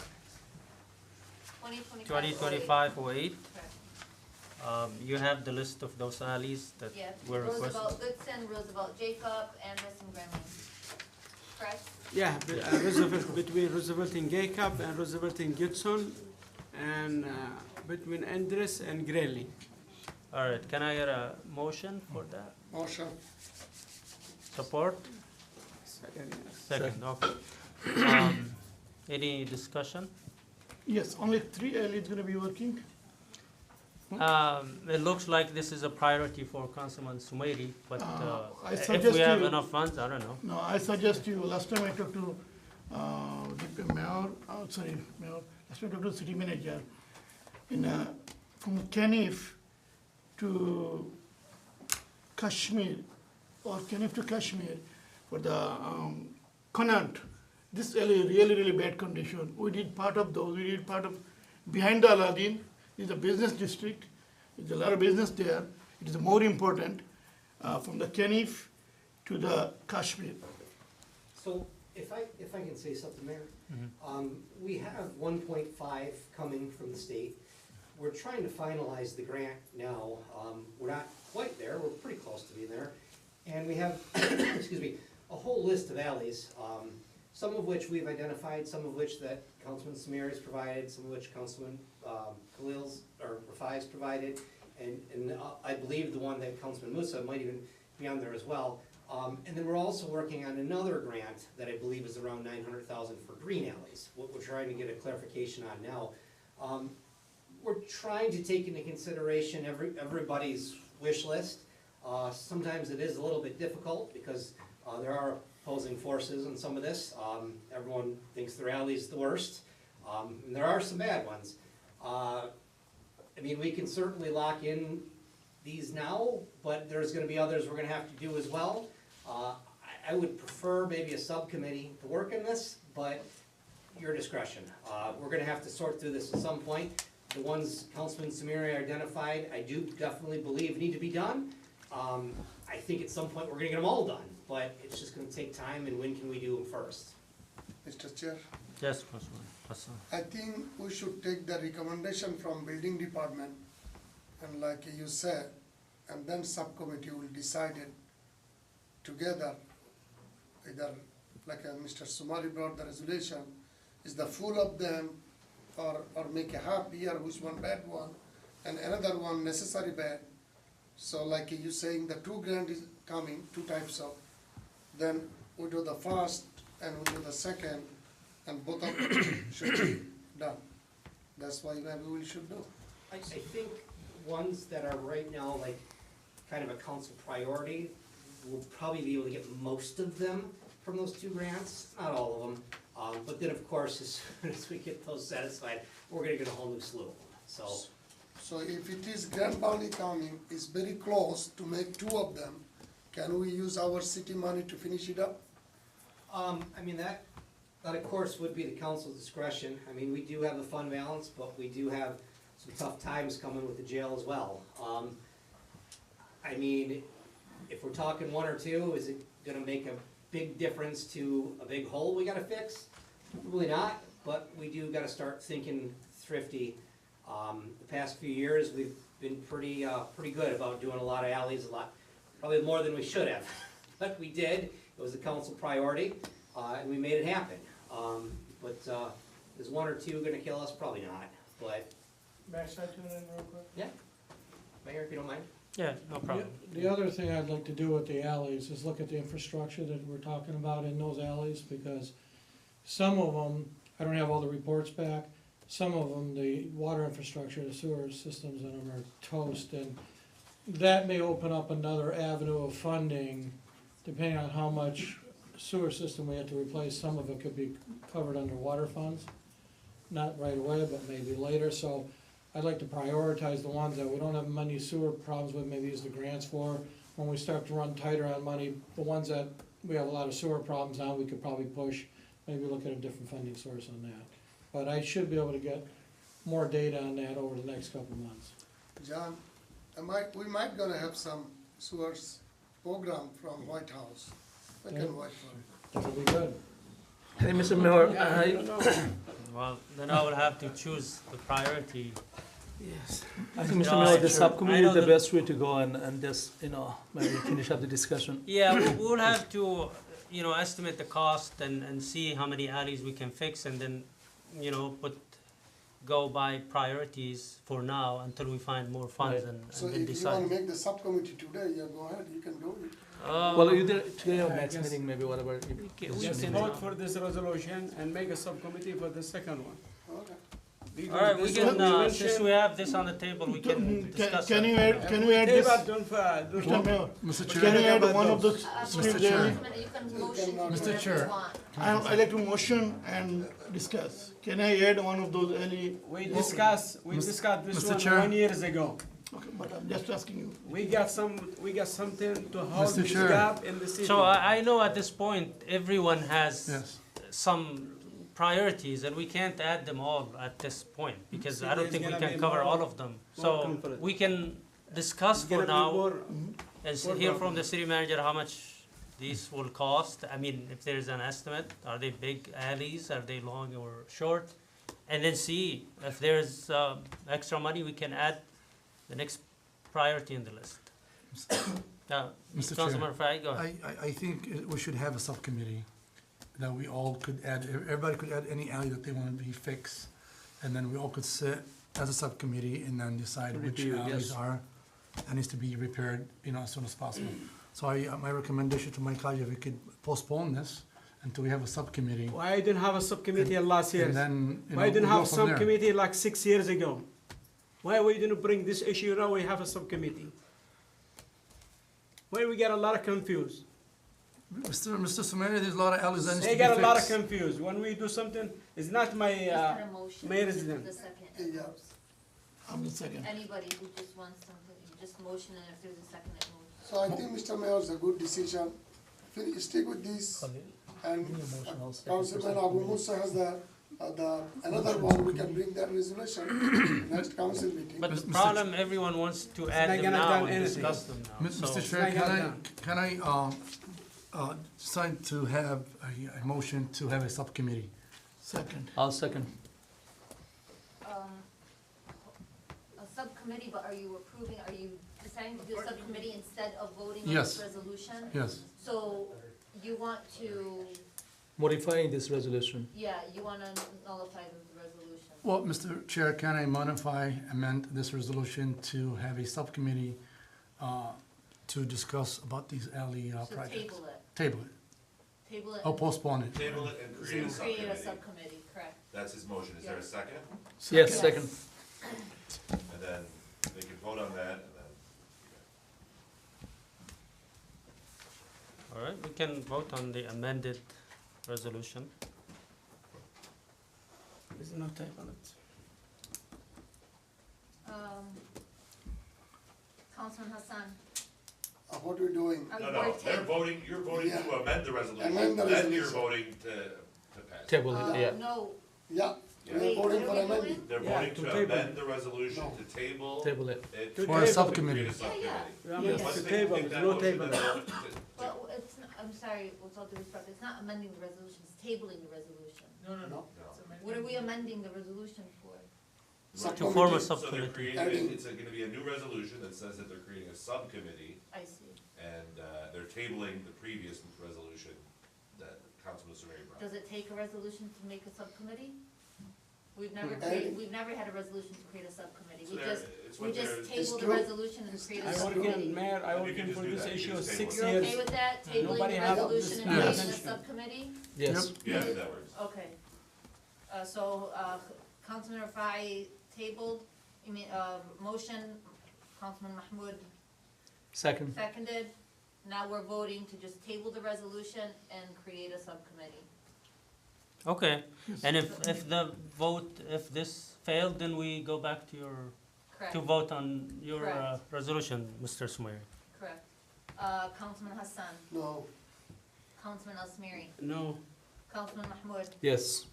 2025-08. 2025-08. You have the list of those alleys that Yeah, were requested. Roosevelt Goodson, Roosevelt Jacob, Andress and Gremlin. Correct? Yeah, Roosevelt, between Roosevelt and Jacob and Roosevelt and Gibson, and between Andres and Greeley. All right, can I get a motion for that? Motion. Support? Second, yes. Second, okay. Any discussion? Yes, only 3 alleys gonna be working. It looks like this is a priority for Councilman Sumaili, but I if suggest we have you- enough funds, I don't know. No, I suggest you, last time I talked to the mayor, last time I talked to the city manager, from Canif to Kashmir, or Canif to Kashmir, for the Connaught, this alley really, really bad condition. We did part of those, we did part of, behind the Aladdin is a business district, there's a lot of business there. It is more important, from the Canif to the Kashmir. So if I can say something, Mayor, we have 1.5 coming from the state. We're trying to finalize the grant now. We're not quite there, we're pretty close to being there. And we have, excuse me, a whole list of alleys, some of which we've identified, some of which that Councilman Samir has provided, some of which Councilman Khalil's, or Rafai's provided, and I believe the one that Councilman Musa might even be on there as well. And then we're also working on another grant that I believe is around $900,000 for green alleys, what we're trying to get a clarification on now. We're trying to take into consideration everybody's wish list. Sometimes it is a little bit difficult because there are opposing forces in some of this. Everyone thinks their alley's the worst, and there are some bad ones. I mean, we can certainly lock in these now, but there's gonna be others we're gonna have to do as well. I would prefer maybe a subcommittee to work in this, but your discretion. We're gonna have to sort through this at some point. The ones Councilman Samiri identified, I do definitely believe need to be done. I think at some point we're gonna get them all done, but it's just gonna take time, and when can we do them first? Mr. Chair, Yes, Councilman Hassan. I think we should take the recommendation from building department, and like you said, and then subcommittee will decide it together, either like Mr. Sumari brought the resolution, is the full of them, or make a half beer, which one bad one, and another one necessary bad. So like you saying, the 2 grand is coming, 2 types of, then we do the first and we do the second, and both of them should be done. That's why maybe we should do. I think ones that are right now, like, kind of a council priority, we'll probably be able to get most of them from those 2 grants, not all of them. But then, of course, as soon as we get those satisfied, we're gonna get a whole new slew of them, so. So if it is Grand Bounty coming, it's very close to make 2 of them, can we use our city money to finish it up? I mean, that of course would be the council's discretion. I mean, we do have a fund balance, but we do have some tough times coming with the jail as well. I mean, if we're talking 1 or 2, is it gonna make a big difference to a big hole we gotta fix? Probably not, but we do gotta start thinking thrifty. The past few years, we've been pretty good about doing a lot of alleys, probably more than we should have. But we did, it was a council priority, and we made it happen. But is 1 or 2 gonna kill us? Probably not, but. May I start doing it real quick? Yeah, Mayor, if you don't mind. Yeah, no problem. The other thing I'd like to do with the alleys is look at the infrastructure that we're talking about in those alleys, because some of them, I don't have all the reports back, some of them, the water infrastructure, the sewer systems in them are toast, and that may open up another avenue of funding, depending on how much sewer system we have to replace. Some of it could be covered under water funds, not right away, but maybe later, so I'd like to prioritize the ones that we don't have many sewer problems with, maybe use the grants for. When we start to run tighter on money, the ones that we have a lot of sewer problems on, we could probably push, maybe look at a different funding source on that. But I should be able to get more data on that over the next couple of months. John, we might gonna have some sewers program from White House. We Yeah. can wait for it. That would be good. Hey, Mr. Mayor, Well, then I will have to choose the priority. yes, I think, You Mr. know, Mayor, I- the subcommittee I is know the that- best way to go and just, maybe finish up the discussion. Yeah, we'll have to, estimate the cost and see how many alleys we can fix and then, go by priorities for now until we find more funds Right. and So then if you wanna decide. make the subcommittee today, yeah, go ahead, you can do it. Well, either today or I next guess- meeting, maybe whatever. We can vote for this resolution and make a subcommittee for the second one. Okay. All right, we This can, one we since mentioned- we have this on the table, we can discuss Can it. you add this, Mr. Mayor? Mr. Can Chair, you add one of those Mr. strips Chair. there? You can motion to do Mr. whatever Chair. you want. I'd like to motion and discuss. Can I add one of those early? We discussed this Mr. one Chair. 1 years ago. Okay, but I'm just asking you. We got something to hold Mr. this Chair. gap in the city. So I know at this point, everyone has yes. some priorities and we can't add them all at this point because So I don't there's think we gonna can be cover more- all of them. more So conflict. we can discuss It's for gonna be now more- and more hear from problem. the city manager how much these will cost. I mean, if there's an estimate, are they big alleys, are they long or short? And then see if there's extra money, we can add the next priority in the list. Mr. Councilman Fry, go ahead. I think we should have a subcommittee that we all could add, everybody could add any alley that they want to be fixed. And then we all could sit as a subcommittee and then decide which Review, alleys yes. are, that needs to be repaired, as soon as possible. So my recommendation to my colleague, if we could postpone this until we have a subcommittee. Why didn't have a subcommittee last year? And then, Why didn't we'll go have from there. subcommittee like 6 years ago? Why we didn't bring this issue now we have a subcommittee? Why we get a lot of confused? Mr. Sumeri, there's a lot of alleys that needs to They be get a lot of fixed. confused. When we do something, it's not my, Is there a motion? my resident. The second it Yeah. moves. I'm the second. Anybody who just wants something, you just motion and if there's a second it moves. So I think Mr. Mayor is a good decision. Stick with this. And Councilman Abu Musa has another one, we can bring that resolution next council meeting. But the Mr. problem, everyone wants to add not them gonna now done and anything. discuss them now. So- Mr. Chair, It's not can I decide to have a motion to have a subcommittee? Second. I'll second. A subcommittee, but are you deciding to do a subcommittee instead of voting on Yes. this resolution? Yes. So you want to Modifying this resolution. Yeah, you wanna nullify the resolution. Well, Mr. Chair, can I amend this resolution to have a subcommittee to discuss about these alley So projects? table it, Table it, table it. or and postpone it. Table it and create a Create a subcommittee. subcommittee, correct. That's his motion. Is there a second? Yes, second. And then they can vote on that and then. All right, we can vote on the amended resolution. There's no type on it. Councilman Hassan, What are we doing? are No, you no, board they're table? voting, you're voting to amend the resolution. Amend the Then you're resolution. voting to pass. Table it, yeah. No, Yeah, Yeah. we're voting for what are we amending. doing? They're Yeah, voting to to table. amend the resolution, No. to table Table it. it. To For a table. subcommittee. Create a subcommittee. I mean, Yes. Once to they table, make that no motion, table. then vote to- Well, it's, I'm sorry, with all due respect, it's not amending the resolution, it's tabling the resolution. No, no, no. No. It's amending What are we amending the resolution for? To form a So they're subcommittee. creating, it's gonna be a new resolution that says that they're creating a subcommittee, I see. and, they're tabling the previous resolution that Councilman Sumeri brought. Does it take a resolution to make a subcommittee? We've never Hmm. created, we've never had a resolution to create a subcommittee. So We there- just, it's we what just they're- It's table the true. resolution and create a I work subcommittee. in, Mayor, I You work can in just for do this that. You issue just table 6 it. You're years. okay with that, tabling Nobody the have resolution this and creating a convention. subcommittee? Yes. Yeah, that works. Okay. Councilman Rafai tabled, you mean, motion, Councilman Mahmoud Second. seconded. Now we're voting to just table the resolution and create a subcommittee. Okay, and if the vote, if this failed, then we go back to your, Correct, to vote on your Correct. resolution, Mr. Sumeri. correct. Councilman Hassan, No, Councilman Asmiri, No. Councilman Mahmoud, Yes.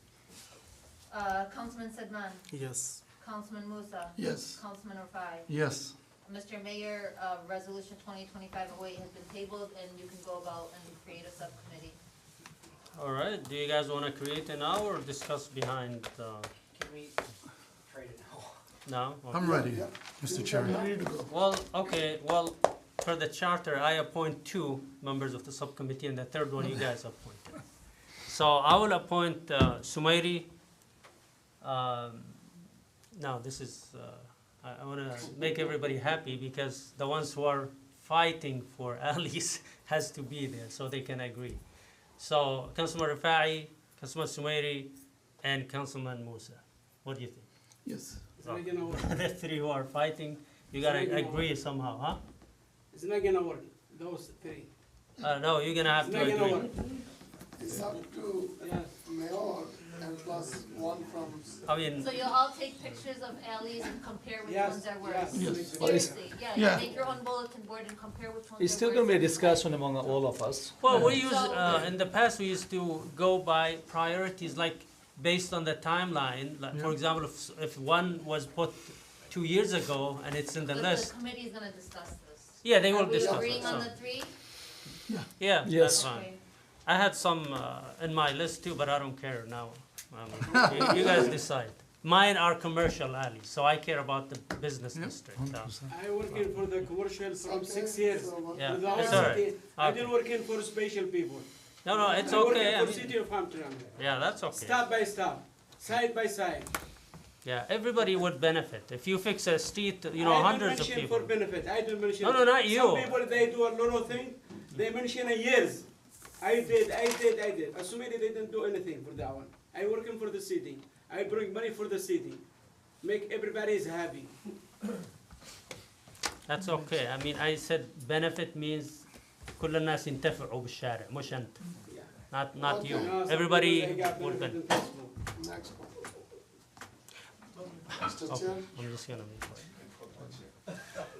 Councilman Sedman, Yes. Councilman Musa, Yes. Councilman Rafai. Yes. Mr. Mayor, Resolution 2025-08 has been tabled, and you can go about and create a subcommittee. All right, do you guys want to create it now or discuss behind, Can we trade it now? now? Okay. I'm ready, yeah. Mr. Chairman. Ready to go. Well, okay, well, for the charter, I appoint 2 members of the subcommittee, and the third one you guys appoint. So I will appoint Sumairi. Now, this is, I want to make everybody happy because the ones who are fighting for alleys has to be there so they can agree. So Councilman Rafai, Councilman Sumairi, and Councilman Musa. What do you think? Yes. It's not gonna work. The 3 who are fighting, you It's not gotta gonna agree somehow, huh? It's not gonna work, those 3. No, you're gonna have It's to not gonna agree. work. It's up to Yes. mayor and plus one from. I mean, So you'll all take pictures of alleys and compare which Yes, ones are worse? yes. Yes. Seriously, yeah, you Yeah. make your own bulletin board and compare which ones are worse. It's still gonna be a and discussion among all of us. well, we use, So- in the past, we used to go by priorities, like, based on the timeline. Like, for Yeah. example, if one was put 2 years ago and it's in the The list, committee's gonna discuss this. yeah, they will Are we discuss it, agreeing on so, the 3? yeah, Yes. that's fine. Okay. I had some, in my list too, but I don't care now. You guys decide. Mine are commercial alleys, so I care about the business district. 100%. I working for the commercial from 6 years. Yeah, With the whole it's all right. city. I Okay. didn't working for special people. No, it's I okay. working I for mean, city of Hampton. yeah, that's okay. Step by step, side by side. Yeah, everybody would benefit. If you fix a street, you know, hundreds of I people. don't mention for benefit, I don't mention. No, not you. Some people, they do a lot of things, they mention a years. I did. Assuming they didn't do anything for that one. I working for the city. I bring money for the city. Make everybody is happy. That's okay. I mean, I said benefit means كل الناس ينتفعوا بالشارع مش أنت. Yeah. Not you. No, some Everybody people, they got would benefit benefit. in Facebook. Next one. Mr. Okay, Chair, I'm just gonna be quiet.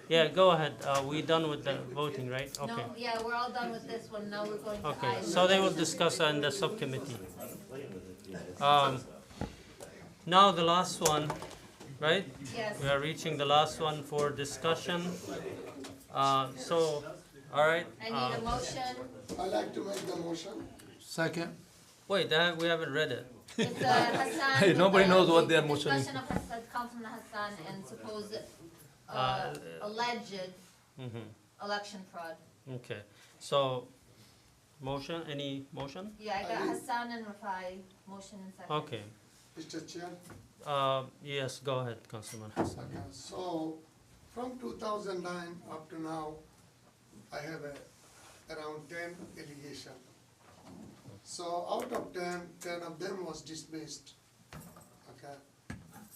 Yeah, go ahead. We done with the voting, right? Okay. No, yeah, we're all done with this one, now we're going to I. Okay, so they will discuss in the subcommittee. Now the last one, right? Yes. We are reaching the last one for discussion. So, all right. I need a motion. I like to make the motion. Second. Wait, we haven't read it. It's Hassan. Hey, nobody knows what their their motion is. Discussion of Hassan, Councilman Hassan and supposed alleged Mhm. election fraud. Okay, so Motion, any motion? Yeah, I got Hassan and Rafai, motion and second. Okay. Mr. Chair. Yes, go ahead, Councilman Hassan. Okay, so from 2009 up to now, I have around 10 allegations. So out of 10 of them was dismissed. Okay.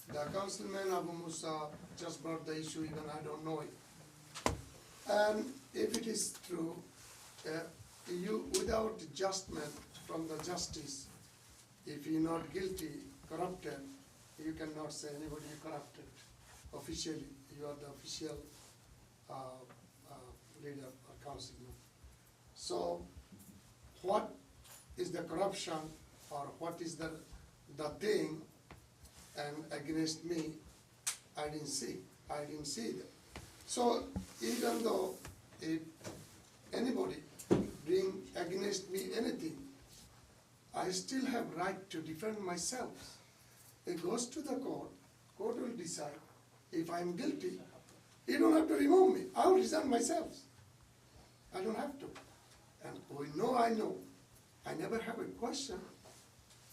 The councilman Abu Musa just brought the issue, even I don't know it. And if it is true, you without adjustment from the justice, if you're not guilty, corrupted, you cannot say anybody is corrupted. Officially, you are the official leader or councilman. So, what is the corruption or what is the thing and against me? I didn't see that. So, even though if anybody bring against me anything, I still have right to defend myself. It goes to the court will decide if I'm guilty. You don't have to remove me, I'll resign myself. I don't have to. And I know, I never have a question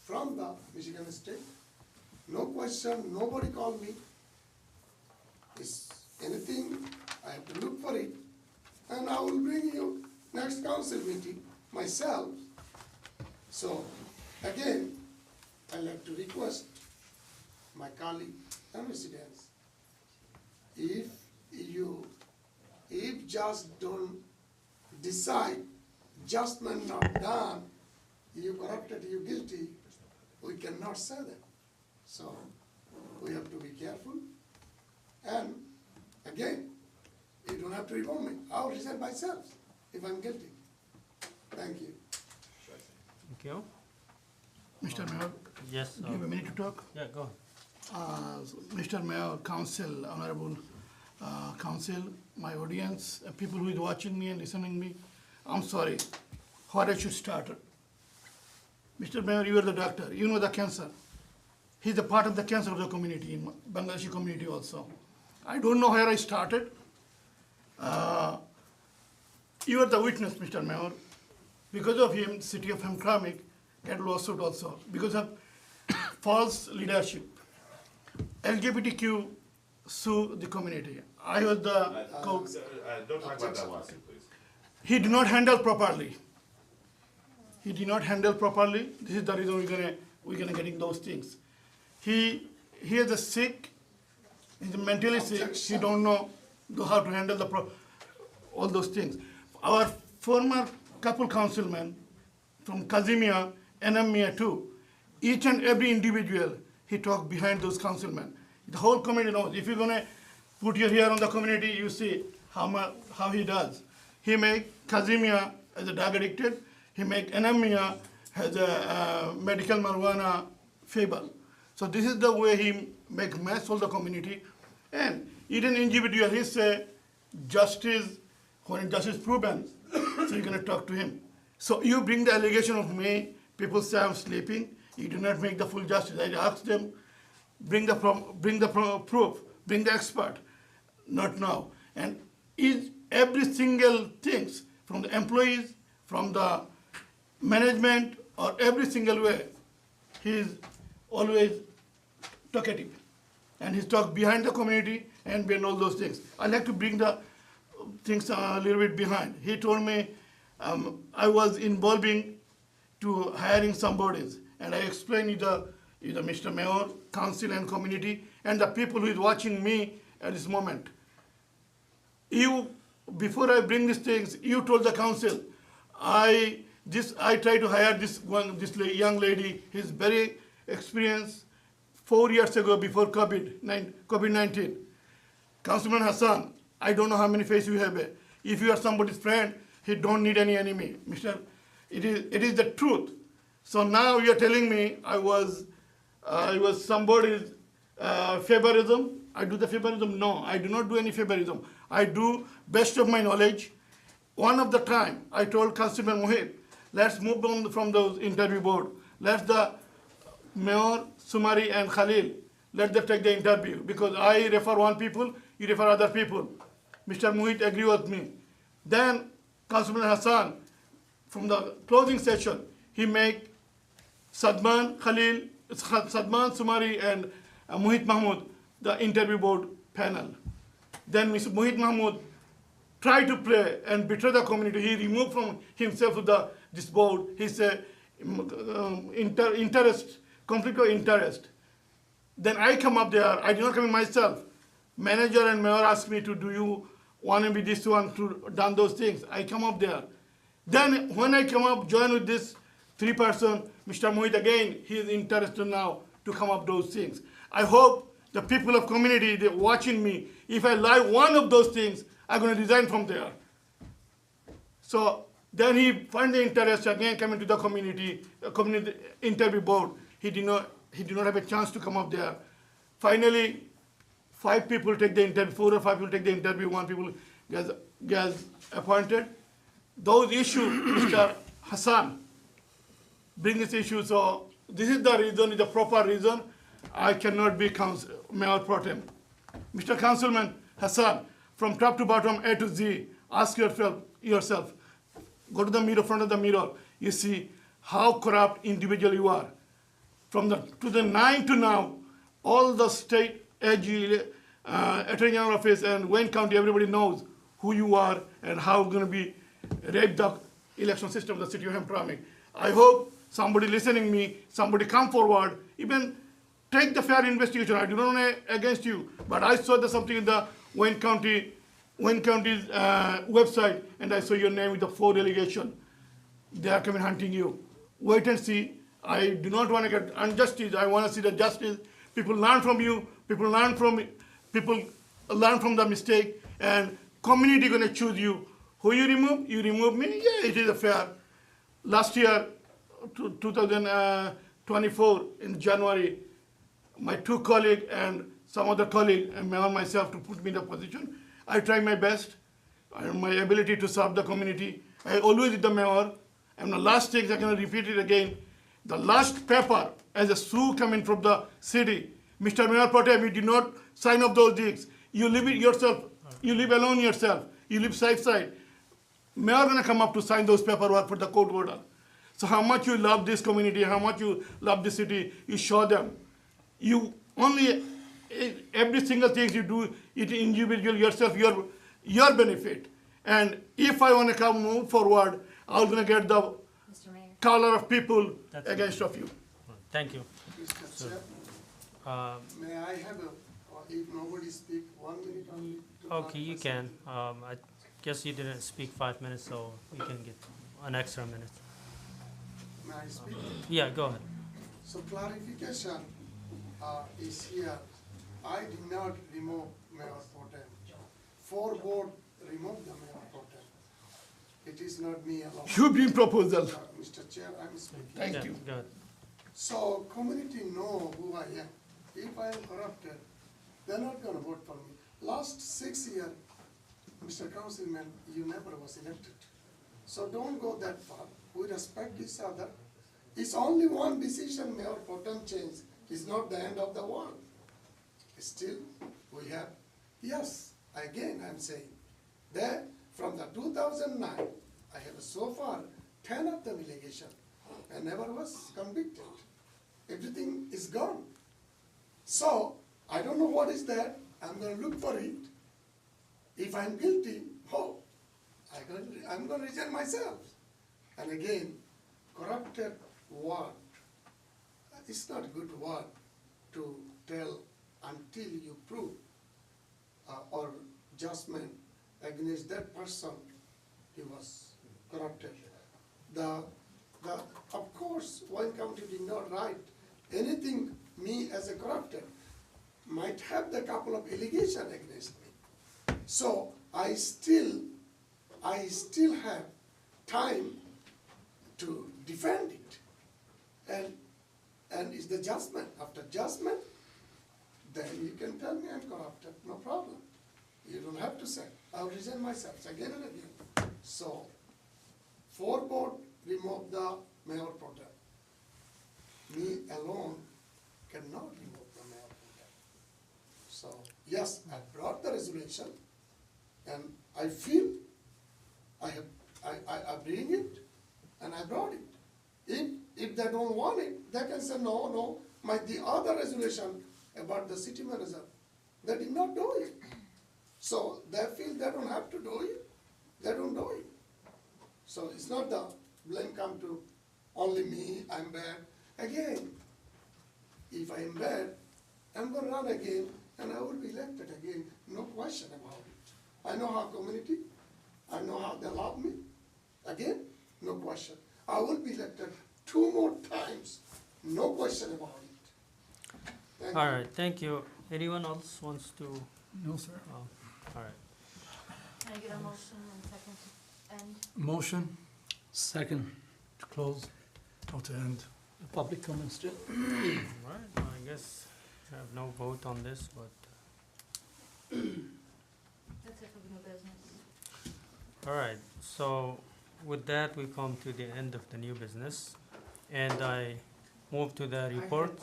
from the Michigan State. No question, nobody called me. Is anything, I have to look for it. And I will bring you next council meeting myself. So, again, I like to request my colleague and residents, if just don't decide, judgment not done, you corrupted, you guilty, we cannot say that. So, we have to be careful. And again, you don't have to remove me. I'll resign myself if I'm guilty. Thank you. Thank you. Mr. Mayor, Yes. do you have a minute to talk? Yeah, go ahead. Mr. Mayor, Council, Honorable Council, my audience, people who is watching me and listening me, I'm sorry, where I should start. Mr. Mayor, you are the doctor, you know the cancer. He's a part of the cancer of the community, in Bangladeshi community also. I don't know where I started. You are the witness, Mr. Mayor. Because of him, city of Hamtramck had lawsuit also, because of false leadership. LGBTQ sue the community. I was the don't talk about that lawsuit, please. He did not handle properly. He did not handle properly. This is the reason we're gonna getting those things. He is a sick. He's mentally sick. He don't know how to handle all those things. Our former couple councilmen from Kazimia, Anamia too, each and every individual, he talked behind those councilmen. The whole community knows. If you're gonna put your hair on the community, you see how he does. He make Kazimia as a drug addicted. He make Anamia as a medical marijuana fable. So this is the way he make mess of the community. And even individual, he say justice, when justice proven, so you're gonna talk to him. So you bring the allegation of me, people say I'm sleeping, you do not make the full justice. I ask them, bring the proof, bring the expert, not now. And is every single things from the employees, from the management, or every single way, he is always talkative. And he's talked behind the community and behind all those things. I like to bring the things a little bit behind. He told me I was involving to hiring somebody, and I explained either Mr. Mayor, council and community, and the people who is watching me at this moment. Before I bring these things, you told the council, I try to hire this young lady. He's very experienced. 4 years ago, before COVID-19, Councilman Hassan, I don't know how many faces you have. If you are somebody's friend, he don't need any enemy. It is the truth. So now you are telling me I was somebody's favorism. I do the favorism? No, I do not do any favorism. I do best of my knowledge. One of the time, I told Councilman Mohit, let's move on from those interview board. Let the Mayor, Sumari and Khalil, let them take the interview. Because I refer one people, you refer other people. Mr. Mohit agree with me. Then Councilman Hassan, from the closing session, he make Sadman Sumari and Mohit Mahmood the interview board panel. Then Mr. Mohit Mahmood tried to play and betray the community. He removed from himself this board. He said conflict of interest. Then I come up there. I did not come in myself. Manager and mayor asked me do you want to be this one to done those things. I come up there. Then when I come up, join with this 3-person, Mr. Mohit again, he is interested now to come up those things. I hope the people of community, they're watching me. If I lie one of those things, I'm going to resign from there. So then he find the interest again coming to the community interview board. He did not have a chance to come up there. Finally, 5 people take the interview, 4 or 5 people take the interview, 1 people gets appointed. Those issues, Mr. Hassan bring this issue. So this is the reason, the proper reason I cannot be mayor pro tem. Mr. Councilman Hassan, from top to bottom, A to Z, ask yourself, go to the mirror, front of the mirror, you see how corrupt individual you are. From the 2009 to now, all the state AG, Attorney General Office and Wayne County, everybody knows who you are and how going to be rape the election system of the city of Hamtramck. I hope somebody listening me, somebody come forward, even take the fair investigation. I do not know against you, but I saw something in the Wayne County's website, and I saw your name with the 4 allegation. They are coming hunting you. Wait and see. I do not want to get injustice. I want to see the justice. People learn from you. People learn from the mistake, and community going to choose you. Who you remove me. Yeah, it is a fair. Last year, 2024 in January, my 2 colleagues and some other colleague and myself to put me in the position. I try my best, my ability to serve the community. I always with the mayor. And the last thing, I'm going to repeat it again. The last paper as a sue coming from the city, Mr. Mayor Pro Tem, you did not sign up those deeds. You live it yourself. You live alone yourself. You live side. Mayor going to come up to sign those paperwork for the court order. So how much you love this community, how much you love this city, you show them. You only, every single thing you do, it individual yourself, your benefit. And if I want to move forward, I'm going to get the color of people against of you. Thank you. Mr. Chair, may I have if nobody speak, 1 minute only? Okay, you can. I guess you didn't speak 5 minutes, so you can get an extra minute. May I speak? Yeah, go ahead. So clarification is here. I did not remove Mayor Pro Tem. 4 board removed the Mayor Pro Tem. It is not me alone. You bring proposal. Mr. Chair, I'm speaking. Thank you. Go ahead. So community know who I am. If I am corrupted, they're not going to vote for me. Last 6 years, Mr. Councilman, you never was elected. So don't go that far. We respect each other. It's only one decision Mayor Pro Tem change. It's not the end of the world. Still, we have, yes, again I'm saying, that from the 2009, I have so far 10 of them allegation. I never was convicted. Everything is gone. So, I don't know what is that. I'm going to look for it. If I'm guilty, I'm going to reject myself. And again, corrupted word. It's not a good word to tell until you prove or judgment against that person he was corrupted. Of course, Wayne County did not write anything me as a corrupted. Might have the couple of allegations against me. So I still have time to defend it. And it's the judgment. After judgment, then you can tell me I'm corrupted, no problem. You don't have to say. I'll resign myself again and again. So, 4 board remove the Mayor Pro Tem. Me alone cannot remove the Mayor Pro Tem. So, yes, I brought the resolution, and I feel I bring it, and I brought it. If they don't want it, they can say, no, the other resolution about the city manager, they did not do it. So they feel they don't have to do it, they don't do it. So it's not the blame come to only me, I'm bad. Again, if I'm bad, I'm gonna run again, and I will be elected again, no question about it. I know how community, I know how they love me. Again, no question. I will be elected 2 more times, no question about it. Thank All you. right, thank you. Anyone else wants to? No, sir. All right. Can I get a motion and second to end? Motion Second, to close or to end. public comments still. All right, I guess I have no vote on this, but, That's it for new business. all right. So with that, we come to the end of the new business. And I move to the report.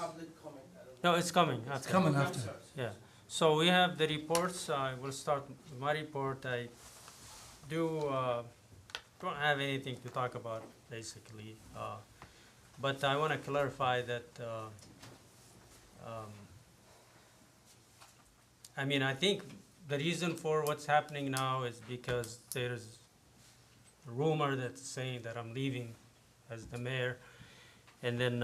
No, it's coming. It's coming after. Yeah. So we have the reports. I will start with my report. I don't have anything to talk about, basically. But I want to clarify that, I think the reason for what's happening now is because there's a rumor that's saying that I'm leaving as the mayor. And then,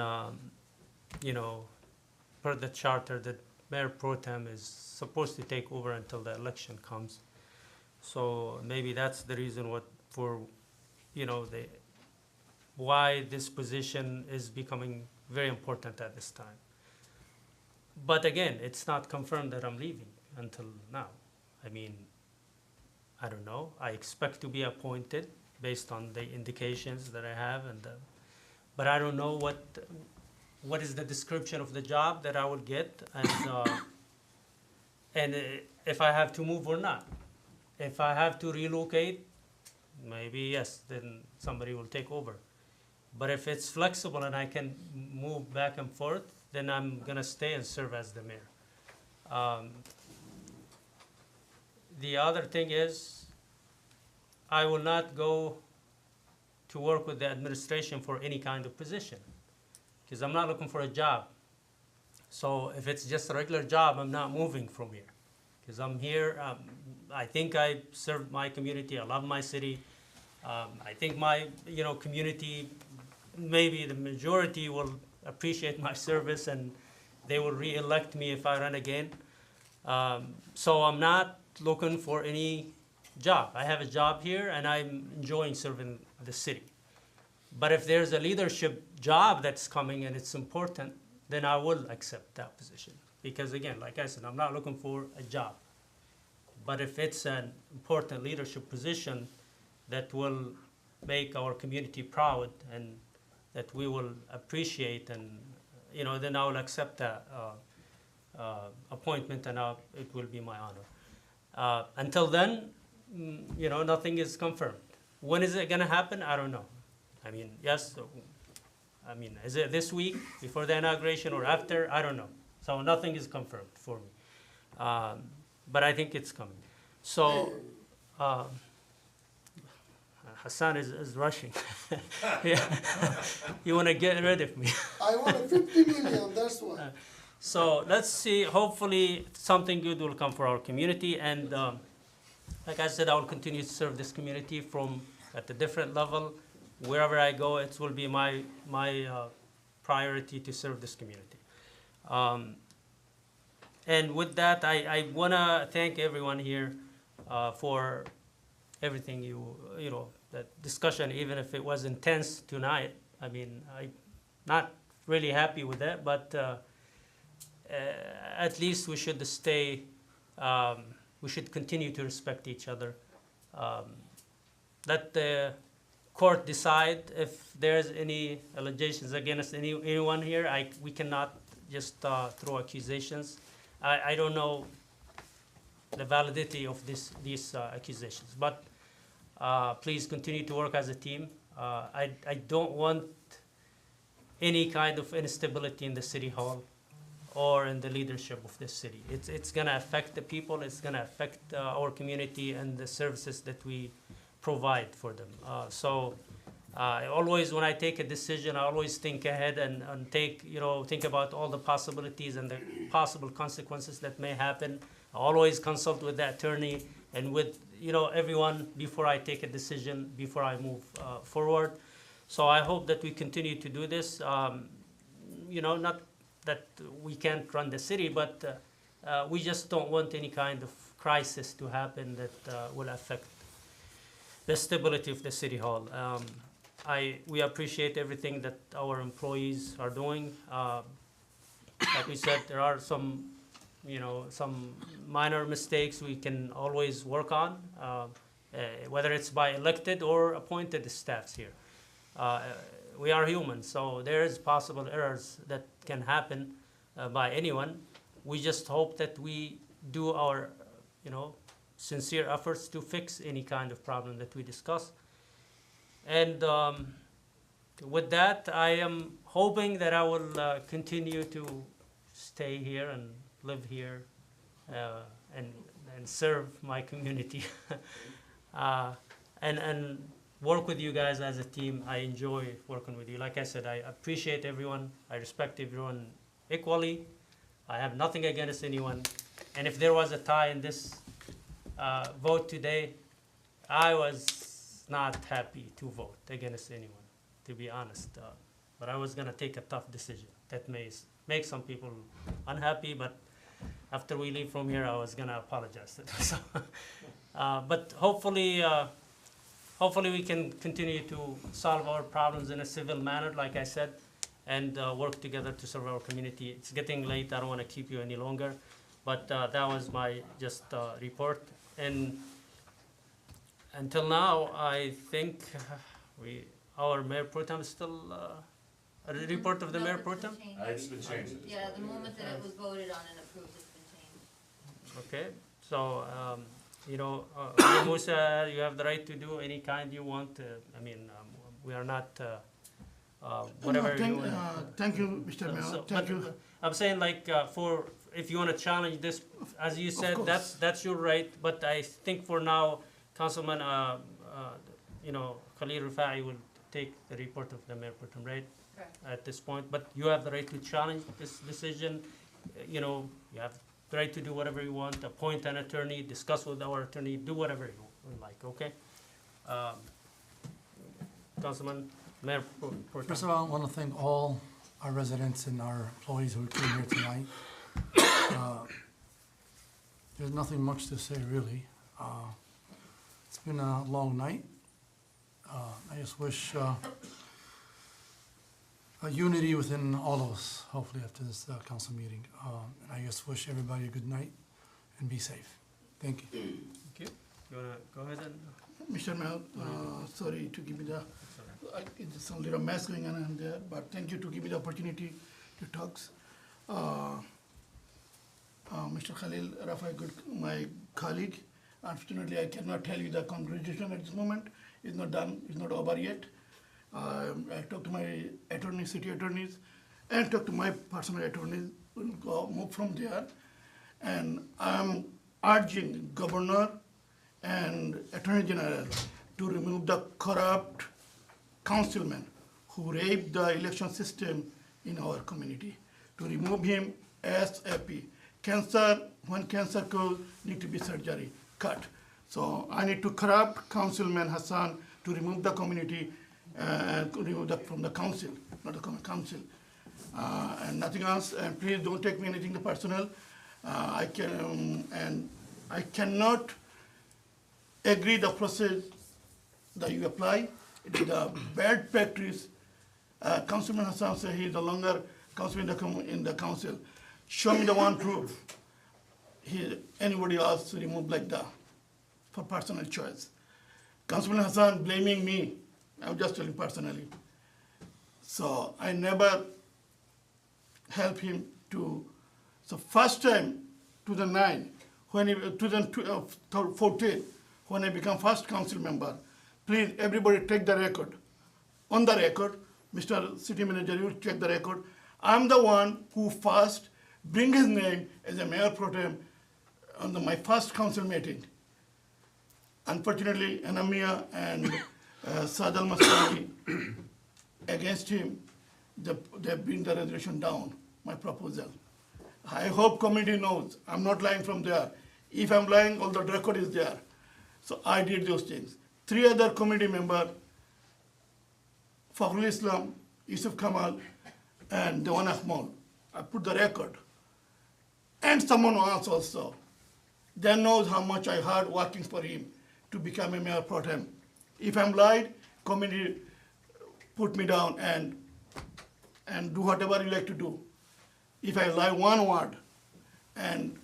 per the charter, the mayor pro tem is supposed to take over until the election comes. So maybe that's the reason why this position is becoming very important at this time. But again, it's not confirmed that I'm leaving until now. I don't know. I expect to be appointed based on the indications that I have, but I don't know what is the description of the job that I will get, and if I have to move or not. If I have to relocate, maybe yes, then somebody will take over. But if it's flexible and I can move back and forth, then I'm gonna stay and serve as the mayor. The other thing is, I will not go to work with the administration for any kind of position, because I'm not looking for a job. So if it's just a regular job, I'm not moving from here, because I'm here. I think I served my community. I love my city. I think my community, maybe the majority will appreciate my service, and they will re-elect me if I run again. So I'm not looking for any job. I have a job here, and I'm enjoying serving the city. But if there's a leadership job that's coming and it's important, then I will accept that position. Because again, like I said, I'm not looking for a job. But if it's an important leadership position that will make our community proud and that we will appreciate, and then I will accept that appointment, and it will be my honor. Until then, nothing is confirmed. When is it gonna happen? I don't know. Yes. Is it this week before the inauguration or after? I don't know. So nothing is confirmed for me. But I think it's coming. So Hassan is rushing. Yeah. You want to get rid of me. I want 50 million, that's why. So let's see. Hopefully something good will come for our community. And like I said, I will continue to serve this community at a different level. Wherever I go, it will be my priority to serve this community. And with that, I want to thank everyone here for everything that discussion, even if it was intense tonight. I'm not really happy with that, but at least we should we should continue to respect each other. Let the court decide if there's any allegations against anyone here. We cannot just throw accusations. I don't know the validity of these accusations, but please continue to work as a team. I don't want any kind of instability in the city hall or in the leadership of this city. It's going to affect the people. It's going to affect our community and the services that we provide for them. So Always when I take a decision, I always think ahead and think about all the possibilities and the possible consequences that may happen. I always consult with the attorney and with everyone before I take a decision, before I move forward. So I hope that we continue to do this. Not that we can't run the city, but we just don't want any kind of crisis to happen that will affect the stability of the city hall. We appreciate everything that our employees are doing. Like we said, there are some minor mistakes we can always work on, whether it's by elected or appointed staffs here. We are human, so there is possible errors that can happen by anyone. We just hope that we do our, sincere efforts to fix any kind of problem that we discuss. And with that, I am hoping that I will continue to stay here and live here and serve my community and work with you guys as a team. I enjoy working with you. Like I said, I appreciate everyone. I respect everyone equally. I have nothing against anyone. And if there was a tie in this vote today, I was not happy to vote against anyone, to be honest. But I was going to take a tough decision that may make some people unhappy, but after we leave from here, I was going to apologize. So, but hopefully we can continue to solve our problems in a civil manner, like I said, and work together to serve our community. It's getting late. I don't want to keep you any longer, but that was my just report. And until now, I think our Mayor Pro Tem is still a report of the Mayor Pro Tem? It's been changed. Yeah, the moment that it was voted on and approved, it's been changed. Okay, so, Musa, you have the right to do any kind you want. We are not, whatever you want. Thank you, Mr. Mayor. Thank you. I'm saying if you want to challenge this, as you said, that's your right. But I think for now, Councilman, Khalil Rifai will take the report of the Mayor Pro Tem, right? Correct. At this point, but you have the right to challenge this decision. You have the right to do whatever you want, appoint an attorney, discuss with our attorney, do whatever you like, okay? Councilman, Mayor Pro Tem. First of all, I want to thank all our residents and our employees who came here tonight. There's nothing much to say, really. It's been a long night. I just wish a unity within all of us, hopefully after this council meeting. And I just wish everybody a good night and be safe. Thank you. Thank you. You wanna go ahead and? Mr. Mayor, sorry to give me the, it's a little mess going on in there, but thank you to give me the opportunity to talk. Mr. Khalil Rafai, my colleague, unfortunately I cannot tell you the congratulations at this moment. It's not done, it's not over yet. I talked to my attorneys, city attorneys, and talked to my personal attorneys. We'll move from there. And I'm urging Governor and Attorney General to remove the corrupt councilman who raped the election system in our community. To remove him ASAP. When cancer goes, need to be surgery, cut. So I need to corrupt Councilman Hassan to remove the community and remove that from the council, not the council. And nothing else, and please don't take me anything personal. I cannot agree the process that you apply. It is a bad practice. Councilman Hassan said he is no longer councilman in the council. Show me the one proof. Anybody else to remove like that for personal choice. Councilman Hassan blaming me. I'm just telling personally. So I never help him to. So first time 2009, when 2014, when I become first council member, please everybody take the record. On the record, Mr. City Manager, you check the record. I'm the one who first bring his name as a mayor pro tem on my first council meeting. Unfortunately, Anamia and Sadal Mastani, against him, they bring the resolution down, my proposal. I hope committee knows, I'm not lying from there. If I'm lying, all the record is there. So I did those things. 3 other committee members, Fakhrul Islam, Yusuf Kamal, and Dewan Ahmad, I put the record. And someone else also. They knows how much I hard working for him to become a mayor pro tem. If I'm lied, committee put me down and do whatever you like to do. If I lie one word, and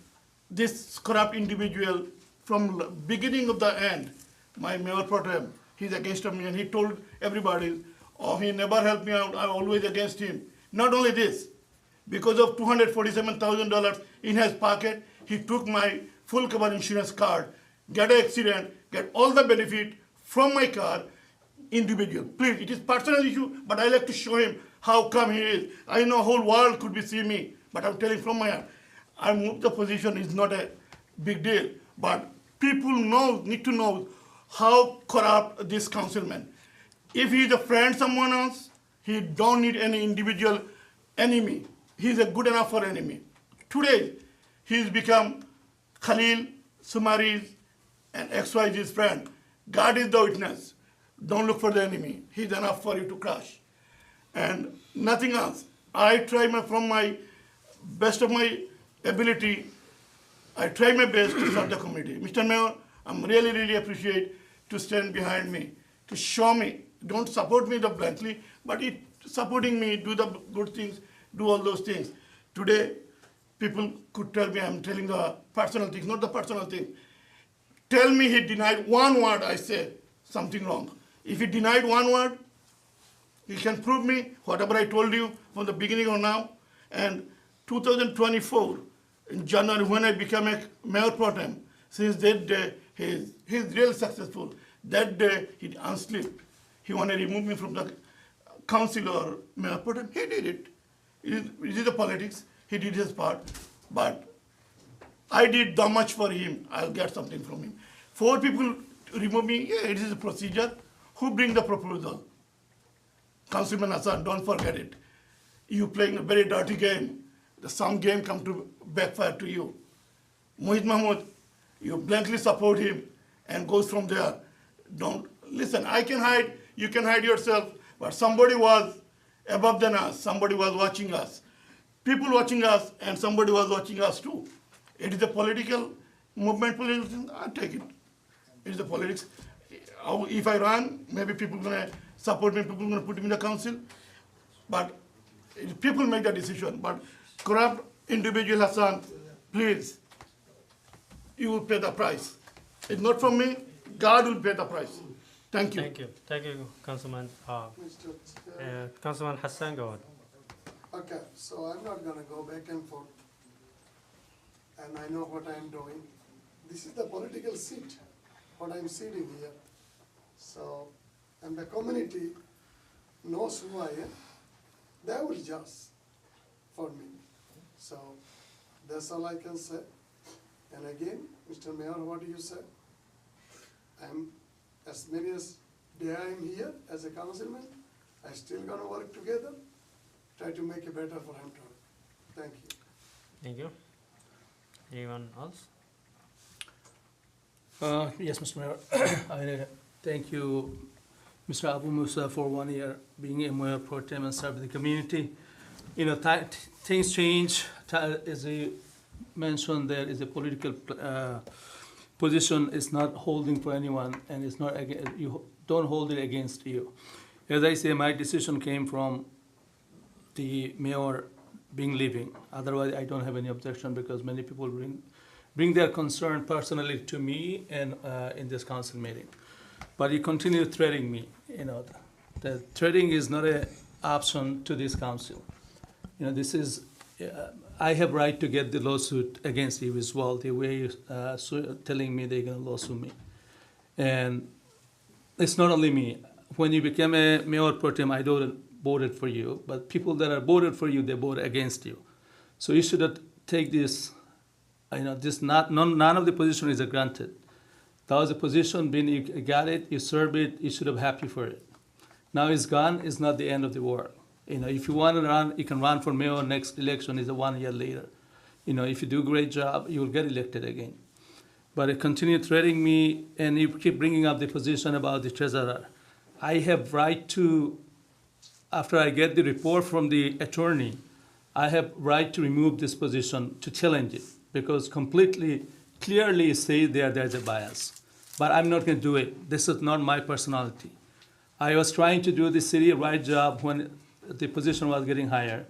this corrupt individual from the beginning of the end, my mayor pro tem, he's against me, and he told everybody, oh, he never helped me out, I'm always against him. Not only this, because of $247,000 in his pocket, he took my full cover insurance card, get an accident, get all the benefit from my car, individual. Please, it is personal issue, but I like to show him how come he is. I know whole world could be see me, but I'm telling from my heart. I moved the position is not a big deal, but people need to know how corrupt this councilman. If he's a friend someone else, he don't need any individual enemy. He's a good enough for enemy. Today, he's become Khalil, Sumari's, and XYZ's friend. God is the witness. Don't look for the enemy. He's enough for you to crush. And nothing else. I try from my best of my ability, I try my best to serve the community. Mr. Mayor, I'm really, really appreciate to stand behind me, to show me, don't support me blankly, but supporting me, do the good things, do all those things. Today, people could tell me I'm telling the personal things, not the personal thing. Tell me he denied one word, I say something wrong. If he denied one word, he can prove me whatever I told you from the beginning or now. And 2024, in January, when I became a mayor pro tem, since that day, he's really successful. That day, he unslipped. He wanted to remove me from the council or mayor pro tem. He did it. It is the politics. He did his part. But I did that much for him. I'll get something from him. 4 people remove me. Yeah, it is a procedure. Who bring the proposal? Councilman Hassan, don't forget it. You playing a very dirty game. Some game come to backfire to you. Mohit Mahmood, you blankly support him and goes from there. Don't listen. I can hide. You can hide yourself. But somebody was above than us. Somebody was watching us. People watching us, and somebody was watching us too. It is a political movement. I take it. It is the politics. If I run, maybe people gonna support me. People gonna put me in the council. But people make the decision. But corrupt individual Hassan, please, you will pay the price. It's not from me. God will pay the price. Thank you. Thank you. Thank you, Councilman. Councilman Hassan, go ahead. Okay, so I'm not gonna go back and forth. And I know what I'm doing. This is the political seat, what I'm sitting here. So, and the community knows who I am. They will judge for me. So, that's all I can say. And again, Mr. Mayor, what do you say? I'm, as many as day I'm here as a councilman, I still gonna work together, try to make it better for Hampton. Thank you. Thank you. Anyone else? Yes, Mr. Mayor. I thank you, Mr. Abu Musa, for 1 year being a mayor pro tem and serve the community. You know, things change. As you mentioned, there is a political position. It's not holding for anyone, and it's not you don't hold it against you. As I say, my decision came from the mayor being living. Otherwise, I don't have any objection because many people bring their concern personally to me and in this council meeting. But you continue threatening me. You know, the threatening is not an option to this council. You know, this is I have right to get the lawsuit against you as well. The way you're telling me they're going to lawsuit me, and it's not only me. When you became a mayor pro tem, I don't voted for you, but people that are voted for you, they vote against you. So you should take this. You know, this none of the position is granted. That was a position, when you got it, you served it, you should have happy for it. Now it's gone, it's not the end of the world. If you want to run, you can run for mayor, next election is 1 year later. If you do a great job, you will get elected again. But you continue threatening me, and you keep bringing up the position about the treasurer. I have right to, after I get the report from the attorney, I have right to remove this position, to challenge it, because completely, clearly say there's a bias. But I'm not going to do it. This is not my personality. I was trying to do the city right job when the position was getting higher.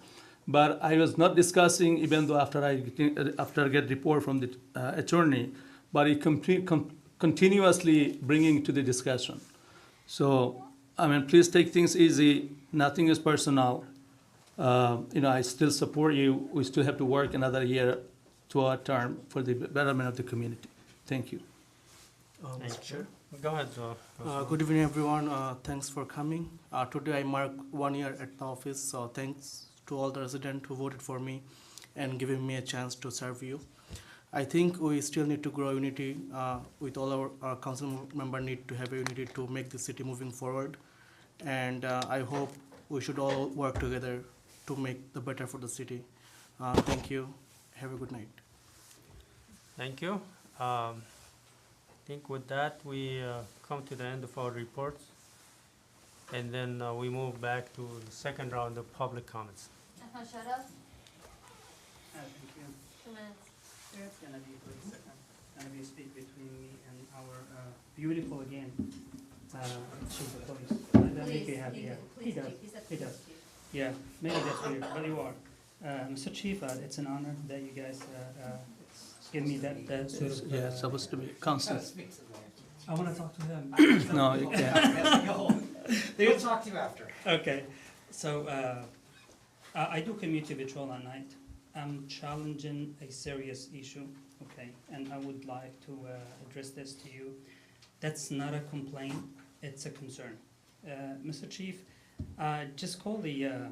But I was not discussing, even though after I get report from the attorney, but it continuously bringing to the discussion. So, please take things easy. Nothing is personal. I still support you. We still have to work another year to our term for the betterment of the community. Thank you. Mr. Chair. Go ahead. Good evening, everyone. Thanks for coming. Today I mark 1 year at the office, so thanks to all the residents who voted for me and giving me a chance to serve you. I think we still need to grow unity with all our council members need to have a unity to make the city moving forward. And I hope we should all work together to make the better for the city. Thank you. Have a good night. Thank you. I think with that, we come to the end of our reports. And then we move back to the second round of public comments. Sharaf, Thank you. 2 minutes. It's gonna be a speak between me and our beautiful again chief of police. That make me happy. Yeah, he does. He does. Yeah, maybe that's weird, but you are. Mr. Chief, it's an honor that you guys give me that sort of. Yeah, it's supposed to be constant. I want to talk to him. No, you can't. They'll talk to you after. Okay, so I do community patrol at night. I'm challenging a serious issue, okay, and I would like to address this to you. That's not a complaint, it's a concern. Mr. Chief, just call the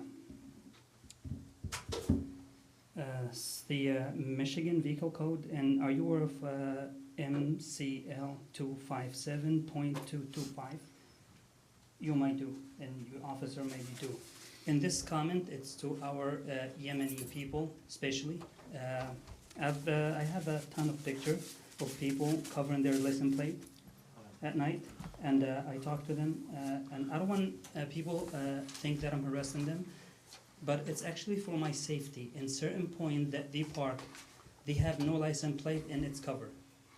Michigan Vehicle Code, and are you aware of MCL 257.225? You might do, and your officer maybe do. In this comment, it's to our Yemeni people, especially. I have a ton of pictures of people covering their license plate at night, and I talk to them, and I don't want people think that I'm harassing them, but it's actually for my safety. In certain point that they park, they have no license plate and it's covered.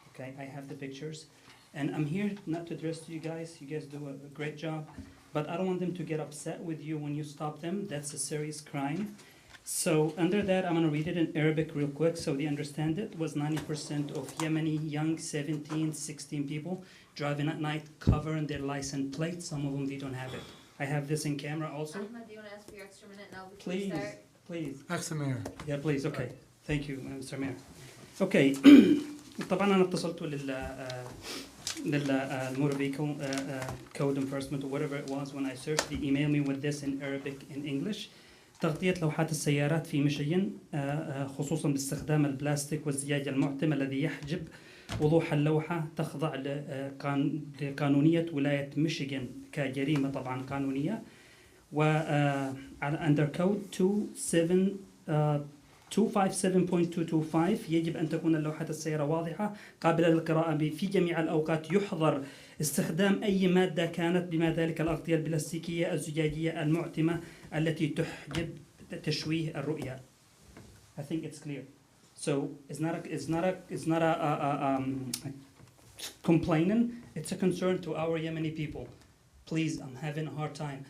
Okay, I have the pictures, and I'm here not to address you guys. You guys do a great job. But I don't want them to get upset with you when you stop them. That's a serious crime. So under that, I'm going to read it in Arabic real quick so they understand it. Was 90% of Yemeni young 17, 16 people driving at night covering their license plate. Some of them, they don't have it. I have this in camera also. Ahmed, do you want to ask for your extra minute now before Please, we start? please. Ask the mayor. Yeah, please. Okay. Thank you, Mr. Mayor. Okay. طبعا أنا اتصلت motor vehicle code enforcement or whatever it was when I searched. They emailed me with this in Arabic and English. تغطية لوحات السيارات في ميشيغان خصوصا باستخدام البلاستيك والزجاج المعتم الذي يحجب وضوح اللوحة تخضع لقانونية ولاية ميشيغان كجريمة طبعا قانونية و under code 257.225 يجب أن تكون اللوحة السيارة واضحة قابلة للقراءة في جميع الأوقات. يحظر استخدام أي مادة كانت بما ذلك الأغطية البلاستيكية الزجاجية المعتمة التي تحجب تشويه الرؤية. I think it's clear. So it's not a complaining. It's a concern to our Yemeni people. Please, I'm having a hard time.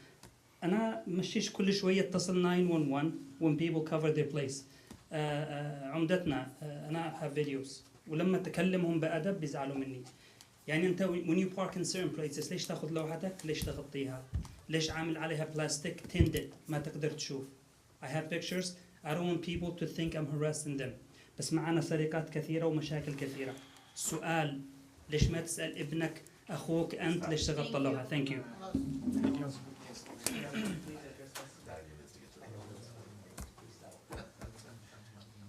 أنا مشيش كل شوية اتصل 911 when people cover their place. عمدتنا أنا have videos ولما تكلمهم بأدب بيزعلوا مني. يعني أنت when you park in certain places ليش تأخذ لوحتك؟ ليش تغطيها؟ ليش عامل عليها بلاستيك tinted ما تقدر تشوف؟ I have pictures. I don't want people to think I'm harassing them. بس معنا سرقات كثيرة ومشاكل كثيرة. السؤال ليش ما تسأل ابنك أخوك أنت ليش تغطى اللوحة؟ Thank you.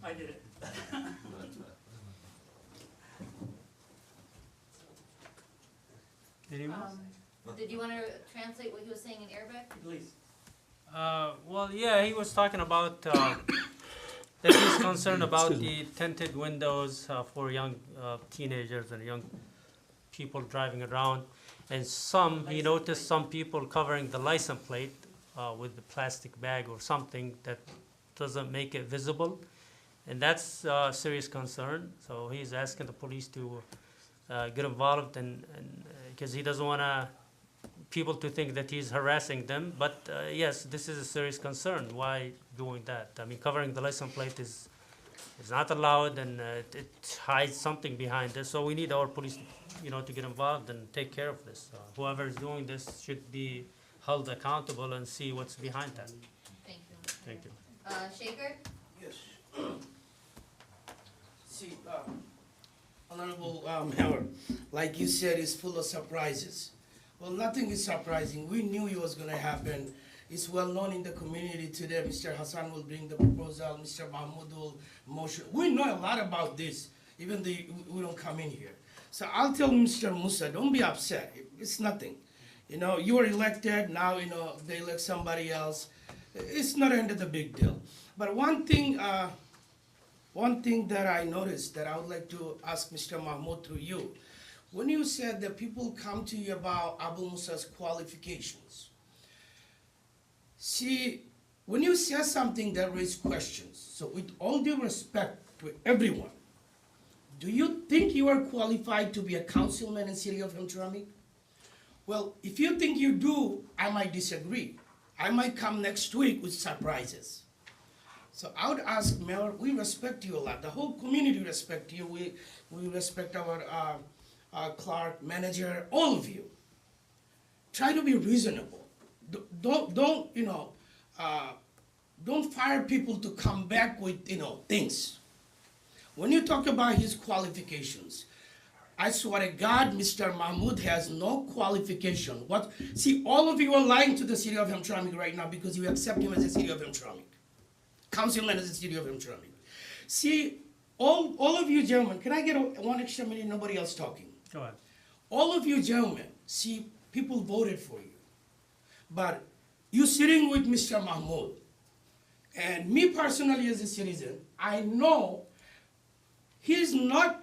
I did it. Anyone? Did you wanna translate what he was saying in Arabic? Please. Well, yeah, he was talking about that he's concerned about the tinted windows for young teenagers and young people driving around. And he noticed some people covering the license plate with the plastic bag or something that doesn't make it visible. And that's a serious concern. So he's asking the police to get involved and because he doesn't want people to think that he's harassing them. But yes, this is a serious concern. Why doing that? I mean, covering the license plate is not allowed, and it hides something behind this. So we need our police, to get involved and take care of this. Whoever is doing this should be held accountable and see what's behind that. Thank you. Thank you. Shaker? Yes. See, Honorable Mayor, like you said, it's full of surprises. Well, nothing is surprising. We knew it was gonna happen. It's well known in the community today. Mr. Hassan will bring the proposal, Mr. Mahmoud will motion. We know a lot about this, even though we don't come in here. So I'll tell Mr. Musa, don't be upset. It's nothing. You were elected, now, they elect somebody else. It's not end of the big deal. But one thing that I noticed that I would like to ask Mr. Mahmoud through you, when you said that people come to you about Abu Musa's qualifications, see, when you say something that raises questions, so with all due respect to everyone, do you think you are qualified to be a councilman in City of Hamtramck? Well, if you think you do, I might disagree. I might come next week with surprises. So I would ask, Mayor, we respect you a lot. The whole community respect you. We respect our clerk, manager, all of you. Try to be reasonable. Don't fire people to come back with, things. When you talk about his qualifications, I swear to God, Mr. Mahmoud has no qualification. See, all of you are lying to the City of Hamtramck right now because you accept him as the City of Hamtramck. Councilman as the City of Hamtramck. See, all of you gentlemen, can I get one extra minute, nobody else talking? Go ahead. All of you gentlemen, see, people voted for you. But you sitting with Mr. Mahmoud, and me personally as a citizen, I know he's not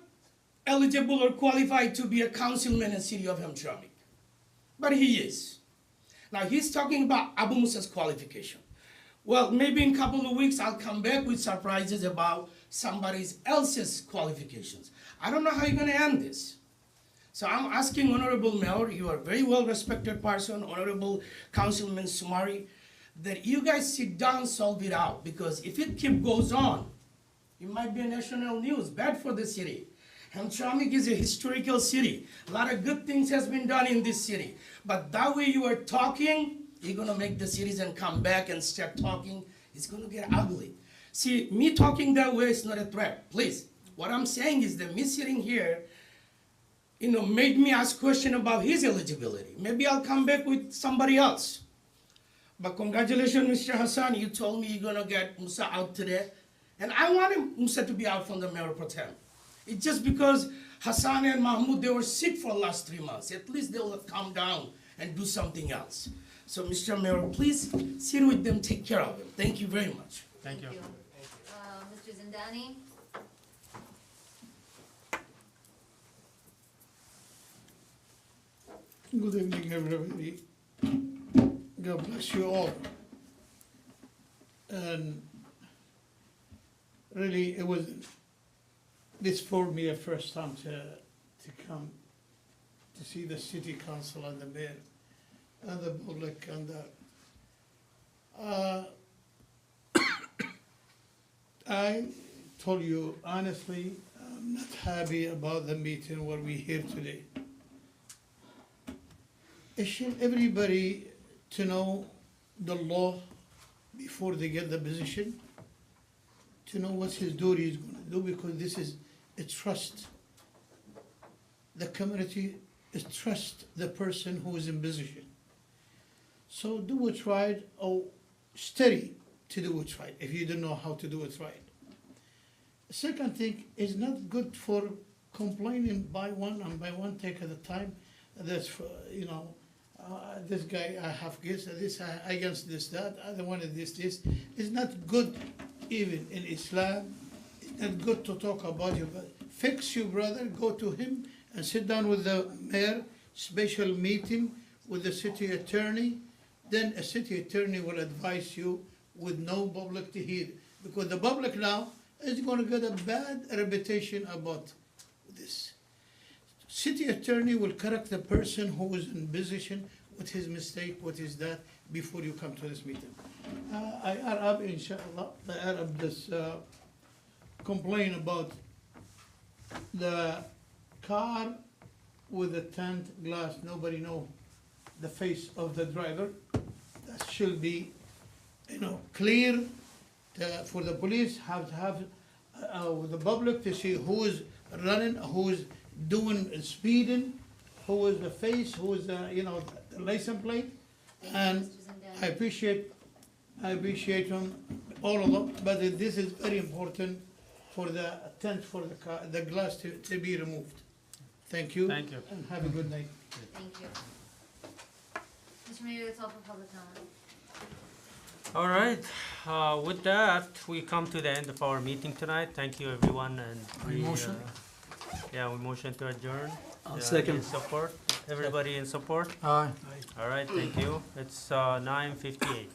eligible or qualified to be a councilman in the City of Hamtramck. But he is. Now he's talking about Abu Musa's qualification. Well, maybe in a couple of weeks I'll come back with surprises about somebody else's qualifications. I don't know how you're gonna end this. So I'm asking Honorable Mayor, you are a very well respected person, Honorable Councilman Sumari, that you guys sit down, solve it out, because if it goes on, it might be a national news, bad for the city. Hamtramck is a historical city. A lot of good things has been done in this city. But that way you are talking, you're gonna make the citizen come back and start talking. It's gonna get ugly. See, me talking that way is not a threat, please. What I'm saying is that me sitting here, made me ask question about his eligibility. Maybe I'll come back with somebody else. But congratulations, Mr. Hassan, you told me you're gonna get Musa out today. And I wanted Musa to be out from the mayor pro tem. It's just because Hassan and Mahmoud, they were sick for the last 3 months. At least they'll calm down and do something else. So, Mr. Mayor, please sit with them, take care of them. Thank you very much. Thank you. Mr. Zindani? Good evening, everybody. God bless you all. And really, this for me a first time to come to see the city council and the mayor and the public and I told you honestly, I'm not happy about the meeting where we here today. It should everybody to know the law before they get the position, to know what his duty is gonna do, because this is a trust. The community is trust the person who is in position. So do it right, or study to do it right if you don't know how to do it right. The second thing is not good for complaining by one and by one take at a time. this, this guy, I have this, against this, that, other one is this. It's not good even in Islam. It's not good to talk about you. Fix your brother, go to him and sit down with the mayor, special meeting with the city attorney. Then a city attorney will advise you with no public to hear. Because the public now is going to get a bad reputation about this. City attorney will correct the person who is in position, what his mistake, what is that, before you come to this meeting. I Arab, inshallah, the Arab this complain about the car with the tint glass, nobody know the face of the driver. That should be, clear for the police, have to have the public to see who is running, who is doing speeding, who is the face, who is the license plate. And I appreciate them, all of them, but this is very important for the tent, for the car, the glass to be removed. Thank you. Thank you. And have a good night. Thank you. Mr. Mayor, it's all for public comment. All right, with that, we come to the end of our meeting tonight. Thank you, everyone, and we motion? We motion to adjourn. Second. In support, everybody in support? Aye. All right, thank you. It's 9:58.